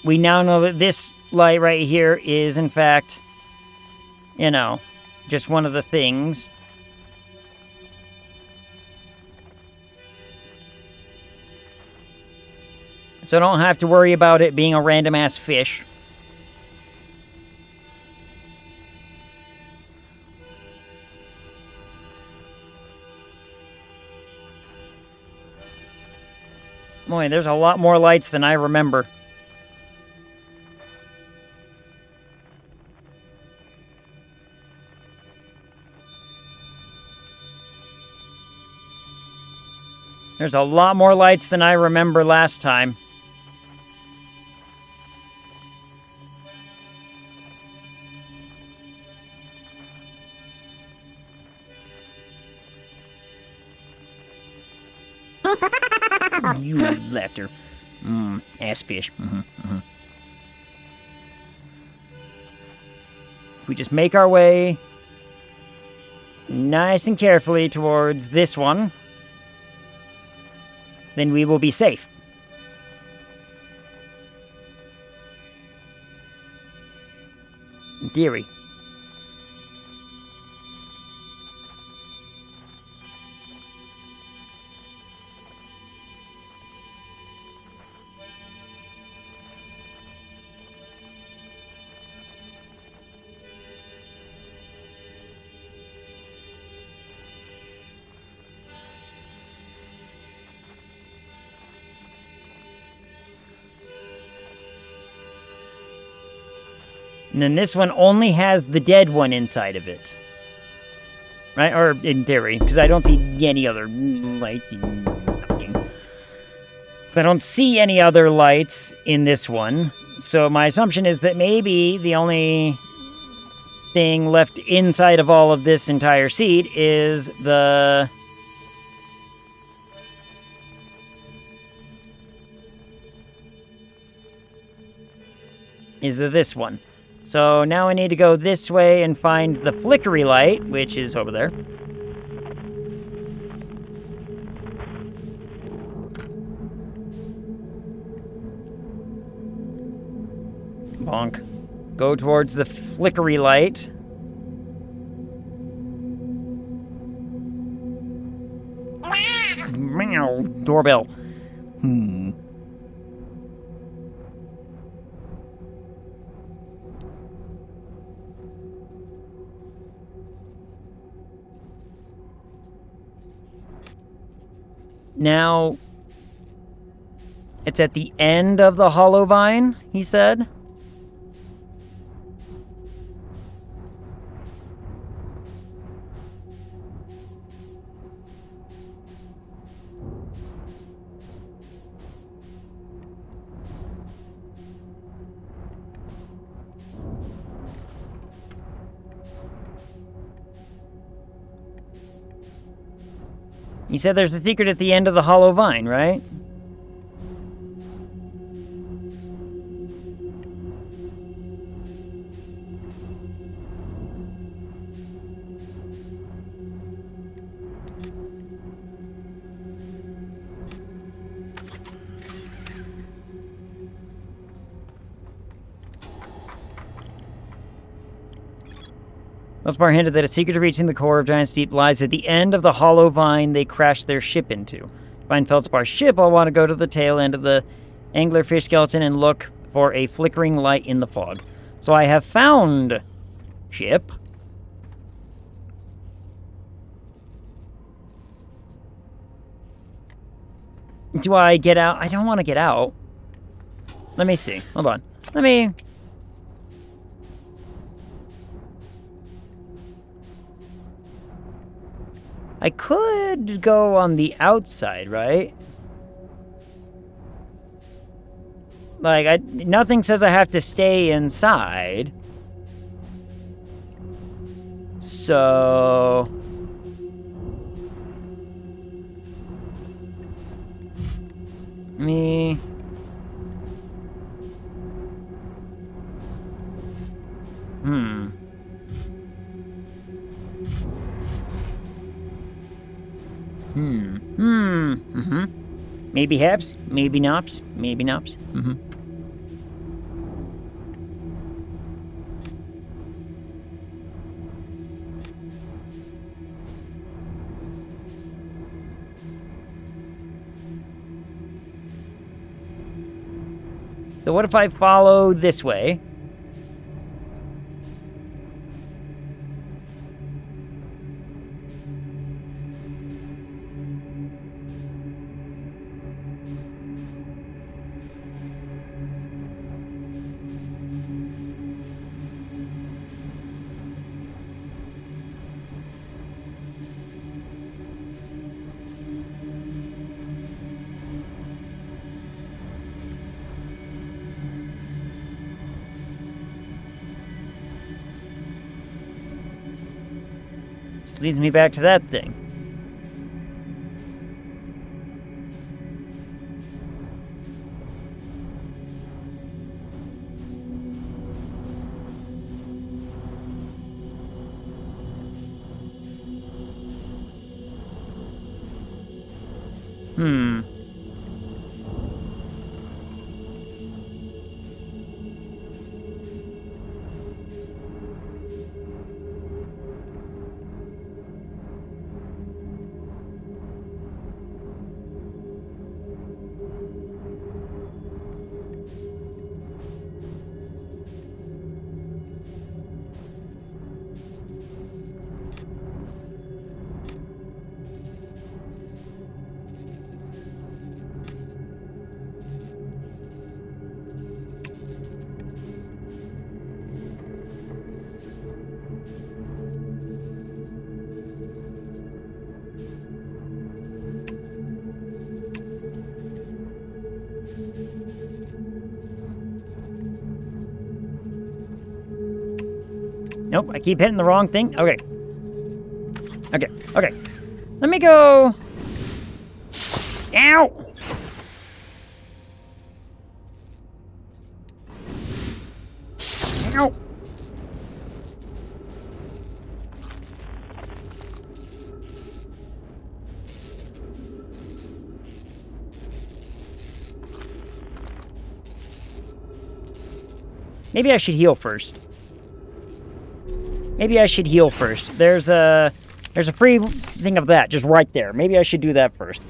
we now know that this light right here is, in fact, you know, just one of the things. So I don't have to worry about it being a random-ass fish. Boy, there's a lot more lights than I remember. There's a lot more lights than I remember last time. You left her. Ass fish. we just make our way nice and carefully towards this one, then we will be safe. In theory. And then this one only has the dead one inside of it. Right? Or in theory, because I don't see any other light. I don't see any other lights in this one. So my assumption is that maybe the only thing left inside of all of this entire seat is the... this one. So now I need to go this way and find the flickery light, which is over there. Bonk. Go towards the flickery light. Meow. Doorbell. Now, it's at the end of the hollow vine, he said. He said there's a secret at the end of the hollow vine, right? Feldspar hinted that a secret to reaching the core of Giant's Deep lies at the end of the hollow vine they crashed their ship into. To find Feldspar's ship, I'll want to go to the tail end of the anglerfish skeleton and look for a flickering light in the fog. So I have found ship. Do I get out? I don't want to get out. Let me see. Hold on. I could go on the outside, right? Like, nothing says I have to stay inside. So... me... Maybe haps, maybe nops, maybe nops. So what if I follow this way? Leads me back to that thing. Hmm. Nope, I keep hitting the wrong thing. Okay. Okay, okay. Let me go. Ow! Ow! Maybe I should heal first. Maybe I should heal first. There's a free thing of that just right there. Maybe I should do that first.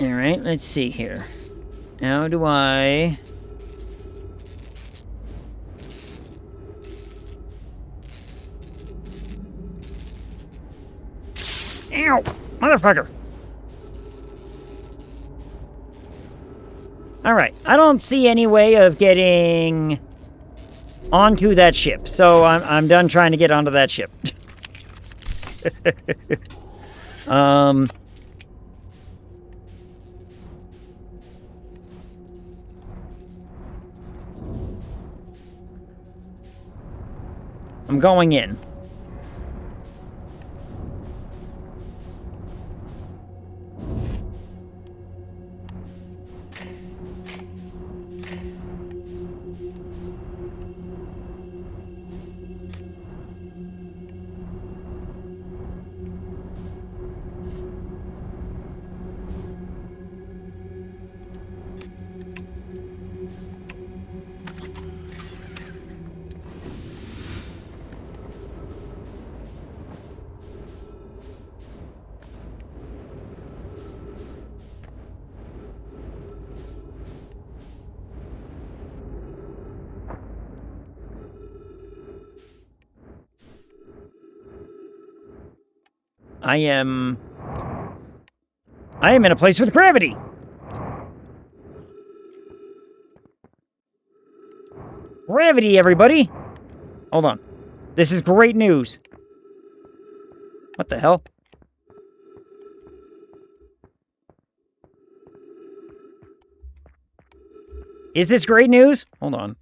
Alright, let's see here. How do I... Ow! Motherfucker! Alright, I don't see any way of getting onto that ship, so I'm done trying to get onto that ship. I'm going in. I am in a place with gravity! Gravity, everybody! Hold on. This is great news. What the hell? Is this great news? Hold on.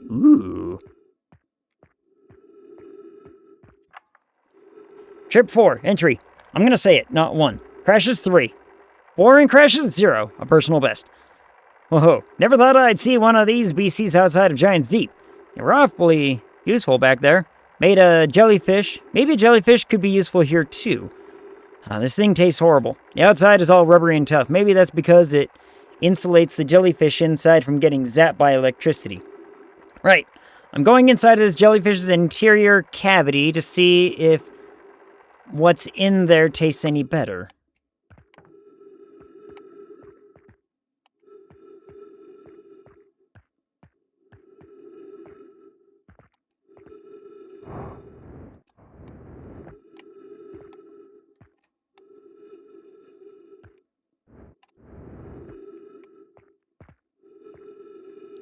Ooh. Trip 4, entry. I'm gonna say it, not 1. Crashes 3. Boring crashes 0, a personal best. Whoa, never thought I'd see one of these beasties outside of Giant's Deep. They were awfully useful back there. Made a jellyfish. Maybe a jellyfish could be useful here too. This thing tastes horrible. The outside is all rubbery and tough. Maybe that's because it insulates the jellyfish inside from getting zapped by electricity. Right. I'm going inside of this jellyfish's interior cavity to see if what's in there tastes any better.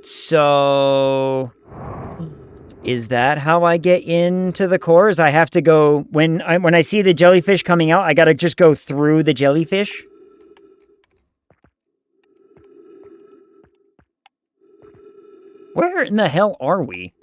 So... is that how I get into the cores? I have to go... When I see the jellyfish coming out, I gotta just go through the jellyfish? Where in the hell are we?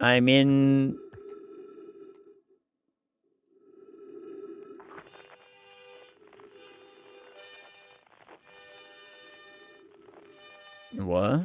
I'm in... What?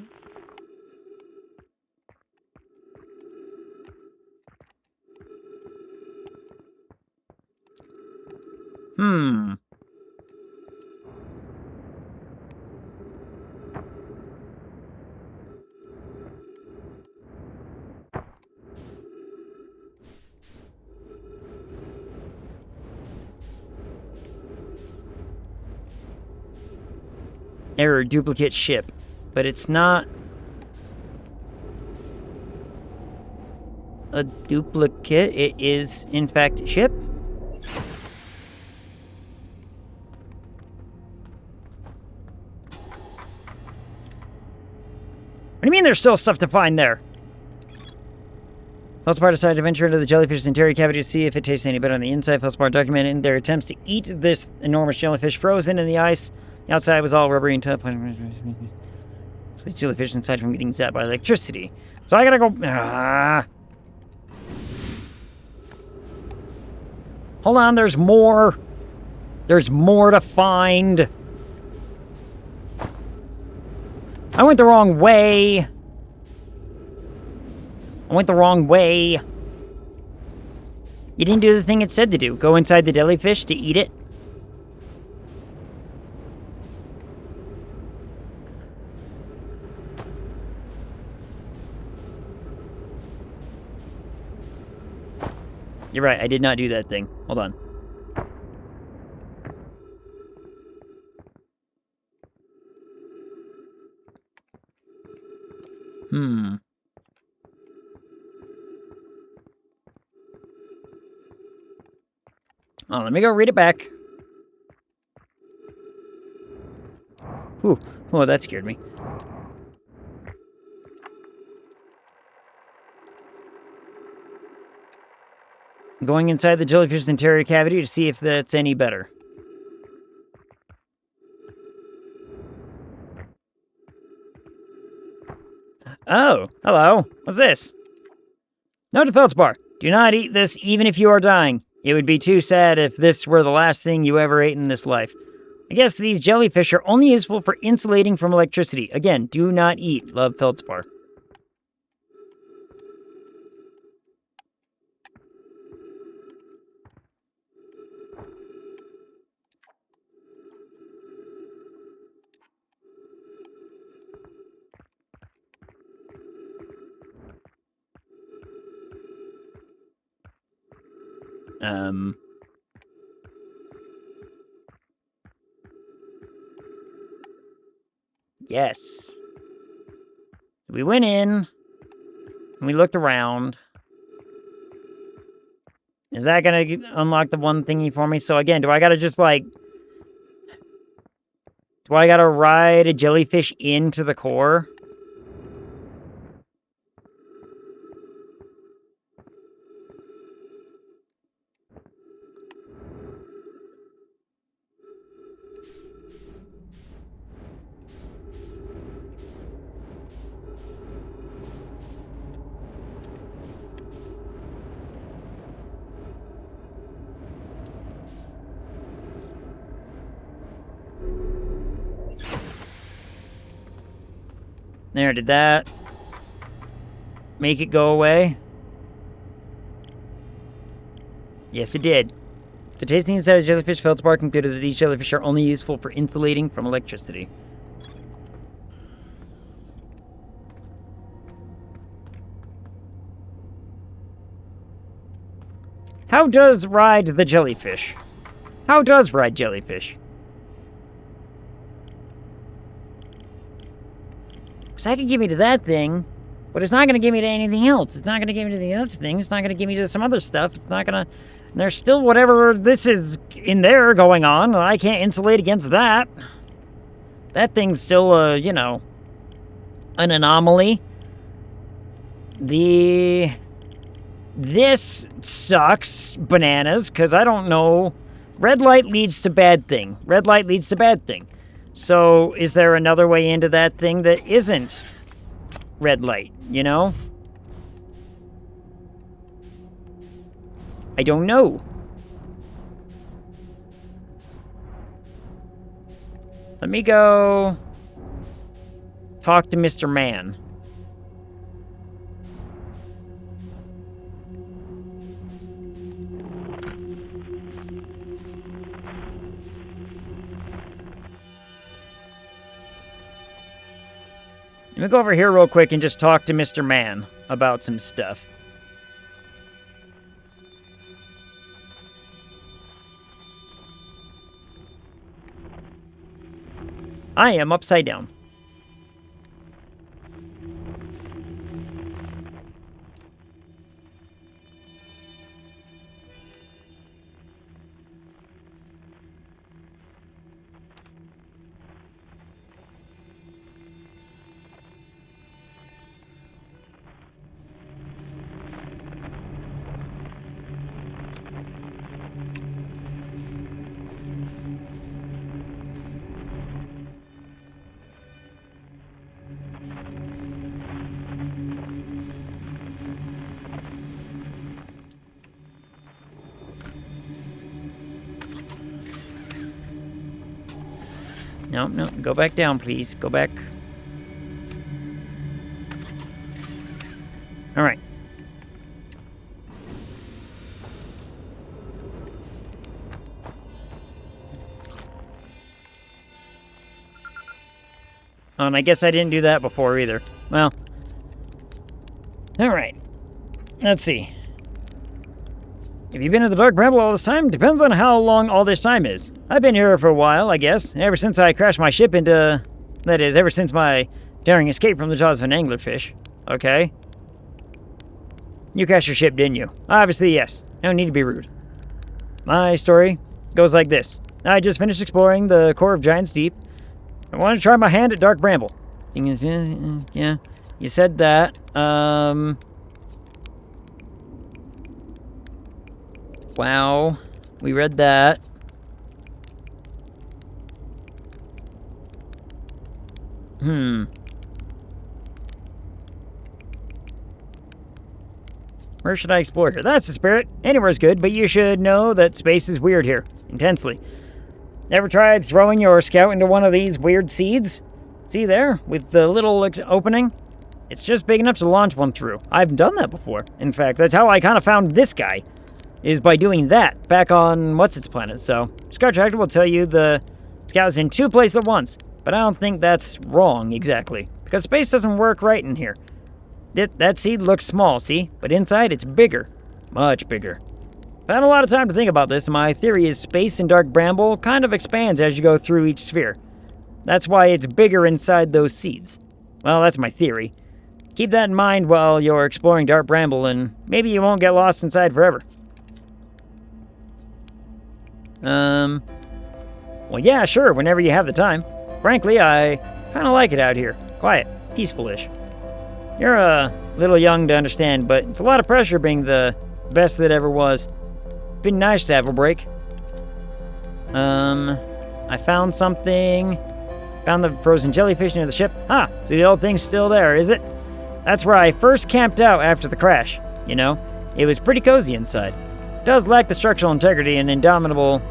Error, duplicate ship. But it's not a duplicate. It is, in fact, ship. What do you mean there's still stuff to find there? Feldspar decided to venture into the jellyfish's interior cavity to see if it tastes any better on the inside. Feldspar documented their attempts to eat this enormous jellyfish frozen in the ice. The outside was all rubbery and tough. So the jellyfish inside from getting zapped by electricity. So I gotta go... Hold on, there's more. There's more to find. I went the wrong way. I went the wrong way. You didn't do the thing it said to do. Go inside the jellyfish to eat it. You're right, I did not do that thing. Hold on. Oh, let me go read it back. Whew. Oh, that scared me. Going inside the jellyfish's interior cavity to see if that's any better. Oh, hello. What's this? Note to Feldspar. Do not eat this even if you are dying. It would be too sad if this were the last thing you ever ate in this life. I guess these jellyfish are only useful for insulating from electricity. Again, do not eat. Love, Feldspar. Yes. We went in, and we looked around. Is that gonna unlock the one thingy for me? So again, do I gotta just like... Do I gotta ride a jellyfish into the core? There, did that make it go away? Yes, it did. The tasting inside of jellyfish Feldspar concluded that these jellyfish are only useful for insulating from electricity. How does ride the jellyfish? How does ride jellyfish? Because that could give me to that thing, but it's not going to give me to anything else. It's not going to give me to the other thing. It's not going to give me to some other stuff. It's not going to... There's still whatever this is in there going on. I can't insulate against that. That thing's still, you know, an anomaly. This sucks bananas, because I don't know. Red light leads to bad thing. Red light leads to bad thing. So, is there another way into that thing that isn't red light, you know? I don't know. Let me go talk to Mr. Man. Let me go over here real quick and just talk to Mr. Man about some stuff. I am upside down. No, go back down, please. Go back. All right. Oh, and I guess I didn't do that before either. Well. All right. Let's see. Have you been at the Dark Bramble all this time? Depends on how long all this time is. I've been here for a while, I guess. Ever since I crashed my ship into... That is, ever since my daring escape from the jaws of an anglerfish. Okay. You crashed your ship, didn't you? Obviously, yes. No need to be rude. My story goes like this. I just finished exploring the core of Giant's Deep. I want to try my hand at Dark Bramble. Yeah, you said that. Wow. We read that. Where should I explore here? That's the spirit. Anywhere's good, but you should know that space is weird here. Intensely. Ever tried throwing your scout into one of these weird seeds? See there? With the little opening? It's just big enough to launch one through. I've done that before. In fact, that's how I kind of found this guy. Is by doing that back on What's-Its-Planet. So, Scout Tractor will tell you the scout's in two places at once. But I don't think that's wrong, exactly. Because space doesn't work right in here. That seed looks small, see? But inside, it's bigger. Much bigger. I've had a lot of time to think about this, and my theory is space in Dark Bramble kind of expands as you go through each sphere. That's why it's bigger inside those seeds. Well, that's my theory. Keep that in mind while you're exploring Dark Bramble, and maybe you won't get lost inside forever. Well, yeah, sure, whenever you have the time. Frankly, I kind of like it out here. Quiet, peaceful-ish. You're a little young to understand, but it's a lot of pressure being the best that ever was. It'd been nice to have a break. I found something. Found the frozen jellyfish near the ship. Ah, so the old thing's still there, is it? That's where I first camped out after the crash. You know, it was pretty cozy inside. It does lack the structural integrity and indomitable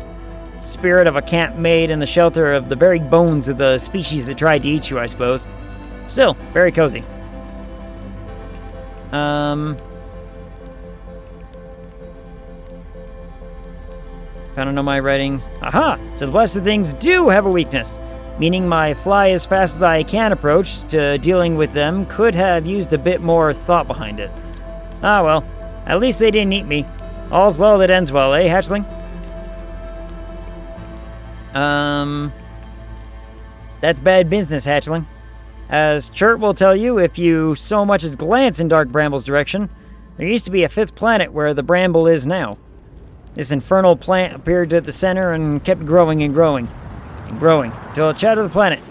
spirit of a camp made in the shelter of the very bones of the species that tried to eat you, I suppose. Still, very cozy. Found on my writing. Aha! So the blessed things do have a weakness. Meaning my fly as fast as I can approach to dealing with them could have used a bit more thought behind it. Ah well, at least they didn't eat me. All's well that ends well, eh, hatchling? That's bad business, hatchling. As Chert will tell you, if you so much as glance in Dark Bramble's direction, there used to be a fifth planet where the Bramble is now. This infernal plant appeared at the center and kept growing and growing and growing until it shattered the planet.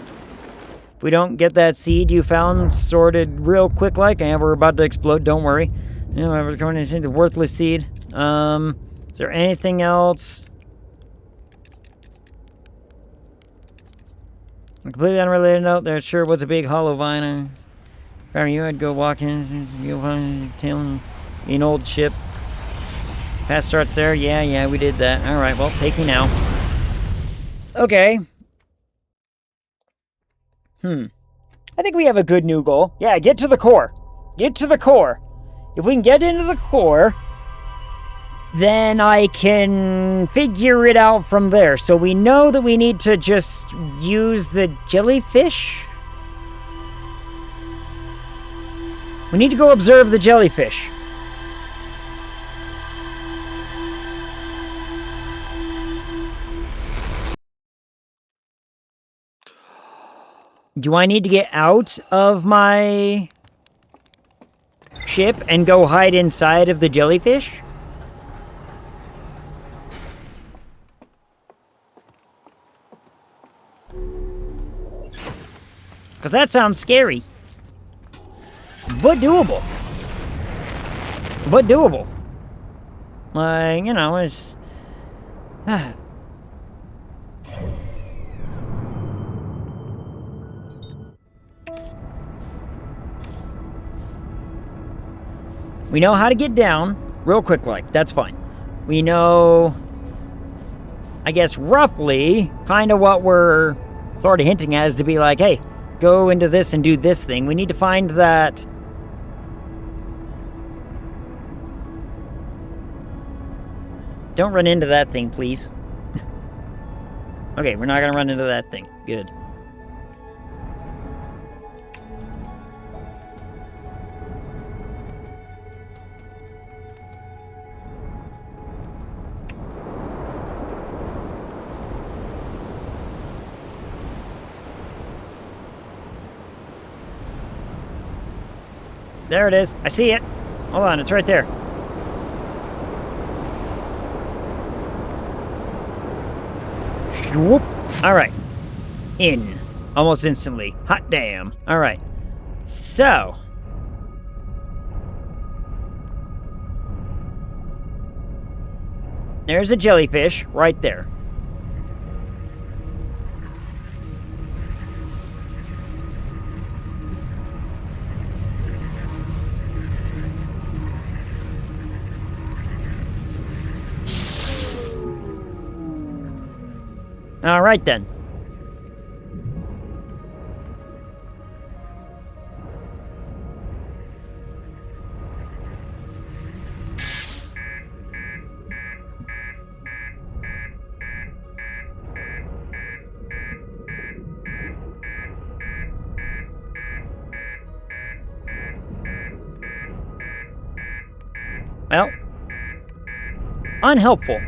If we don't get that seed you found sorted real quick like, and we're about to explode, don't worry. You know, we're coming into the worthless seed. Is there anything else? On a completely unrelated note, there sure was a big hollow vine. From you, I'd go walking, you'll find an old ship. Path starts there. Yeah, we did that. All right, well, take me now. Okay. I think we have a good new goal. Yeah, get to the core. Get to the core. If we can get into the core, then I can figure it out from there. So we know that we need to just use the jellyfish. We need to go observe the jellyfish. Do I need to get out of my ship and go hide inside of the jellyfish? Because that sounds scary. But doable. But doable. Like, you know, it's... We know how to get down, real quick like, that's fine. We know, I guess, roughly, kind of what we're sort of hinting at is to be like, hey, go into this and do this thing. We need to find that... Don't run into that thing, please. Okay, we're not gonna run into that thing. Good. There it is. I see it. Hold on, it's right there. Whoop. All right. In. Almost instantly. Hot damn. All right. So. There's a jellyfish right there. All right, then. Well, unhelpful.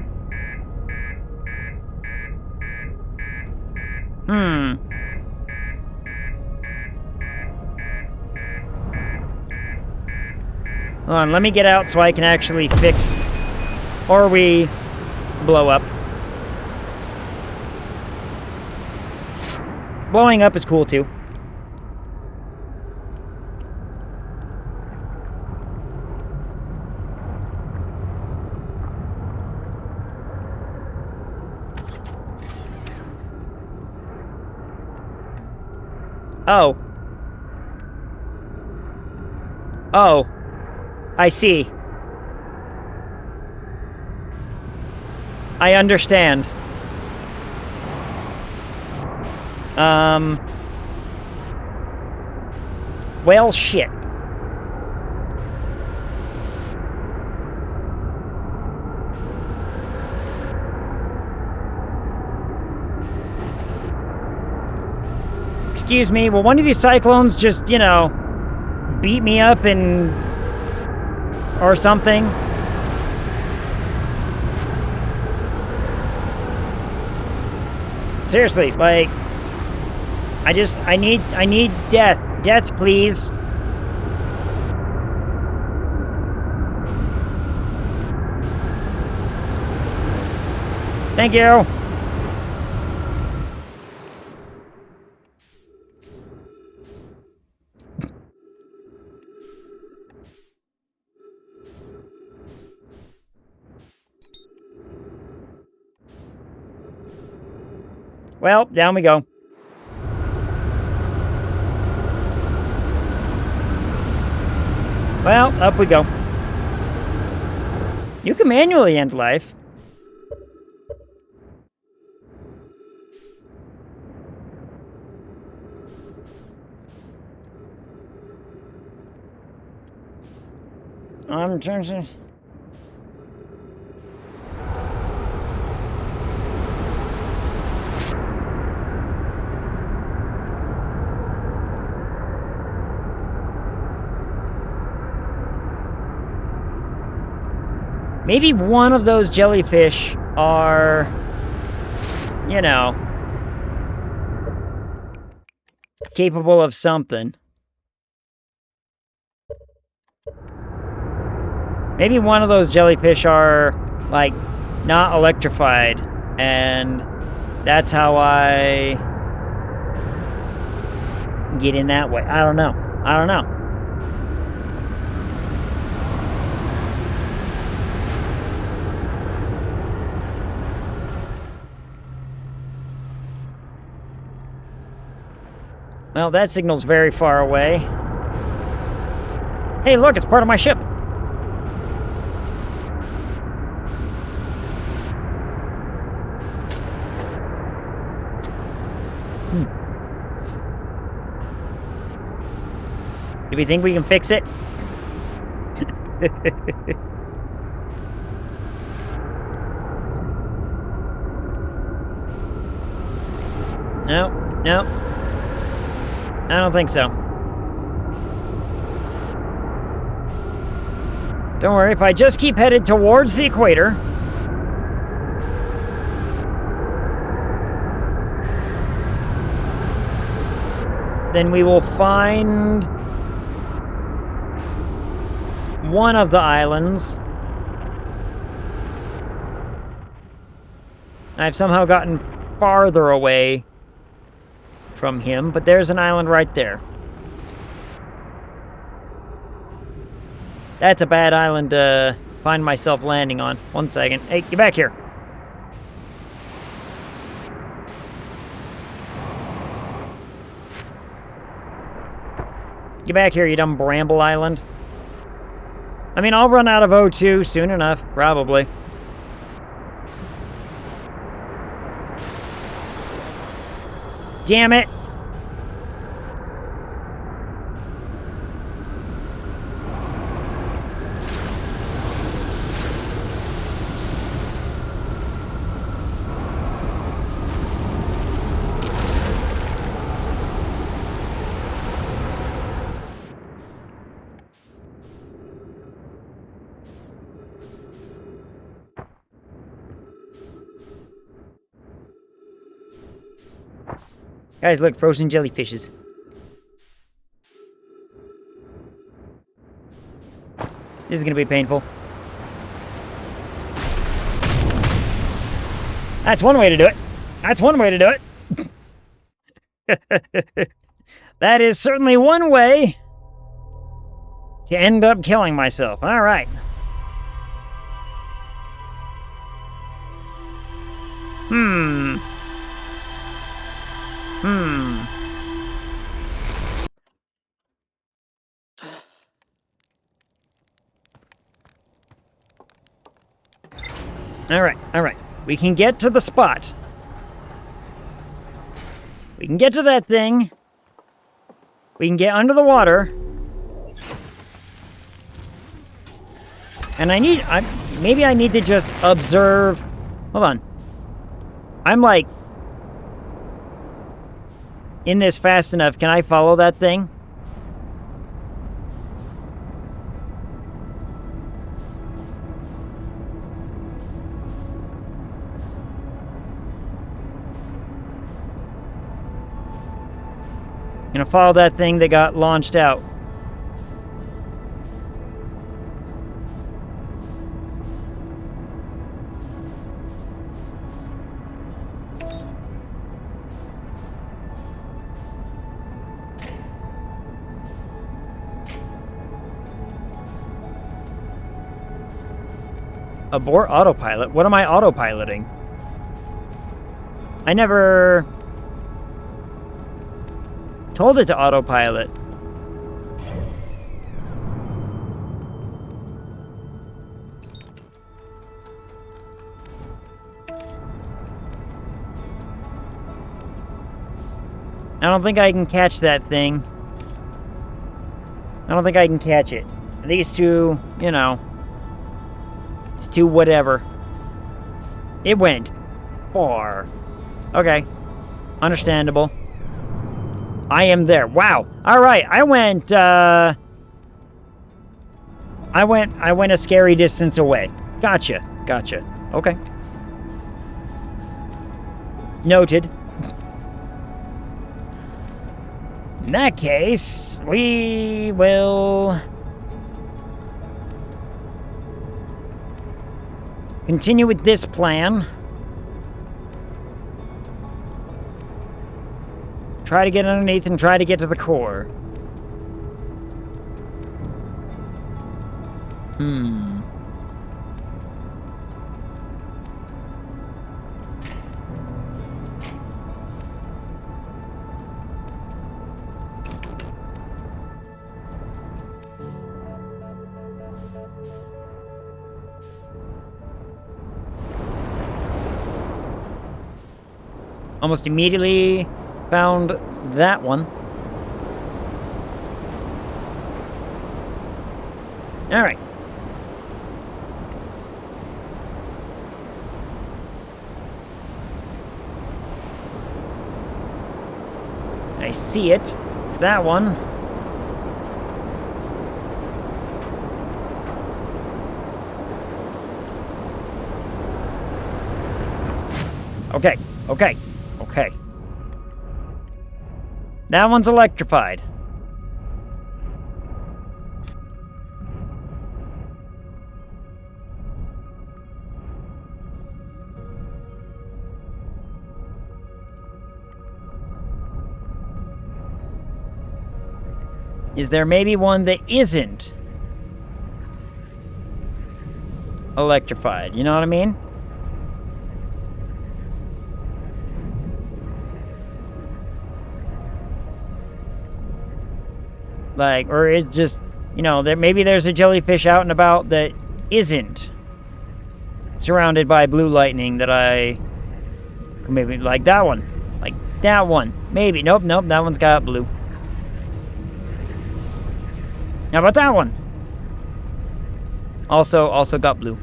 Hold on, let me get out so I can actually fix... Or we blow up. Blowing up is cool, too. Oh. Oh. I see. I understand. Well, shit. Excuse me, will one of you cyclones just, you know, beat me up and... or something? Seriously, like... I need death. Death, please. Thank you. Well, down we go. Well, up we go. You can manually end life. I'm trying to... Maybe one of those jellyfish are, you know, capable of something. Maybe one of those jellyfish are, like, not electrified, and that's how I get in that way. I don't know. I don't know. Well, that signal's very far away. Hey, look, it's part of my ship. Do we think we can fix it? No, no. I don't think so. Don't worry, if I just keep headed towards the equator... then we will find... one of the islands. I've somehow gotten farther away from him, but there's an island right there. That's a bad island to find myself landing on. 1 second. Hey, get back here. Get back here, you dumb bramble island. I mean, I'll run out of O2 soon enough, probably. Damn it! Guys, look, frozen jellyfishes. This is gonna be painful. That's one way to do it. That's one way to do it. That is certainly one way to end up killing myself. All right. All right. We can get to the spot. We can get to that thing. We can get under the water. And maybe I need to just observe. Hold on. I'm like in this fast enough. Can I follow that thing? Gonna follow that thing that got launched out. Abort autopilot? What am I autopiloting? I never told it to autopilot. I don't think I can catch that thing. I don't think I can catch it. These two, you know. It's too whatever. It went far. Okay. Understandable. I am there. Wow. Alright, I went a scary distance away. Gotcha. Gotcha. Okay. Noted. In that case, we will continue with this plan. Try to get underneath and try to get to the core. Almost immediately found that one. All right. I see it. It's that one. Okay, okay, okay. That one's electrified. Is there maybe one that isn't electrified? You know what I mean? Like, or it's just, you know, maybe there's a jellyfish out and about that isn't surrounded by blue lightning that I maybe, like that one. Like that one. Maybe. Nope, nope, that one's got blue. How about that one? Also got blue.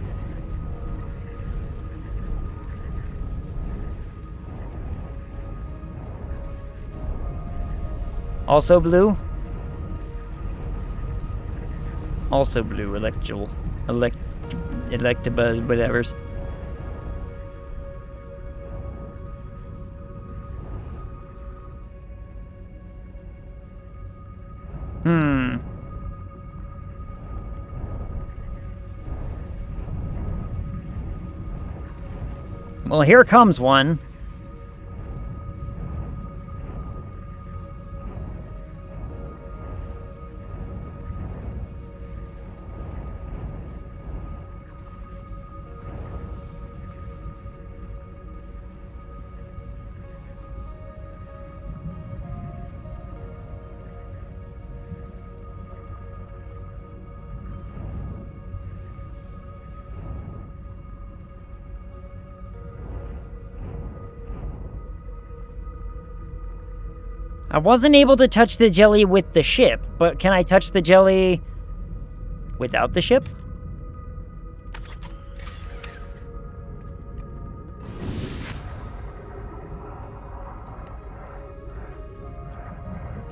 Also blue. Also blue, electabuzz, whatevers. Well, here comes one. I wasn't able to touch the jelly with the ship, but can I touch the jelly without the ship?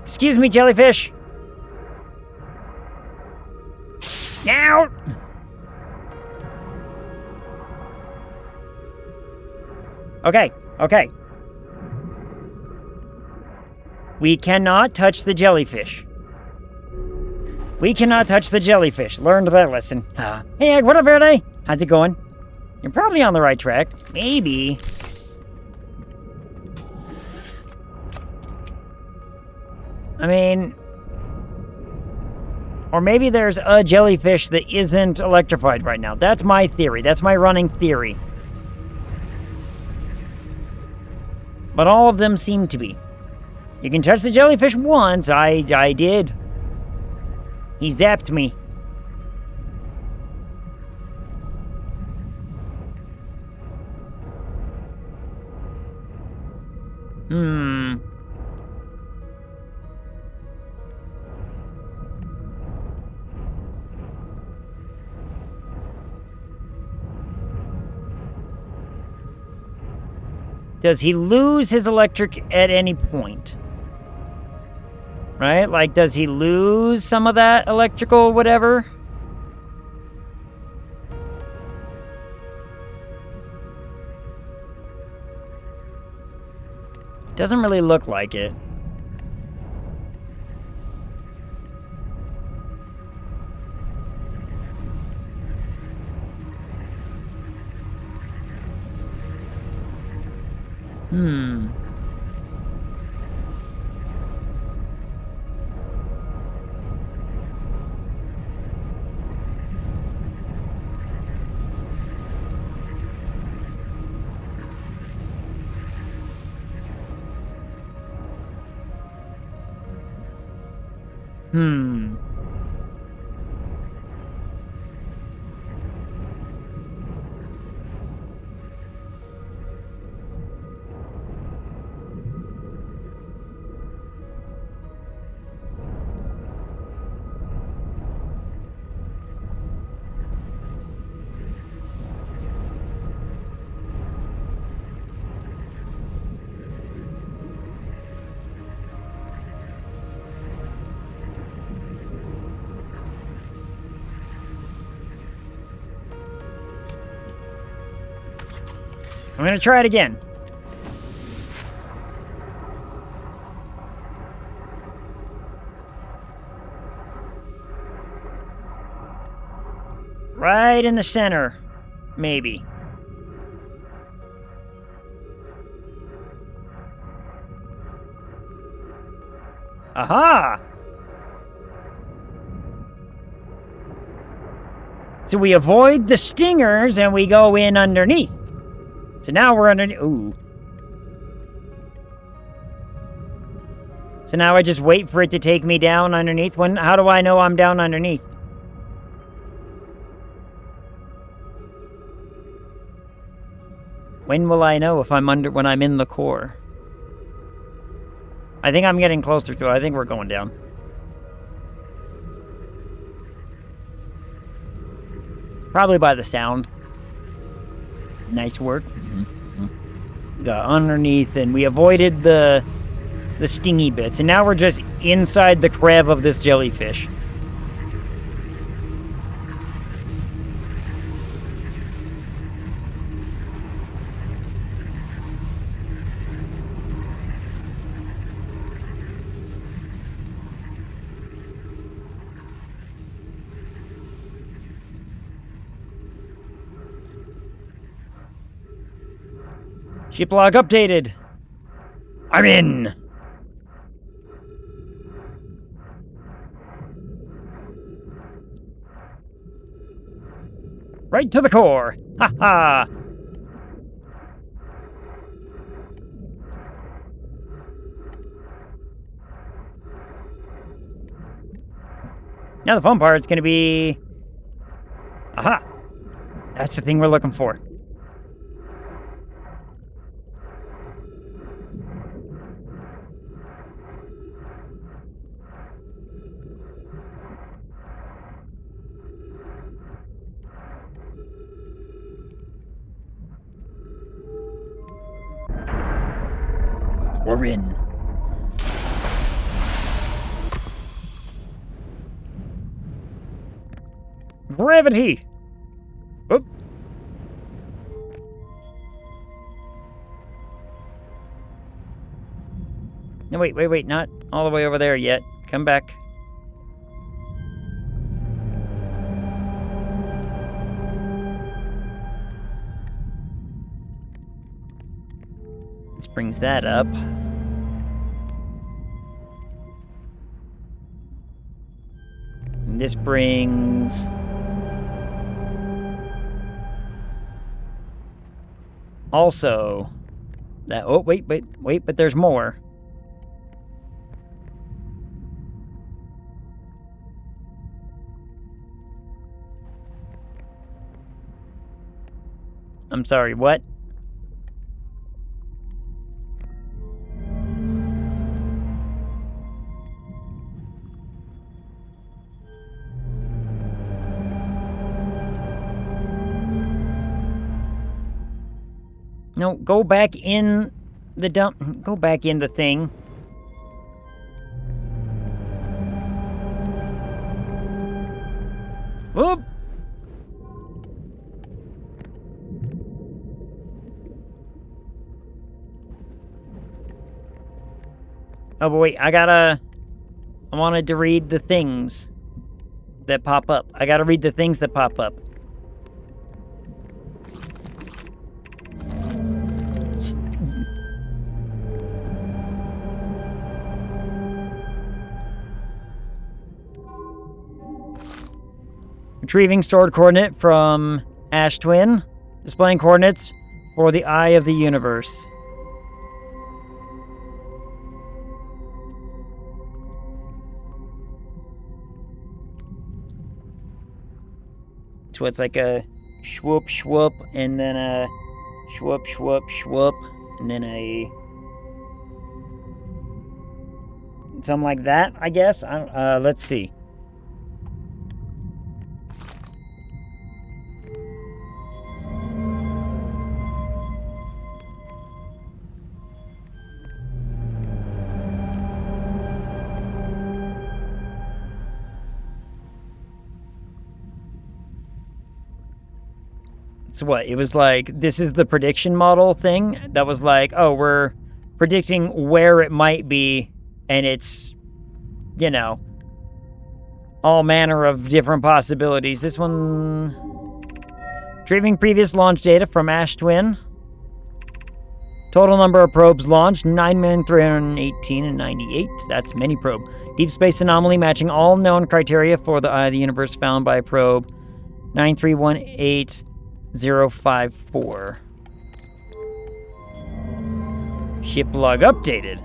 Excuse me, jellyfish. Out! Okay, okay. We cannot touch the jellyfish. We cannot touch the jellyfish. Learned that lesson. Hey, what up, Verde? How's it going? You're probably on the right track. Maybe. I mean... Or maybe there's a jellyfish that isn't electrified right now. That's my theory. That's my running theory. But all of them seem to be. You can touch the jellyfish once. I did. He zapped me. Does he lose his electric at any point? Right? Like, does he lose some of that electrical whatever? Doesn't really look like it. Hmm. Hmm. I'm gonna try it again. Right in the center, maybe. Aha! So we avoid the stingers and we go in underneath. So now we're underneath. Ooh. So now I just wait for it to take me down underneath. How do I know I'm down underneath? When will I know if when I'm in the core? I think I'm getting closer to it. I think we're going down. Probably by the sound. Nice work. Got underneath, and we avoided the stingy bits, and now we're just inside the crab of this jellyfish. Ship log updated. I'm in. Right to the core. Ha ha. Now the fun part's gonna be... Aha. That's the thing we're looking for. We're in. Gravity! Oop. No, wait, not all the way over there yet. Come back. This brings that up. And this brings... Also, that... Oh, wait, but there's more. I'm sorry, what? No, go back in the dump. Go back in the thing. Whoop! Oh, but wait, I wanted to read the things that pop up. I gotta read the things that pop up. Retrieving stored coordinate from Ash Twin. Displaying coordinates for the Eye of the Universe. So it's like a swoop, swoop, and then a swoop, swoop, swoop, and then a... something like that, I guess. Let's see. So what, it was like, this is the prediction model thing that was like, oh, we're predicting where it might be, and it's, you know, all manner of different possibilities. This one, retrieving previous launch data from Ash Twin. Total number of probes launched, 9,318 and 98. That's many probe. Deep space anomaly matching all known criteria for the Eye of the Universe found by probe 9318054. Ship log updated.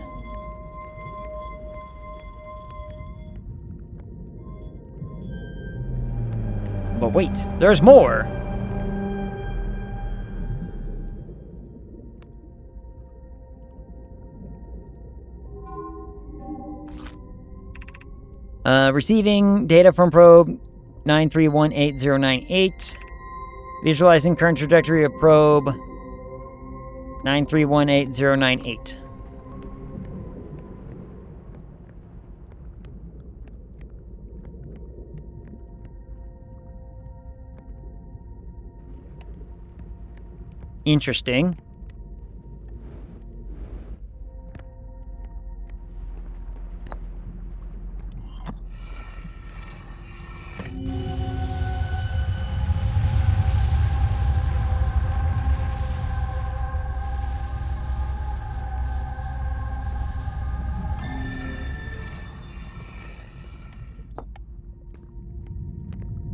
But wait, there's more. Receiving data from probe 9318098. Visualizing current trajectory of probe 9318098. Interesting.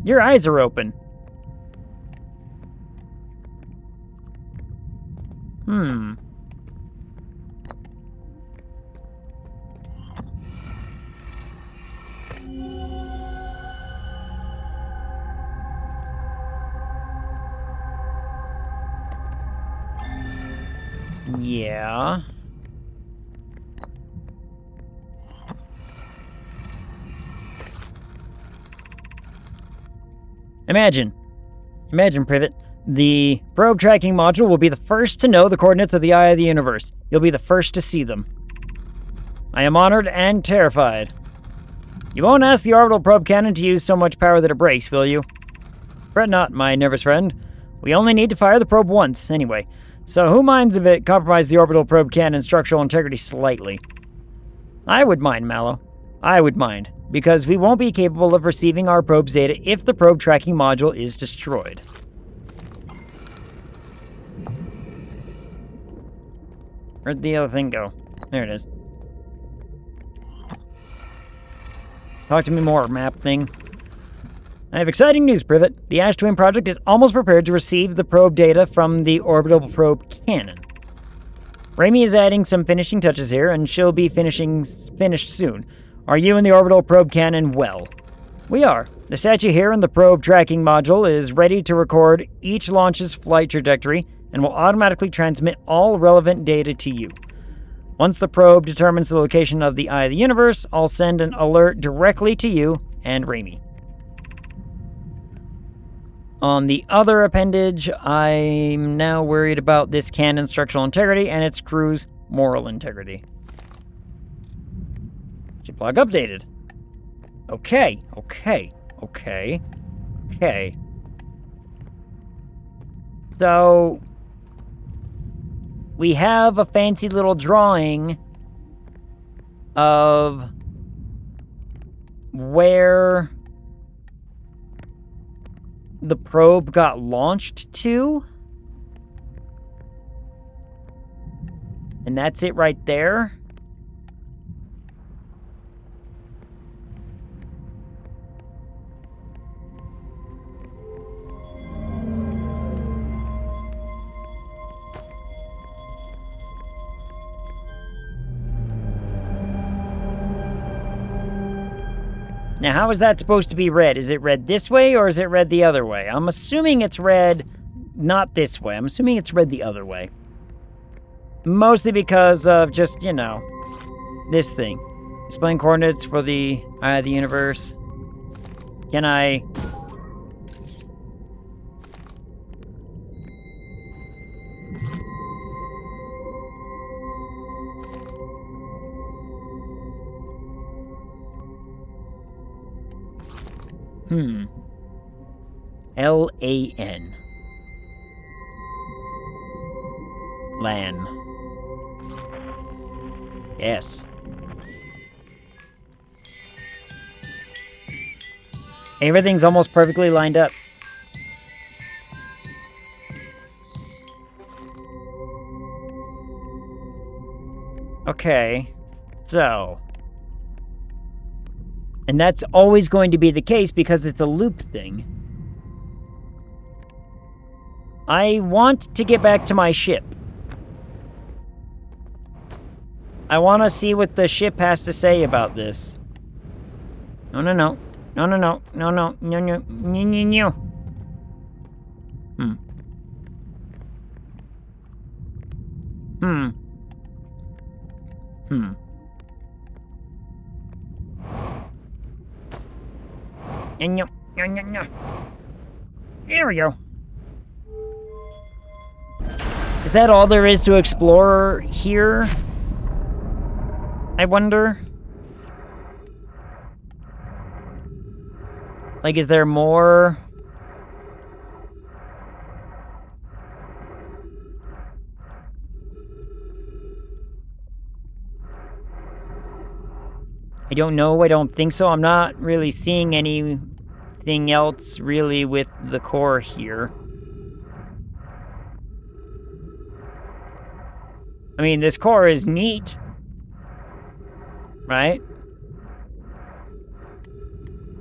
Your eyes are open. Yeah. Imagine, Privet. The probe tracking module will be the first to know the coordinates of the Eye of the Universe. You'll be the first to see them. I am honored and terrified. You won't ask the orbital probe cannon to use so much power that it breaks, will you? Fret not, my nervous friend. We only need to fire the probe once, anyway. So who minds if it compromises the orbital probe cannon's structural integrity slightly? I would mind, Mallow. I would mind, because we won't be capable of receiving our probe's data if the probe tracking module is destroyed. Where'd the other thing go? There it is. Talk to me more, map thing. I have exciting news, Privet. The Ash Twin project is almost prepared to receive the probe data from the orbital probe cannon. Raimi is adding some finishing touches here, and she'll be finished soon. Are you and the orbital probe cannon well? We are. The statue here in the probe tracking module is ready to record each launch's flight trajectory and will automatically transmit all relevant data to you. Once the probe determines the location of the Eye of the Universe, I'll send an alert directly to you and Raimi. On the other appendage, I'm now worried about this cannon's structural integrity and its crew's moral integrity. Chip log updated. Okay. So, we have a fancy little drawing of where the probe got launched to. And that's it right there. Now, how is that supposed to be read? Is it read this way or is it read the other way? I'm assuming it's read not this way. I'm assuming it's read the other way. Mostly because of just, you know, this thing. Displaying coordinates for the eye of the universe. Can I... L-A-N. LAN. Yes. Everything's almost perfectly lined up. Okay. So... And that's always going to be the case because it's a loop thing. I want to get back to my ship. I want to see what the ship has to say about this. No. There we go. Is that all there is to explore here? I wonder. Like, is there more? I don't know. I don't think so. I'm not really seeing anything else really with the core here. I mean, this core is neat. Right?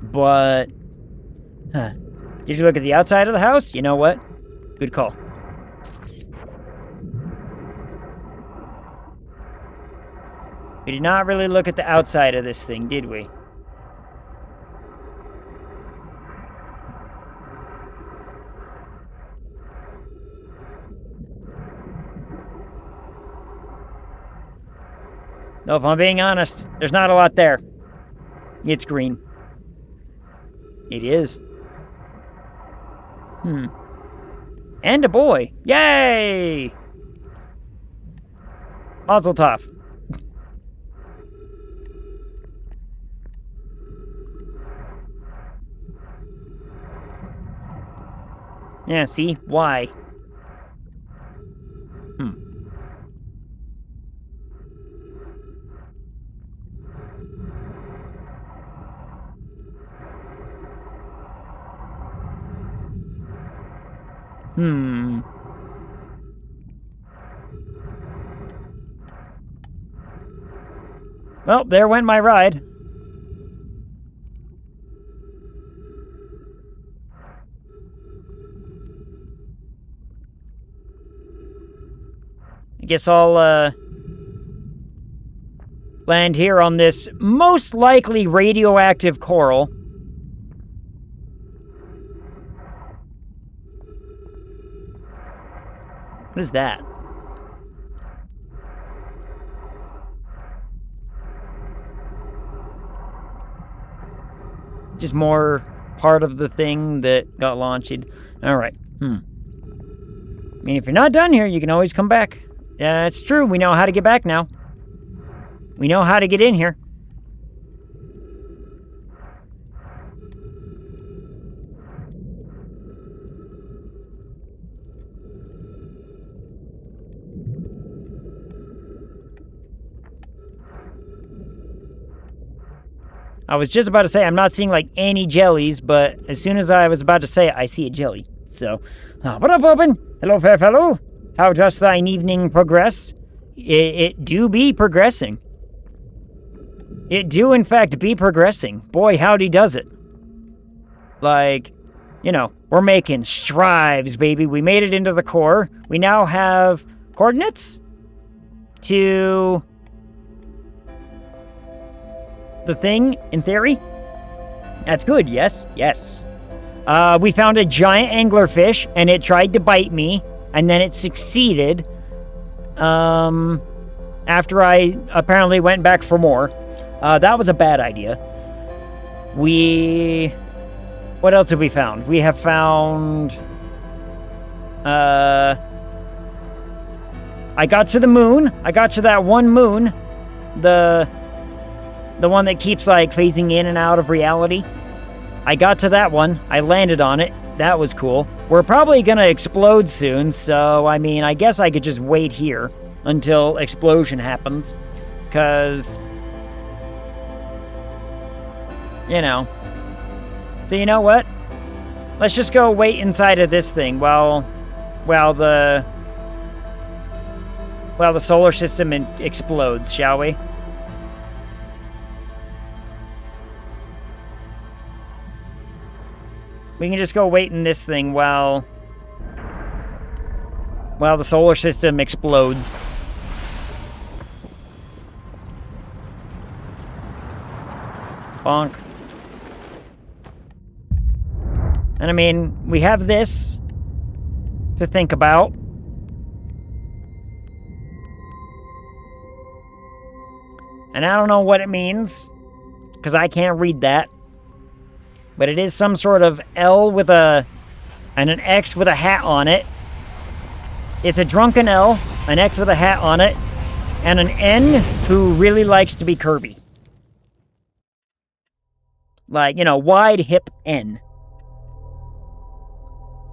But... Did you look at the outside of the house? You know what? Good call. We did not really look at the outside of this thing, did we? No, if I'm being honest, there's not a lot there. It's green. It is. And a boy. Yay! Mazel tov. Yeah, see? Why? Well, there went my ride. I guess I'll, land here on this most likely radioactive coral. What is that? Just more part of the thing that got launched. Alright. I mean, if you're not done here, you can always come back. Yeah, it's true. We know how to get back now. We know how to get in here. I was just about to say I'm not seeing like any jellies, but as soon as I was about to say it, I see a jelly. So, what up, Open? Hello, fair fellow. How does thine evening progress? It do be progressing. It do, in fact, be progressing. Boy, howdy does it. Like, you know, we're making strides, baby. We made it into the core. We now have coordinates to the thing, in theory. That's good, yes? Yes. We found a giant anglerfish, and it tried to bite me, and then it succeeded. After I apparently went back for more. That was a bad idea. What else have we found? We have found... I got to the moon. I got to that one moon. The one that keeps, like, phasing in and out of reality. I got to that one. I landed on it. That was cool. We're probably gonna explode soon, so, I mean, I guess I could just wait here until explosion happens. Because... you know. So you know what? Let's just go wait inside of this thing while the solar system explodes, shall we? We can just go wait in this thing while the solar system explodes. Bonk. And I mean, we have this to think about. And I don't know what it means, because I can't read that. But it is some sort of L with and an X with a hat on it. It's a drunken L, an X with a hat on it, and an N who really likes to be curvy. Like, you know, wide hip N.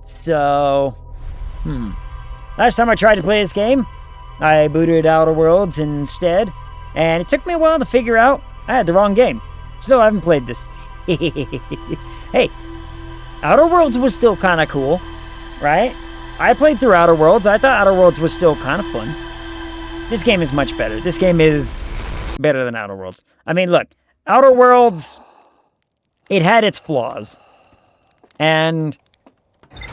So, last time I tried to play this game, I booted Outer Worlds instead, and it took me a while to figure out I had the wrong game. Still haven't played this. Hey, Outer Worlds was still kind of cool, right? I played through Outer Worlds. I thought Outer Worlds was still kind of fun. This game is much better. This game is better than Outer Worlds. I mean, look, Outer Worlds, it had its flaws. And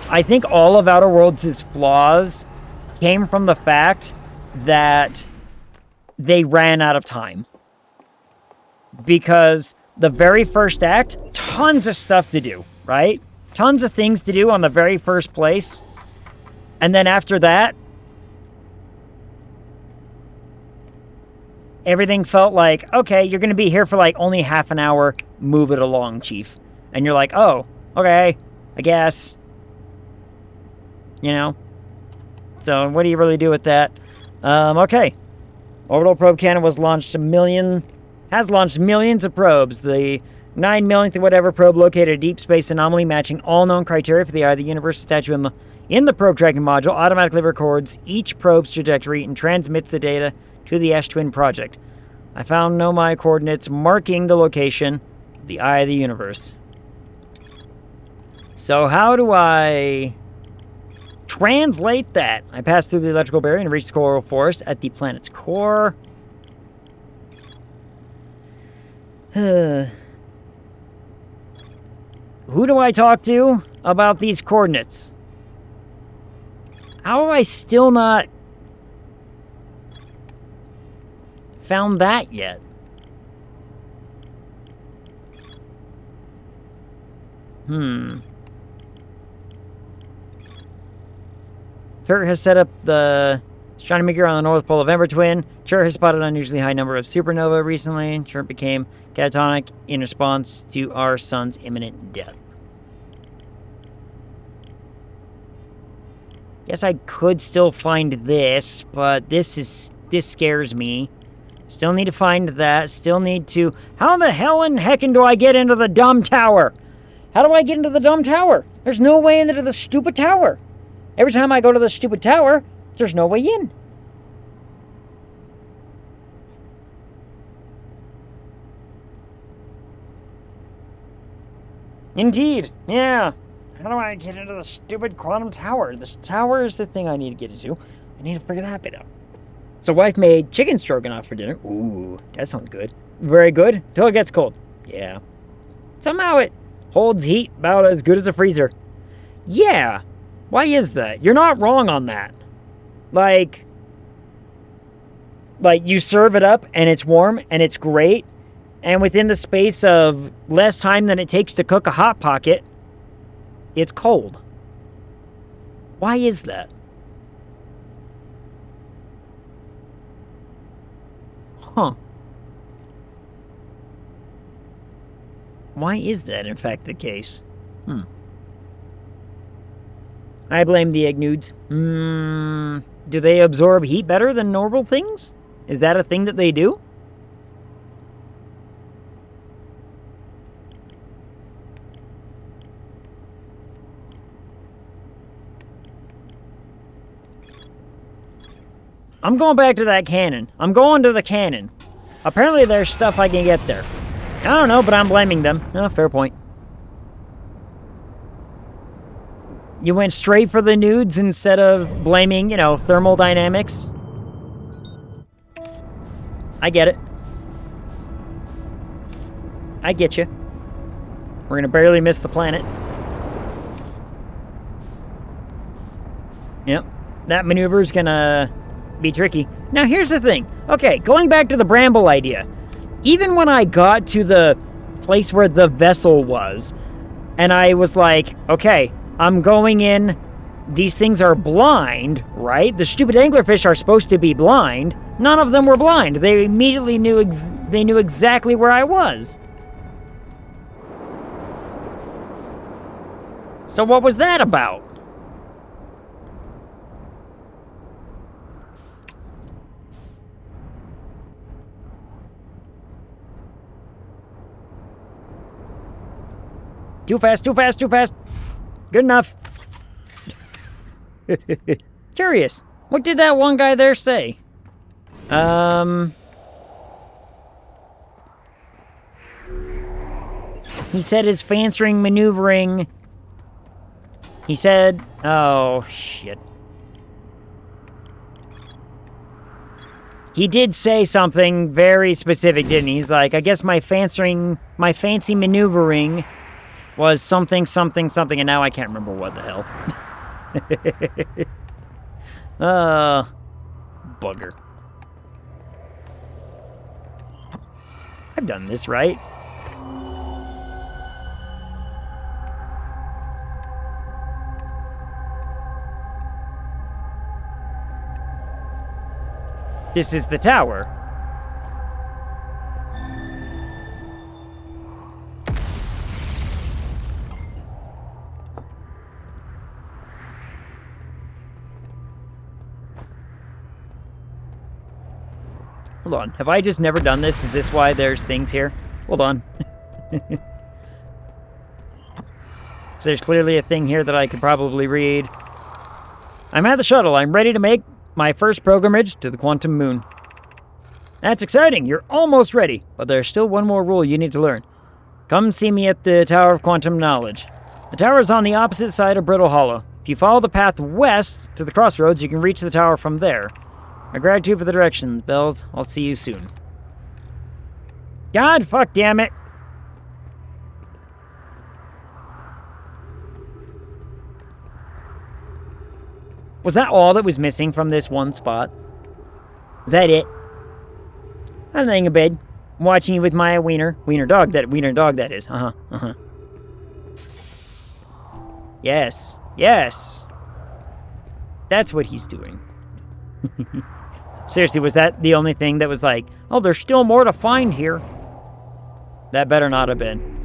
I think all of Outer Worlds' flaws came from the fact that they ran out of time. Because the very first act, tons of stuff to do, right? Tons of things to do on the very first place. And then after that, everything felt like, okay, you're going to be here for like only half an hour. Move it along, Chief. And you're like, oh, okay, I guess. You know? So what do you really do with that? Okay. Orbital probe cannon has launched millions of probes. The 9 millionth or whatever probe located a deep space anomaly matching all known criteria for the eye of the universe. Statue in the probe tracking module automatically records each probe's trajectory and transmits the data to the Ash-Twin project. I found Nomai coordinates marking the location of the eye of the universe. So how do I translate that? I passed through the electrical barrier and reached the coral forest at the planet's core. Who do I talk to about these coordinates? How have I still not found that yet? Turret has set up the astronomy gear on the north pole of Ember Twin. Turret has spotted an unusually high number of supernova recently. Turret became catatonic in response to our sun's imminent death. Guess I could still find this, but this scares me. Still need to find that. Still need to... How the hell in heckin' do I get into the dumb tower? How do I get into the dumb tower? There's no way into the stupid tower. Every time I go to the stupid tower, there's no way in. Indeed, yeah. How do I get into the stupid quantum tower? This tower is the thing I need to get into. I need to figure that bit out. So wife made chicken stroganoff for dinner. Ooh, that sounds good. Very good, till it gets cold. Yeah. Somehow it holds heat about as good as a freezer. Yeah. Why is that? You're not wrong on that. Like you serve it up and it's warm and it's great. And within the space of less time than it takes to cook a Hot Pocket, it's cold. Why is that? Huh. Why is that, in fact, the case? I blame the egg nudes. Do they absorb heat better than normal things? Is that a thing that they do? I'm going back to that cannon. I'm going to the cannon. Apparently there's stuff I can get there. I don't know, but I'm blaming them. Oh, fair point. You went straight for the nudes instead of blaming, thermal dynamics? I get it. I get you. We're gonna barely miss the planet. Yep. That maneuver's gonna be tricky. Now here's the thing. Okay, going back to the bramble idea. Even when I got to the place where the vessel was, and I was like, okay, I'm going in, these things are blind, right? The stupid anglerfish are supposed to be blind. None of them were blind. They immediately knew they knew exactly where I was. So what was that about? Too fast, too fast, too fast. Good enough. Curious. What did that one guy there say? He said his fancying maneuvering. He said, oh, shit. He did say something very specific, didn't he? He's like, I guess my fancy maneuvering was something, something, something, and now I can't remember what the hell. Bugger. I've done this right. This is the tower. Hold on, have I just never done this? Is this why there's things here? Hold on. So there's clearly a thing here that I could probably read. I'm at the shuttle. I'm ready to make my first pilgrimage to the quantum moon. That's exciting. You're almost ready. But there's still one more rule you need to learn. Come see me at the Tower of Quantum Knowledge. The tower is on the opposite side of Brittle Hollow. If you follow the path west to the crossroads, you can reach the tower from there. My gratitude for the directions, Bells. I'll see you soon. God fuck damn it. Was that all that was missing from this one spot? Is that it? I'm laying in bed, watching you with my wiener dog that is. Yes, yes. That's what he's doing. Seriously, was that the only thing that was like, oh, there's still more to find here? That better not have been.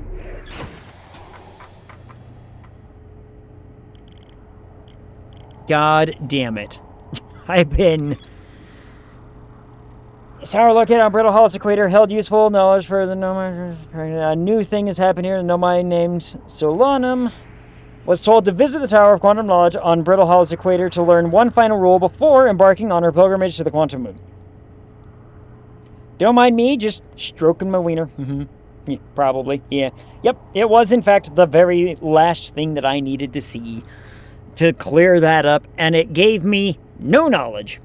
God damn it. I've been... Sour located on Brittle Hollows Equator held useful knowledge for the Nomad. A new thing has happened here. The Nomad named Solanum was told to visit the Tower of Quantum Knowledge on Brittle Hollows Equator to learn one final rule before embarking on her pilgrimage to the Quantum Moon. Don't mind me, just stroking my wiener. Yeah, probably, yeah. Yep, it was in fact the very last thing that I needed to see to clear that up, and it gave me no knowledge.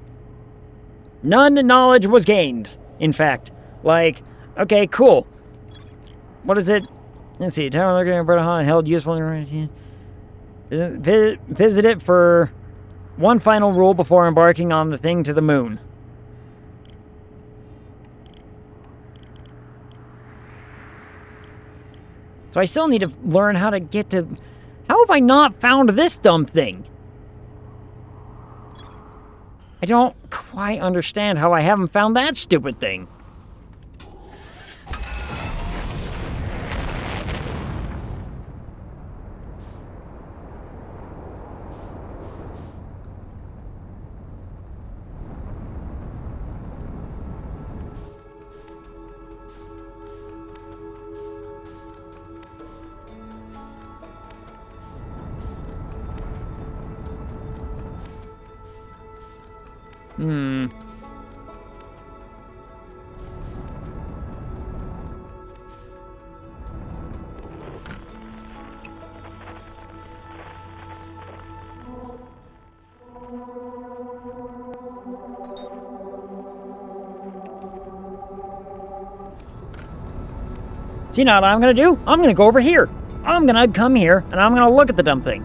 None knowledge was gained, in fact. Like, okay, cool. What is it? Let's see. Tower looking at Brittle Hollow held useful. Visit it for one final rule before embarking on the thing to the moon. So I still need to learn how to get to... How have I not found this dumb thing? I don't quite understand how I haven't found that stupid thing. So you know what I'm gonna do? I'm gonna go over here. I'm gonna come here, and I'm gonna look at the dumb thing.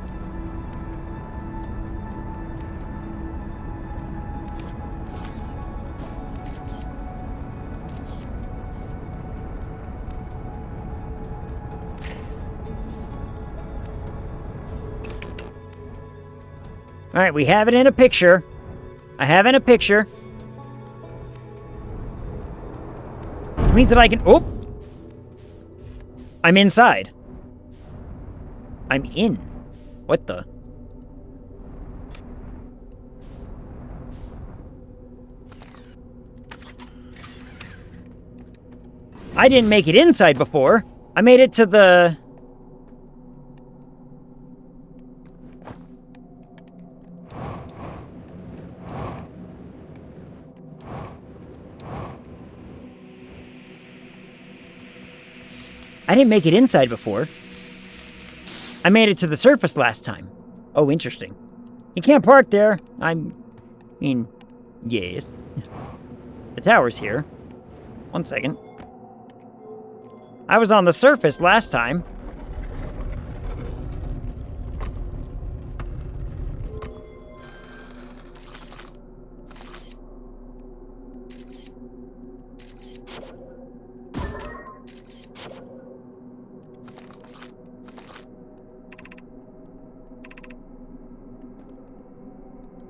Alright, we have it in a picture. I have it in a picture. Which means that I can... Oh! I'm inside. I'm in. What the? I didn't make it inside before. I made it to the... I didn't make it inside before. I made it to the surface last time. Oh, interesting. You can't park there. I mean, yes. The tower's here. 1 second. I was on the surface last time.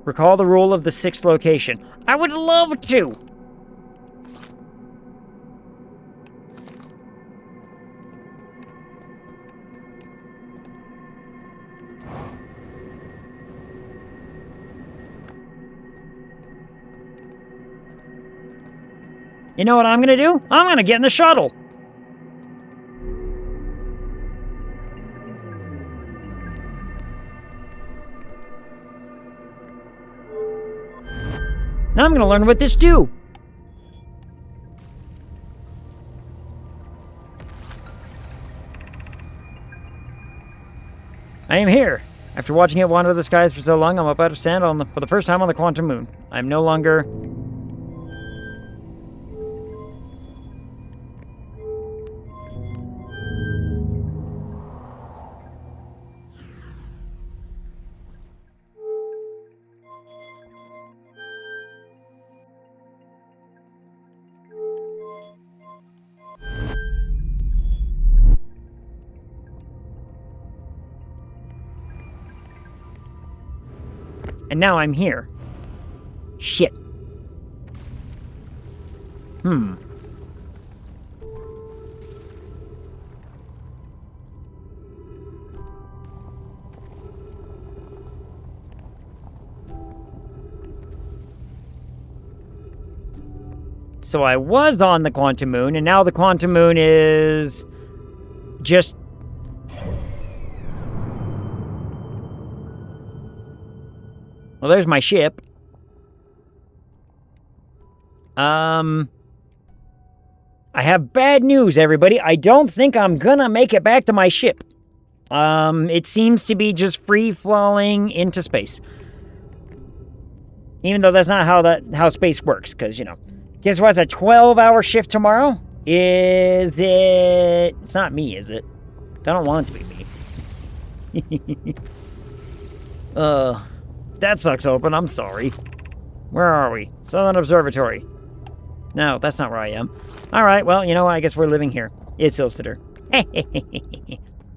Recall the rule of the 6th location. I would love to! You know what I'm gonna do? I'm gonna get in the shuttle! Now I'm gonna learn what this do. I am here. After watching it wander the skies for so long, I'm about to stand for the first time on the quantum moon. I'm no longer... And now I'm here. Shit. So I was on the quantum moon, and now the quantum moon is just... Well, there's my ship. I have bad news, everybody. I don't think I'm gonna make it back to my ship. It seems to be just free-falling into space. Even though that's not how space works, because, you know. Guess what? It's a 12-hour shift tomorrow? Is it... It's not me, is it? I don't want it to be me. That sucks open. I'm sorry. Where are we? Southern Observatory. No, that's not where I am. Alright, well, you know what? I guess we're living here. It's Ilsitor.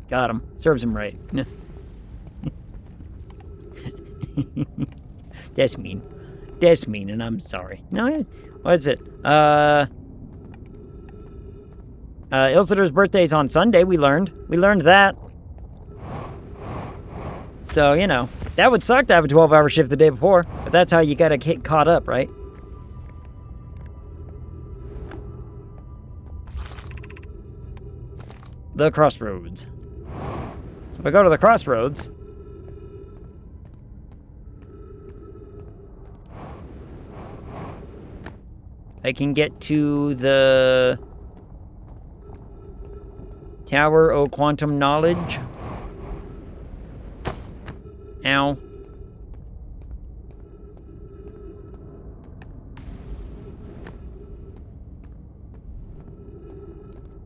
Got him. Serves him right. That's mean. That's mean, and I'm sorry. No, what is it? Ilsitor's birthday's on Sunday, we learned. We learned that. So, you know, that would suck to have a 12-hour shift the day before, but that's how you gotta get caught up, right? The crossroads. So if I go to the crossroads... I can get to the... Tower o' Quantum Knowledge. Ow.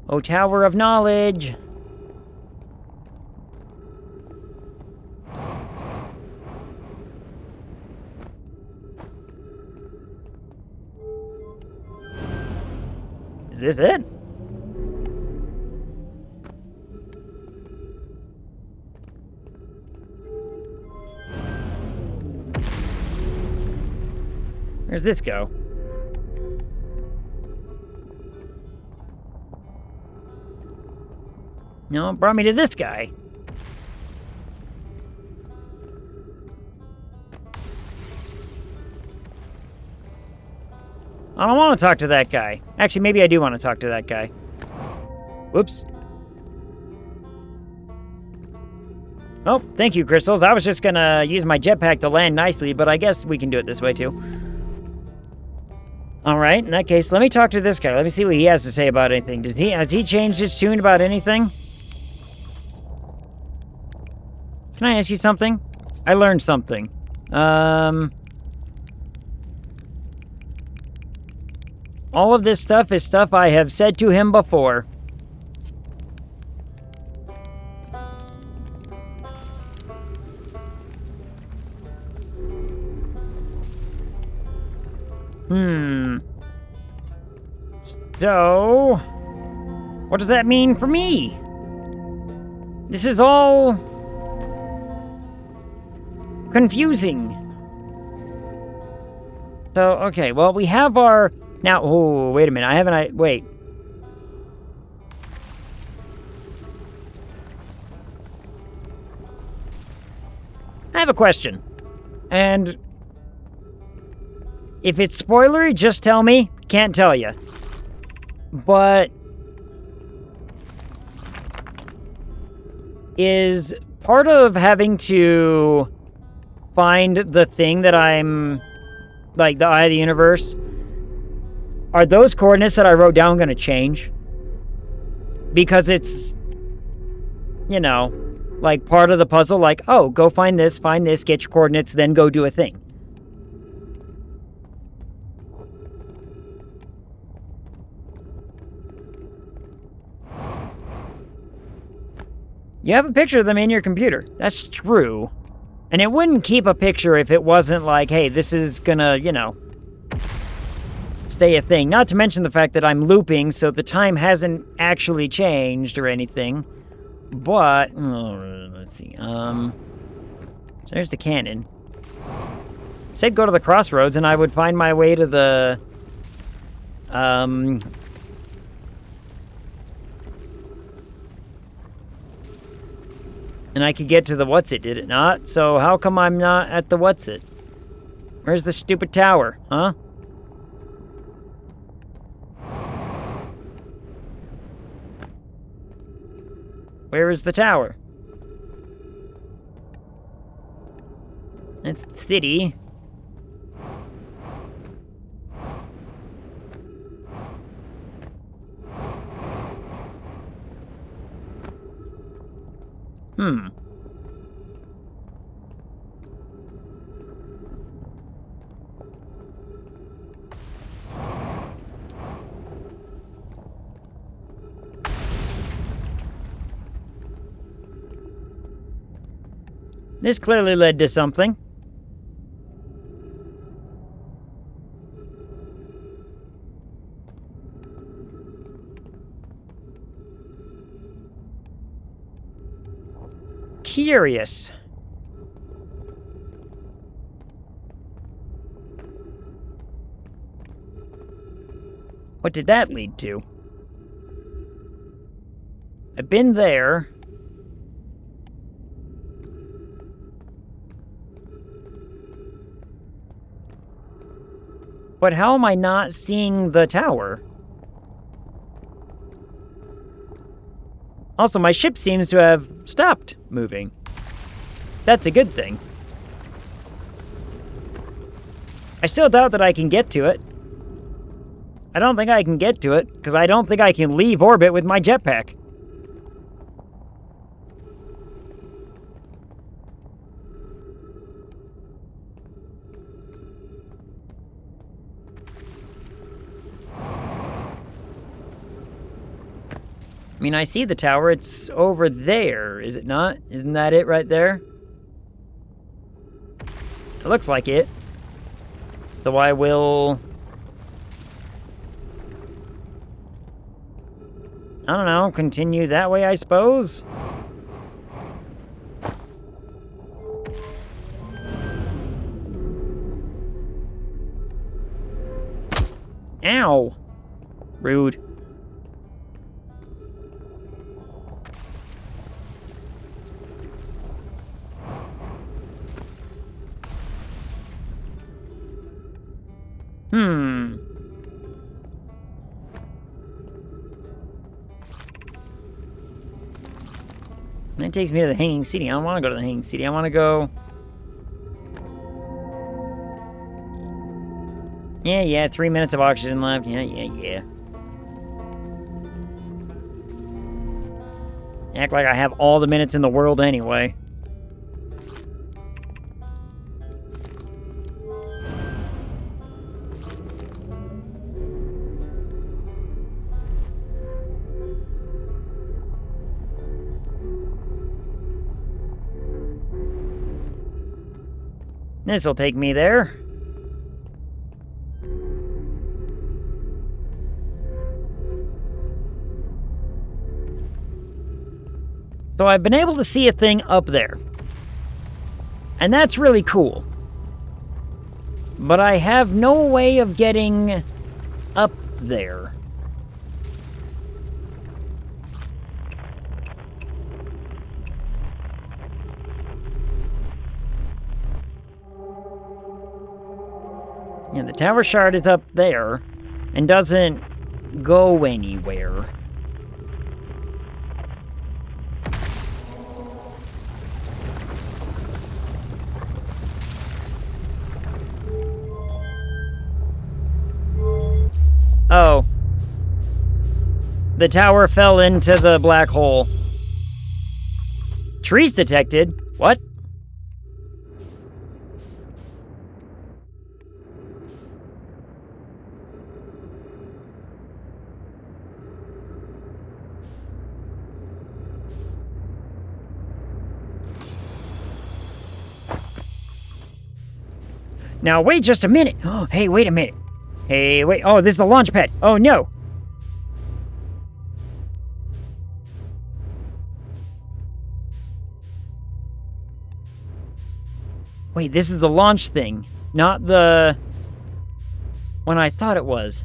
O Tower of Knowledge. Is this it? Where's this go? No, it brought me to this guy. I don't want to talk to that guy. Actually, maybe I do want to talk to that guy. Whoops. Oh, thank you, Crystals. I was just gonna use my jetpack to land nicely, but I guess we can do it this way, too. Alright, in that case, let me talk to this guy. Let me see what he has to say about anything. Has he changed his tune about anything? Can I ask you something? I learned something. All of this stuff is stuff I have said to him before. So, what does that mean for me? This is all confusing. So, okay, well, we have our... Now, oh, wait a minute, wait. I have a question. And if it's spoilery, just tell me. Can't tell you. But is part of having to find the thing that I'm, like, the eye of the universe, are those coordinates that I wrote down going to change? Because it's, you know, like part of the puzzle, like, oh, go find this, get your coordinates, then go do a thing. You have a picture of them in your computer. That's true. And it wouldn't keep a picture if it wasn't like, hey, this is gonna, you know, stay a thing. Not to mention the fact that I'm looping, so the time hasn't actually changed or anything. But, let's see. So there's the cannon. It said go to the crossroads, and I would find my way to the, and I could get to the what's-it, did it not? So how come I'm not at the what's-it? Where's the stupid tower, huh? Where is the tower? That's the city. This clearly led to something. Curious. What did that lead to? I've been there. But how am I not seeing the tower? Also, my ship seems to have stopped moving. That's a good thing. I still doubt that I can get to it. I don't think I can get to it, because I don't think I can leave orbit with my jetpack. I mean, I see the tower. It's over there, is it not? Isn't that it right there? It looks like it. So I will... I don't know, continue that way, I suppose? Ow! Rude. That takes me to the Hanging City. I don't want to go to the Hanging City. I want to go... Yeah, 3 minutes of oxygen left. Yeah. Act like I have all the minutes in the world anyway. This'll take me there. So I've been able to see a thing up there. And that's really cool. But I have no way of getting up there. Yeah, the tower shard is up there and doesn't go anywhere. Oh. The tower fell into the black hole. Trees detected? What? Now, wait just a minute. Oh, hey, wait a minute. Hey, wait. Oh, this is the launch pad. Oh, no. Wait, this is the launch thing, not the one I thought it was.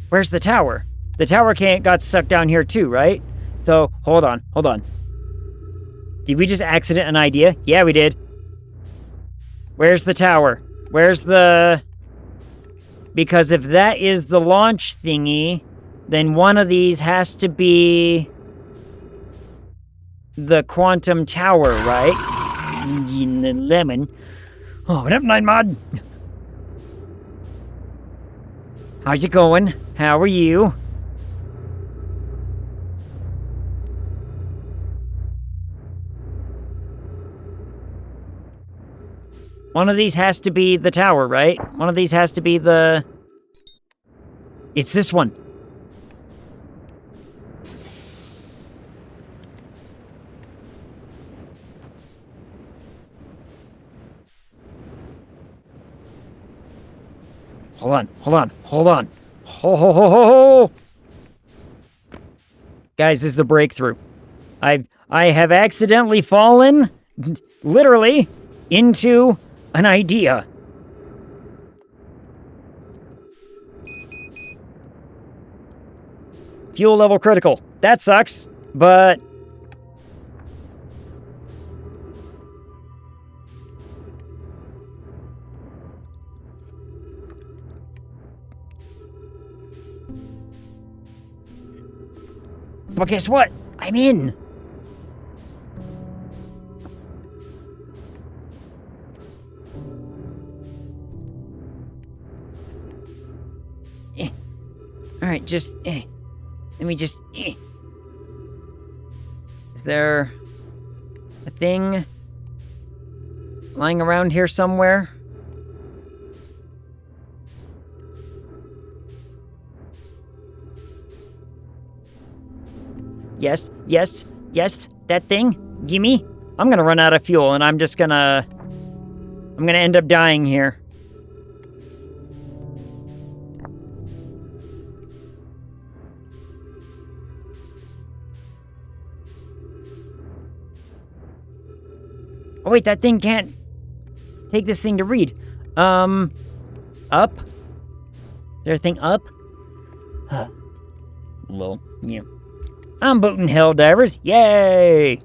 Where's the tower? The tower got sucked down here too, right? So, hold on. Did we just accident an idea? Yeah, we did. Where's the tower? Where's the... Because if that is the launch thingy, then one of these has to be the quantum tower, right? Lemon. Oh, what up, Nine Mod? How's it going? How are you? One of these has to be the tower, right? One of these has to be the... It's this one. Hold on. Ho, ho, ho, ho, ho! Guys, this is a breakthrough. I have accidentally fallen, literally, into an idea. Fuel level critical. That sucks, but... But guess what? I'm in. Alright, just... Let me just... Is there... a thing... lying around here somewhere? Yes, that thing. Gimme. I'm gonna run out of fuel, and I'm gonna end up dying here. Oh wait, that thing can't take this thing to read. Up? Is there a thing up? Lol, yeah. I'm booting hell divers. Yay!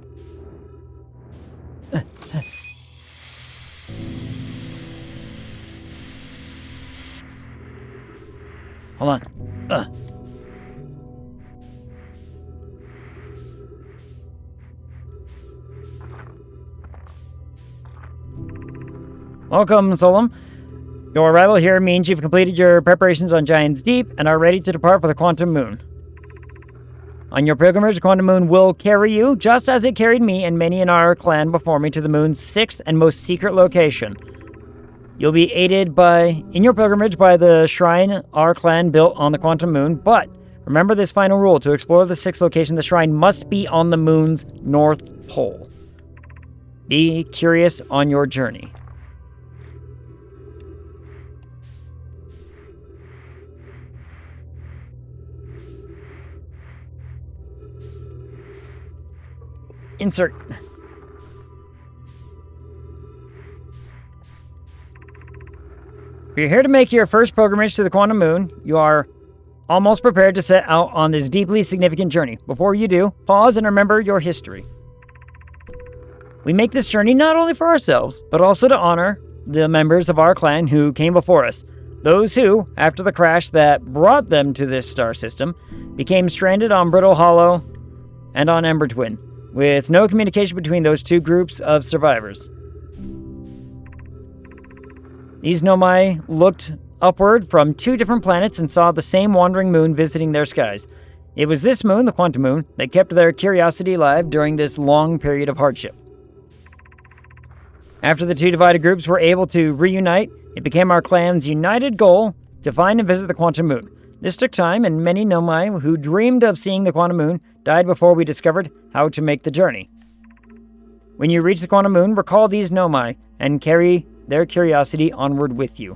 Hold on. Welcome, Solum. Your arrival here means you've completed your preparations on Giant's Deep and are ready to depart for the Quantum Moon. On your pilgrimage, the Quantum Moon will carry you, just as it carried me and many in our clan before me, to the moon's 6th and most secret location. You'll be aided in your pilgrimage by the shrine our clan built on the Quantum Moon, but remember this final rule: to explore the 6th location, the shrine must be on the moon's north pole. Be curious on your journey. Insert. If you're here to make your first pilgrimage to the Quantum Moon, you are almost prepared to set out on this deeply significant journey. Before you do, pause and remember your history. We make this journey not only for ourselves, but also to honor the members of our clan who came before us. Those who, after the crash that brought them to this star system, became stranded on Brittle Hollow and on Ember Twin, with no communication between those two groups of survivors. These Nomai looked upward from two different planets and saw the same wandering moon visiting their skies. It was this moon, the Quantum Moon, that kept their curiosity alive during this long period of hardship. After the two divided groups were able to reunite, it became our clan's united goal to find and visit the Quantum Moon. This took time, and many Nomai who dreamed of seeing the Quantum Moon died before we discovered how to make the journey. When you reach the Quantum Moon, recall these Nomai and carry their curiosity onward with you.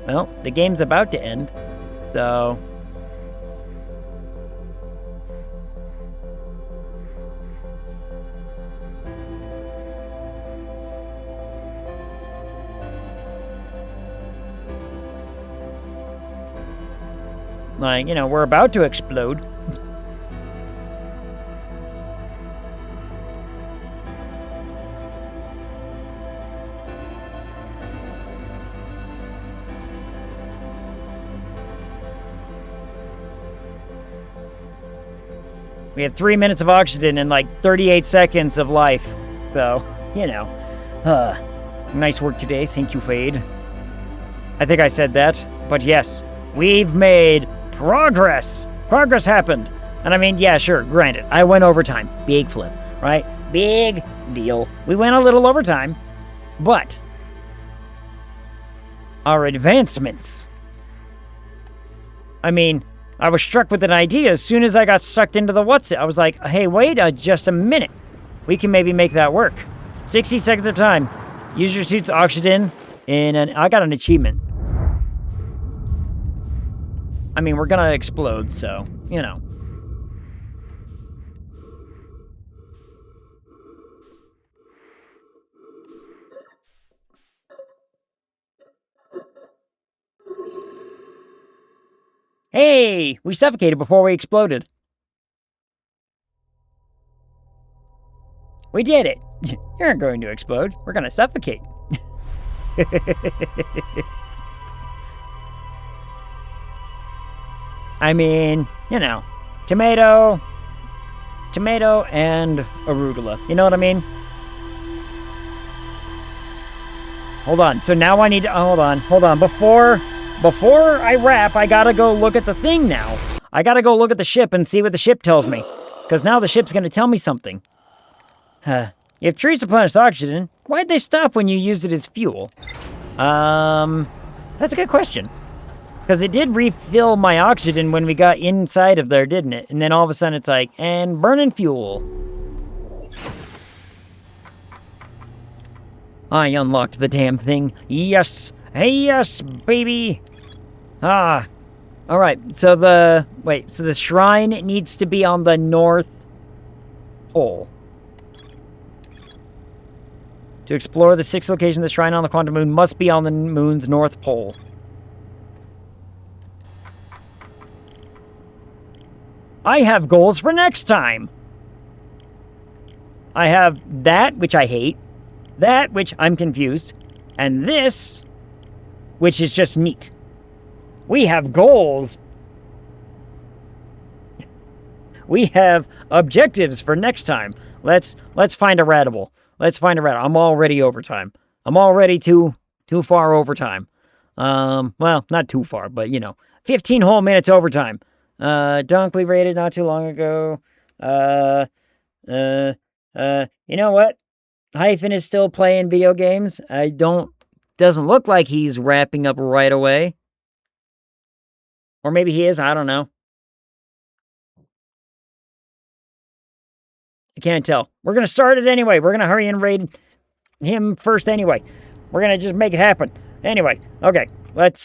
Well, the game's about to end, so... like, you know, we're about to explode. We have 3 minutes of oxygen and like 38 seconds of life. So, you know. Nice work today. Thank you, Fade. I think I said that. But yes, we've made progress. Progress happened. And I mean, yeah, sure, granted. I went overtime. Big flip, right? Big deal. We went a little overtime. But our advancements. I mean, I was struck with an idea as soon as I got sucked into the what's-it. I was like, hey, wait just a minute. We can maybe make that work. 60 seconds of time. Use your suit's oxygen in an... I got an achievement. I mean, we're gonna explode, so, you know. Hey! We suffocated before we exploded. We did it! You're going to explode. We're gonna suffocate. I mean, you know, tomato, and arugula. You know what I mean? Hold on. So now I need to... hold on. Before I wrap, I gotta go look at the thing now. I gotta go look at the ship and see what the ship tells me. Because now the ship's gonna tell me something. If trees replenish oxygen, why'd they stop when you used it as fuel? That's a good question. Because it did refill my oxygen when we got inside of there, didn't it? And then all of a sudden it's like, and burning fuel. I unlocked the damn thing. Yes. Hey, yes, baby. Alright, so the shrine needs to be on the North Pole. To explore the 6th location, the shrine on the quantum moon must be on the moon's North Pole. I have goals for next time. I have that, which I hate. That, which I'm confused. And this, which is just neat. We have goals. We have objectives for next time. Let's find a ratable. Let's find a ratable. I'm already overtime. I'm already too far overtime. Well, not too far, but you know, 15 whole minutes overtime. Dunkley rated not too long ago. You know what? Hyphen is still playing video games. Doesn't look like he's wrapping up right away. Or maybe he is, I don't know. I can't tell. We're gonna start it anyway. We're gonna hurry and raid him first anyway. We're gonna just make it happen. Anyway, okay. Let's,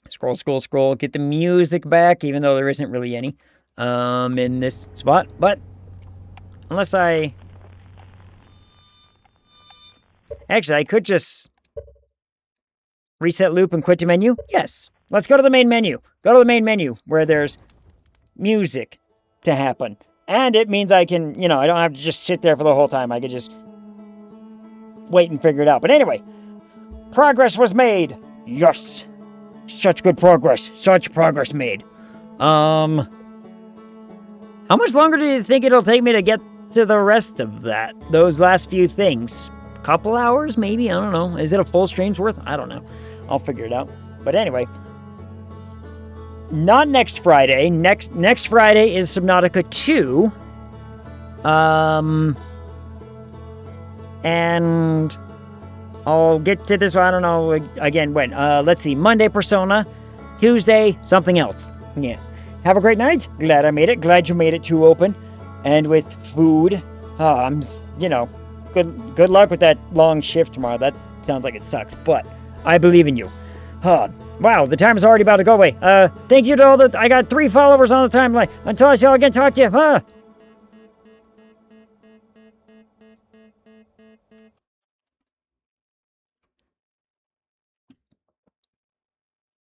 scroll. Get the music back, even though there isn't really any, in this spot. But, unless I... Actually, I could just reset loop and quit the menu. Yes. Let's go to the main menu. Go to the main menu where there's music to happen. And it means I can, you know, I don't have to just sit there for the whole time. I could just wait and figure it out. But anyway, progress was made. Yes. Such good progress. Such progress made. How much longer do you think it'll take me to get to the rest of that? Those last few things? Couple hours, maybe? I don't know. Is it a full stream's worth? I don't know. I'll figure it out. But anyway, not next Friday. Next Friday is Subnautica 2. And I'll get to this one, I don't know, again, when. Let's see, Monday, Persona. Tuesday, something else. Yeah. Have a great night. Glad I made it. Glad you made it to open. And with food, you know, good luck with that long shift tomorrow. That sounds like it sucks, but I believe in you. Wow, the time is already about to go away. Thank you to all I got 3 followers on the timeline. Until I see you all again, talk to you.